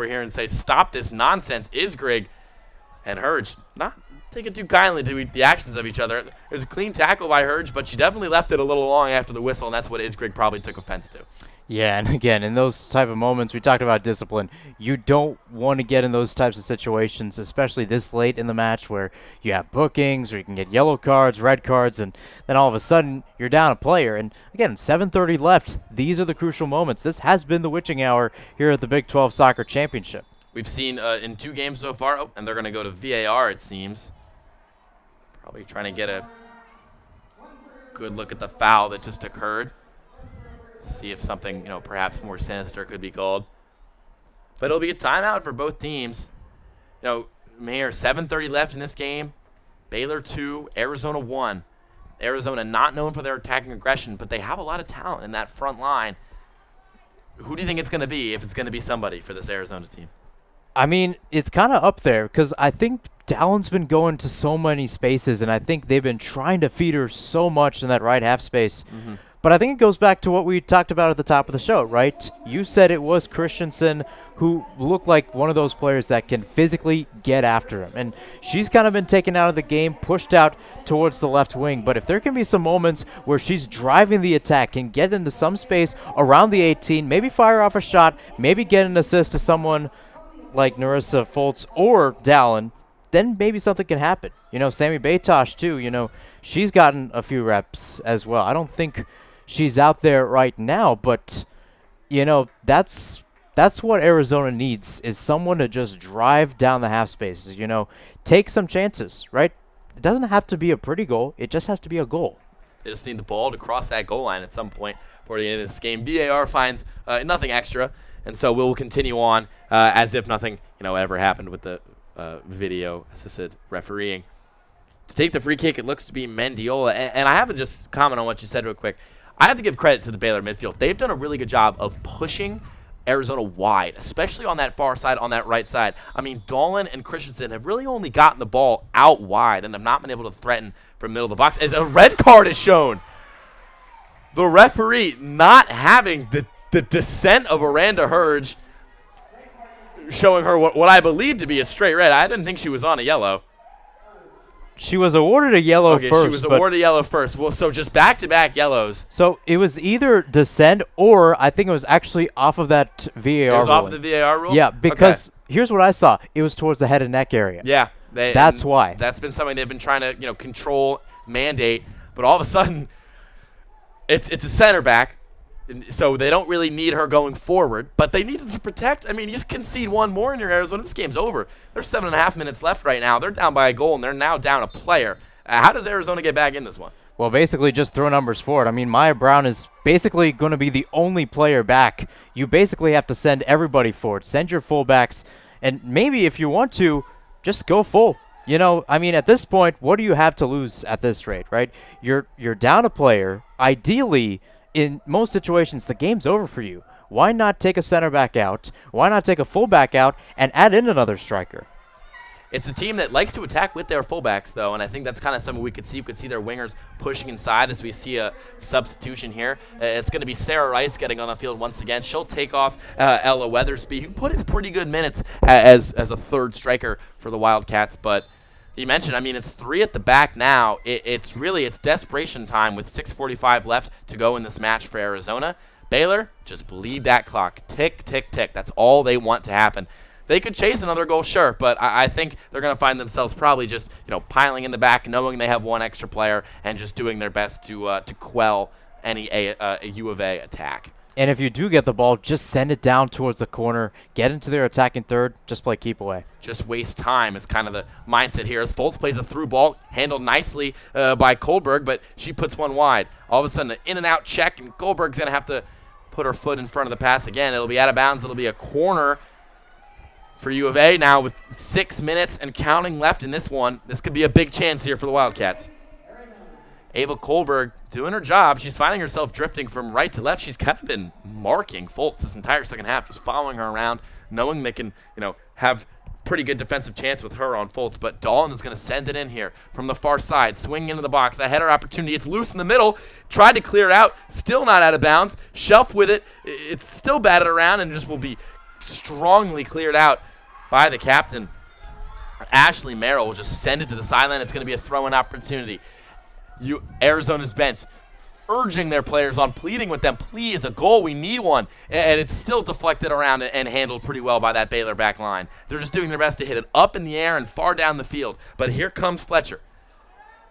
here and say, stop this nonsense. Isgrig and Hurge not taking too kindly to the actions of each other. There's a clean tackle by Hurge, but she definitely left it a little long after the whistle, and that's what Isgrig probably took offense to. Yeah, and again, in those type of moments, we talked about discipline. You don't want to get in those types of situations, especially this late in the match where you have bookings, or you can get yellow cards, red cards, and then all of a sudden you're down a player. And again, 7:30 left. These are the crucial moments. This has been the witching hour here at the Big 12 Soccer Championship. We've seen in 2 games so far, and they're going to go to VAR, it seems. Probably trying to get a good look at the foul that just occurred. See if something, perhaps more sinister could be called. But it'll be a timeout for both teams. Mayor, 7:30 left in this game. Baylor 2, Arizona 1. Arizona not known for their attacking aggression, but they have a lot of talent in that front line. Who do you think it's going to be, if it's going to be somebody for this Arizona team? I mean, it's kind of up there because I think Dallon's been going to so many spaces, and I think they've been trying to feed her so much in that right half space. But I think it goes back to what we talked about at the top of the show, right? You said it was Christensen who looked like one of those players that can physically get after him. And she's kind of been taken out of the game, pushed out towards the left wing. But if there can be some moments where she's driving the attack and get into some space around the 18, maybe fire off a shot, maybe get an assist to someone like Narissa Foltz or Dallon, then maybe something can happen. You know, Sammy Batosh, too, you know, she's gotten a few reps as well. I don't think she's out there right now, but, you know, that's what Arizona needs, is someone to just drive down the half spaces, you know, take some chances, right? It doesn't have to be a pretty goal. It just has to be a goal. They just need the ball to cross that goal line at some point before the end of this game. VAR finds nothing extra, and so we'll continue on as if nothing, you know, ever happened with the video-assisted refereeing. To take the free kick, it looks to be Mendiola. And I have to just comment on what you said real quick. I have to give credit to the Baylor midfield. They've done a really good job of pushing Arizona wide, especially on that far side, on that right side. I mean, Dolan and Christensen have really only gotten the ball out wide and have not been able to threaten from middle of the box. As a red card is shown, the referee not having the descent of Aranda Hurge, showing her what I believe to be a straight red. I didn't think she was on a yellow. She was awarded a yellow first. She was awarded a yellow first. Well, so just back-to-back yellows. So it was either descent or I think it was actually off of that VAR rule. It was off of the VAR rule? Yeah, because here's what I saw. It was towards the head and neck area. Yeah. That's why. That's been something they've been trying to, you know, control, mandate. But all of a sudden, it's a center back. So they don't really need her going forward, but they needed to protect. I mean, you just concede one more in your Arizona. This game's over. There's 7.5 minutes left right now. They're down by a goal, and they're now down a player. How does Arizona get back in this one? Well, basically just throw numbers forward. I mean, Maya Brown is basically going to be the only player back. You basically have to send everybody forward. Send your fullbacks, and maybe if you want to, just go full. You know, I mean, at this point, what do you have to lose at this rate, right? You're down a player. Ideally, in most situations, the game's over for you. Why not take a center back out? Why not take a fullback out and add in another striker? It's a team that likes to attack with their fullbacks, though, and I think that's kind of something we could see. We could see their wingers pushing inside as we see a substitution here. It's going to be Sarah Rice getting on the field once again. She'll take off Ella Weathersby, who put in pretty good minutes as a third striker for the Wildcats, but you mentioned, I mean, it's 3 at the back now. It's desperation time with 6:45 left to go in this match for Arizona. Baylor, just bleed that clock. Tick, tick, tick. That's all they want to happen. They could chase another goal, sure, but I think they're going to find themselves probably just, you know, piling in the back, knowing they have one extra player, and just doing their best to quell any U of A attack. And if you do get the ball, just send it down towards the corner, get into their attacking third, just play keep away. Just waste time is kind of the mindset here. As Foltz plays a through ball, handled nicely by Kohlberg, but she puts one wide. All of a sudden, an in-and-out check, and Kohlberg's going to have to put her foot in front of the pass again. It'll be out of bounds. It'll be a corner for U of A now with 6 minutes and counting left in this one. This could be a big chance here for the Wildcats. Ava Kohlberg doing her job. She's finding herself drifting from right to left. She's kind of been marking Foltz this entire second half, just following her around, knowing they can, you know, have pretty good defensive chance with her on Foltz. But Dolan is going to send it in here from the far side, swinging into the box. A header opportunity. It's loose in the middle. Tried to clear it out. Still not out of bounds. Shelf with it. It's still batted around and just will be strongly cleared out by the captain. Ashley Merrill will just send it to the sideline. It's going to be a throw-in opportunity. Arizona's bench urging their players on, pleading with them, please, a goal, we need one. And it's still deflected around and handled pretty well by that Baylor back line. They're just doing their best to hit it up in the air and far down the field. But here comes Fletcher.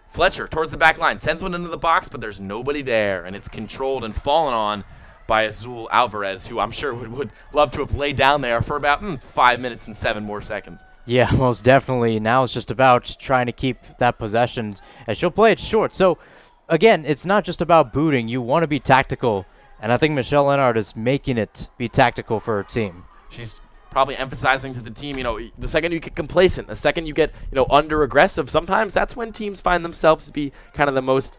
Fletcher towards the back line, sends one into the box, but there's nobody there, and it's controlled and fallen on by Azul Alvarez, who I'm sure would love to have laid down there for about 5 minutes and 7 more seconds. Yeah, most definitely. Now it's just about trying to keep that possession, as she'll play it short. So, again, it's not just about booting. You want to be tactical, and I think Michelle Leonard is making it be tactical for her team. She's probably emphasizing to the team, you know, the second you get complacent, the second you get, you know, under-aggressive, sometimes that's when teams find themselves to be kind of the most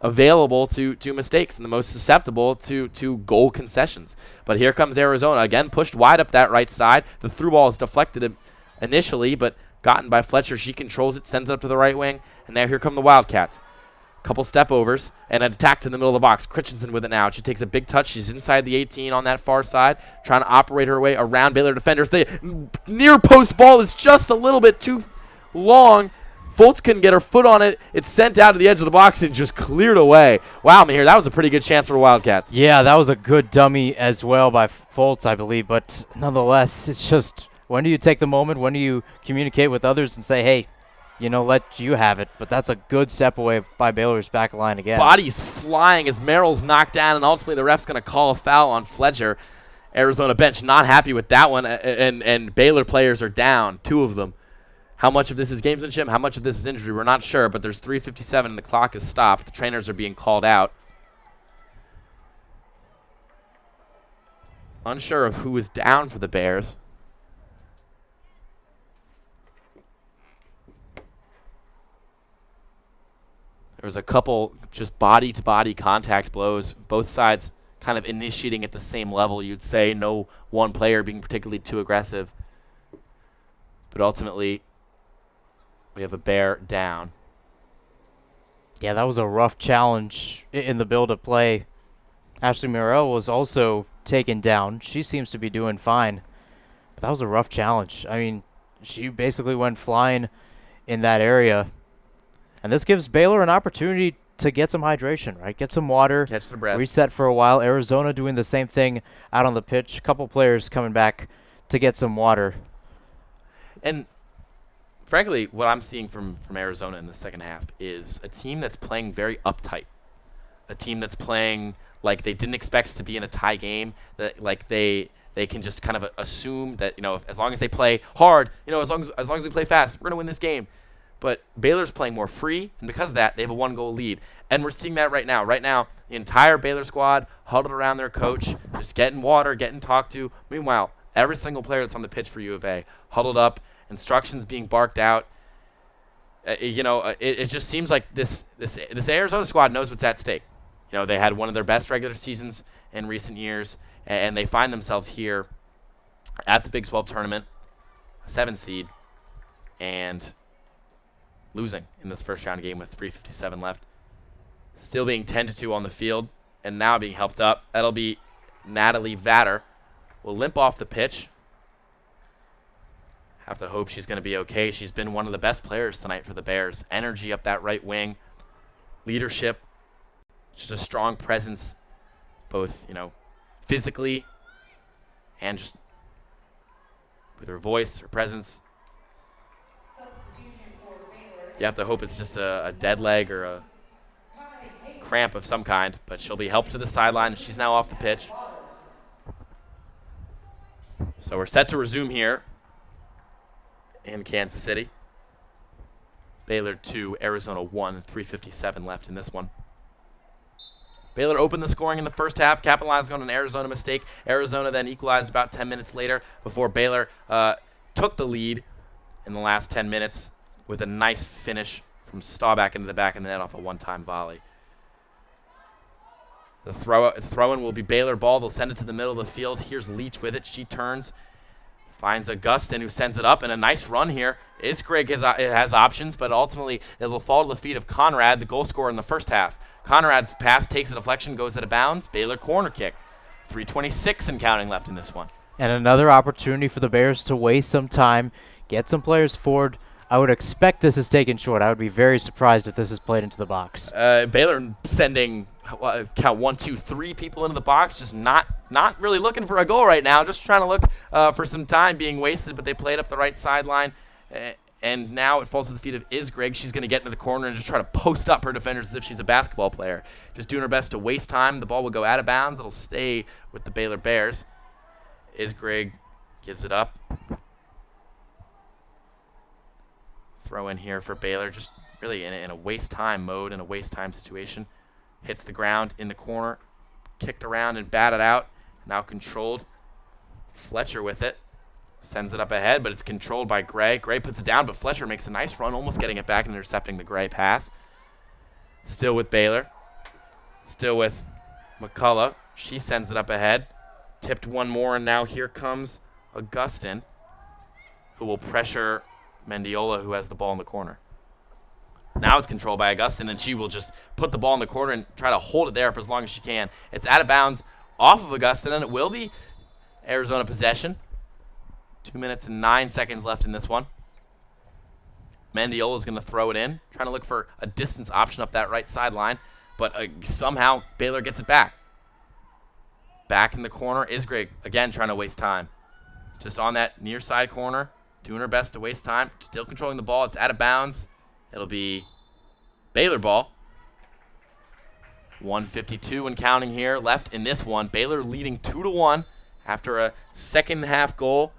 available to mistakes and the most susceptible to goal concessions. But here comes Arizona, again pushed wide up that right side. The through ball is deflected initially, but gotten by Fletcher. She controls it, sends it up to the right wing, and now here come the Wildcats. Couple step overs and an attack in the middle of the box. Christensen with it now. She takes a big touch. She's inside the 18 on that far side, trying to operate her way around Baylor defenders. The near post ball is just a little bit too long. Fultz couldn't get her foot on it. It's sent out to the edge of the box and just cleared away. Wow, Mahir, that was a pretty good chance for the Wildcats. Yeah, that was a good dummy as well by Fultz, I believe. But nonetheless, it's just, when do you take the moment? When do you communicate with others and say, hey, let you have it? But that's a good step away by Baylor's back line again. Bodies flying as Merrill's knocked down, and ultimately the ref's going to call a foul on Fletcher. Arizona bench not happy with that one, and Baylor players are down, 2 of them. How much of this is gamesmanship? How much of this is injury? We're not sure, but there's 3:57 and the clock is stopped. The trainers are being called out. Unsure of who is down for the Bears. There was a couple just body-to-body contact blows, both sides kind of initiating at the same level, you'd say. No one player being particularly too aggressive. But ultimately, we have a Bear down. Yeah, that was a rough challenge in the build-up play. Ashley Morrell was also taken down. She seems to be doing fine. But that was a rough challenge. I mean, she basically went flying in that area. And this gives Baylor an opportunity to get some hydration, right? Get some water. Catch the breath. Reset for a while. Arizona doing the same thing out on the pitch. A couple players coming back to get some water. And frankly, what I'm seeing from Arizona in the second half is a team that's playing very uptight. A team that's playing like they didn't expect to be in a tie game. That like they can just kind of assume that, as long as they play hard, as long as we play fast, we're going to win this game. But Baylor's playing more free, and because of that, they have a 1-goal lead. And we're seeing that right now. Right now, the entire Baylor squad huddled around their coach, just getting water, getting talked to. Meanwhile, every single player that's on the pitch for U of A huddled up, instructions being barked out. It just seems like this Arizona squad knows what's at stake. They had one of their best regular seasons in recent years, and they find themselves here at the Big 12 tournament, 7 seed, and losing in this first round game with 3:57 left. Still being 10-2 on the field, and now being helped up. That'll be Natalie Vatter. Will limp off the pitch. Have to hope she's going to be okay. She's been one of the best players tonight for the Bears. Energy up that right wing. Leadership. Just a strong presence, both, physically and just with her voice, her presence. You have to hope it's just a dead leg or a cramp of some kind, but she'll be helped to the sideline. She's now off the pitch. So we're set to resume here in Kansas City. Baylor 2, Arizona 1, 3:57 left in this one. Baylor opened the scoring in the first half, capitalizing on an Arizona mistake. Arizona then equalized about 10 minutes later before Baylor took the lead in the last 10 minutes with a nice finish from Staubach into the back of the net off a one-time volley. The throw-in will be Baylor ball. They'll send it to the middle of the field. Here's Leach with it. She turns, finds Augustin, who sends it up, and a nice run here. Isgrigg has options, but ultimately it will fall to the feet of Conrad, the goal scorer in the first half. Conrad's pass takes a deflection, goes out of bounds. Baylor corner kick. 3:26 and counting left in this one. And another opportunity for the Bears to waste some time, get some players forward. I would expect this is taken short. I would be very surprised if this is played into the box. Baylor sending, count 1, 2, 3 people into the box, just not really looking for a goal right now, just trying to look for some time being wasted, but they played up the right sideline. And now it falls to the feet of Isgrigg. She's going to get into the corner and just try to post up her defenders as if she's a basketball player. Just doing her best to waste time. The ball will go out of bounds. It'll stay with the Baylor Bears. Isgrigg gives it up. Throw in here for Baylor. Just really in a waste time mode, in a waste time situation. Hits the ground in the corner. Kicked around and batted out. Now controlled. Fletcher with it. Sends it up ahead, but it's controlled by Gray. Gray puts it down, but Fletcher makes a nice run, almost getting it back and intercepting the Gray pass. Still with Baylor. Still with McCullough. She sends it up ahead. Tipped one more, and now here comes Augustin, who will pressure Mendiola, who has the ball in the corner. Now it's controlled by Augustin, and she will just put the ball in the corner and try to hold it there for as long as she can. It's out of bounds off of Augustin, and it will be Arizona possession. 2 minutes and 9 seconds left in this one. Mendiola is going to throw it in, trying to look for a distance option up that right sideline, but somehow Baylor gets it back. Back in the corner is Greg, again trying to waste time. Just on that near side corner, doing her best to waste time, still controlling the ball. It's out of bounds. It'll be Baylor ball. 1:52 and counting here left in this one. Baylor leading 2-1 after a second half goal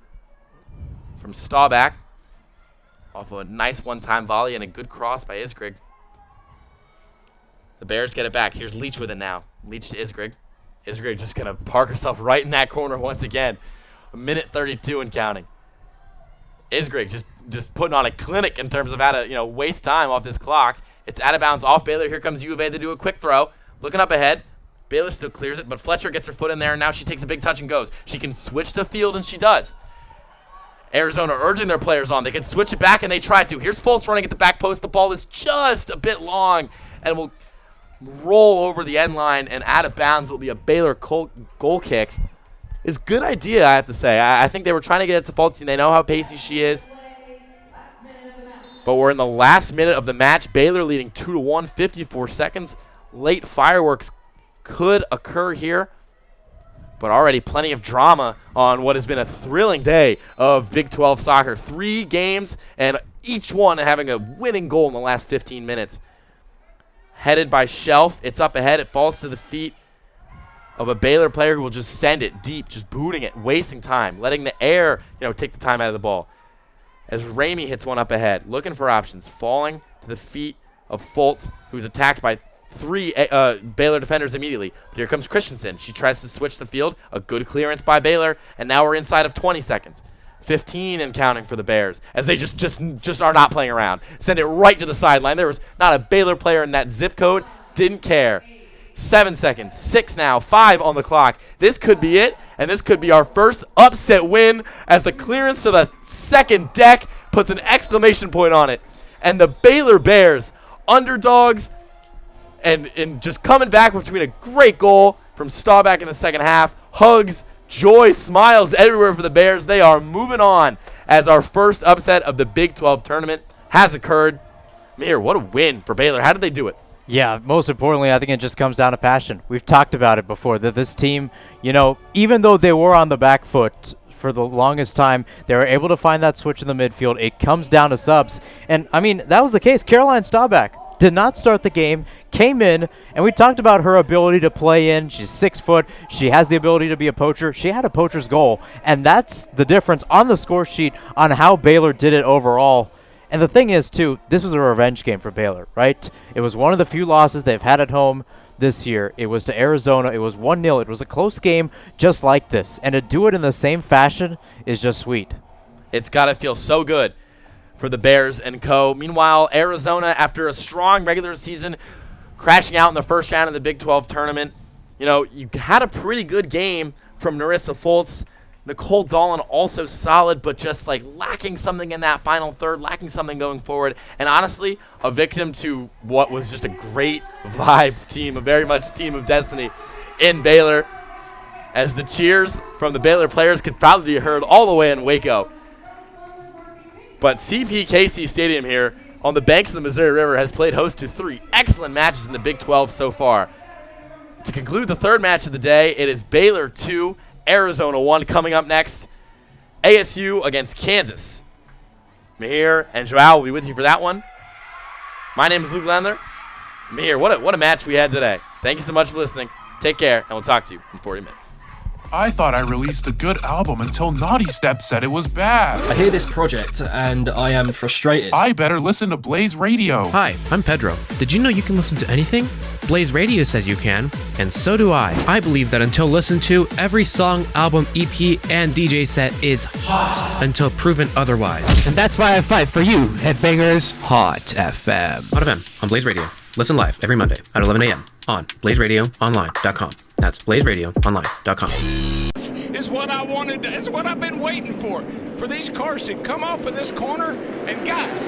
from Staubach off of a nice one-time volley and a good cross by Isgrig. The Bears get it back. Here's Leach with it now. Leach to Isgrig. Isgrig just going to park herself right in that corner once again. 1:32 and counting. Isgrig just putting on a clinic in terms of how to waste time off this clock. It's out of bounds off Baylor. Here comes U of A to do a quick throw. Looking up ahead. Baylor still clears it, but Fletcher gets her foot in there, and now she takes a big touch and goes. She can switch the field, and she does. Arizona urging their players on. They can switch it back, and they try to. Here's Fultz running at the back post. The ball is just a bit long and will roll over the end line, and out of bounds will be a Baylor goal kick. It's a good idea, I have to say. I think they were trying to get it to Fultz, and they know how pacey she is. But we're in the last minute of the match. Baylor leading 2-1, 54 seconds. Late fireworks could occur here, but already plenty of drama on what has been a thrilling day of Big 12 soccer. 3 games, and each one having a winning goal in the last 15 minutes. Headed by Shelf. It's up ahead. It falls to the feet of a Baylor player who will just send it deep, just booting it, wasting time, letting the air, take the time out of the ball. As Ramey hits one up ahead, looking for options, falling to the feet of Fultz, who's attacked by 3 Baylor defenders immediately. But here comes Christensen. She tries to switch the field. A good clearance by Baylor, and now we're inside of 20 seconds. 15 and counting for the Bears, as they just are not playing around. Send it right to the sideline. There was not a Baylor player in that zip code. Didn't care. 7 seconds. 6 now. 5 on the clock. This could be it, and this could be our first upset win as the clearance to the second deck puts an exclamation point on it. And the Baylor Bears, underdogs, and just coming back between a great goal from Staubach in the second half, hugs, joy, smiles everywhere for the Bears. They are moving on as our first upset of the Big 12 tournament has occurred. Mir, what a win for Baylor. How did they do it? Yeah, most importantly, I think it just comes down to passion. We've talked about it before, that this team, even though they were on the back foot for the longest time, they were able to find that switch in the midfield. It comes down to subs. And, that was the case. Caroline Staubach did not start the game, came in, and we talked about her ability to play in. She's 6 foot. She has the ability to be a poacher. She had a poacher's goal, and that's the difference on the score sheet on how Baylor did it overall. And the thing is, too, this was a revenge game for Baylor, right? It was one of the few losses they've had at home this year. It was to Arizona. It was 1-0. It was a close game just like this. And to do it in the same fashion is just sweet. It's got to feel so good for the Bears and co. Meanwhile, Arizona, after a strong regular season, crashing out in the first round of the Big 12 tournament, you had a pretty good game from Narissa Fultz. Nicole Dolan also solid, but just lacking something in that final third, lacking something going forward. And honestly, a victim to what was just a great vibes team, a very much team of destiny in Baylor, as the cheers from the Baylor players could probably be heard all the way in Waco. But CPKC Stadium here on the banks of the Missouri River has played host to 3 excellent matches in the Big 12 so far. To conclude the third match of the day, it is Baylor 2, Arizona 1 coming up next. ASU against Kansas. Mihir and Joao will be with you for that one. My name is Luke Lendler. Mihir, what a match we had today. Thank you so much for listening. Take care, and we'll talk to you in 40 minutes. I thought I released a good album until No.7 said it was bad. I hear this project and I am frustrated. I better listen to Blaze Radio. Hi, I'm Pedro. Did you know you can listen to anything? Blaze Radio says you can, and so do I. I believe that until listened to, every song, album, EP, and DJ set is hot until proven otherwise. And that's why I fight for you, headbangers. Hot FM. Hot FM on Blaze Radio. Listen live every Monday at 11 a.m. on blazeradioonline.com. That's blazeradioonline.com. Is what I wanted. It's what I've been waiting for these cars to come off of this corner. And guys,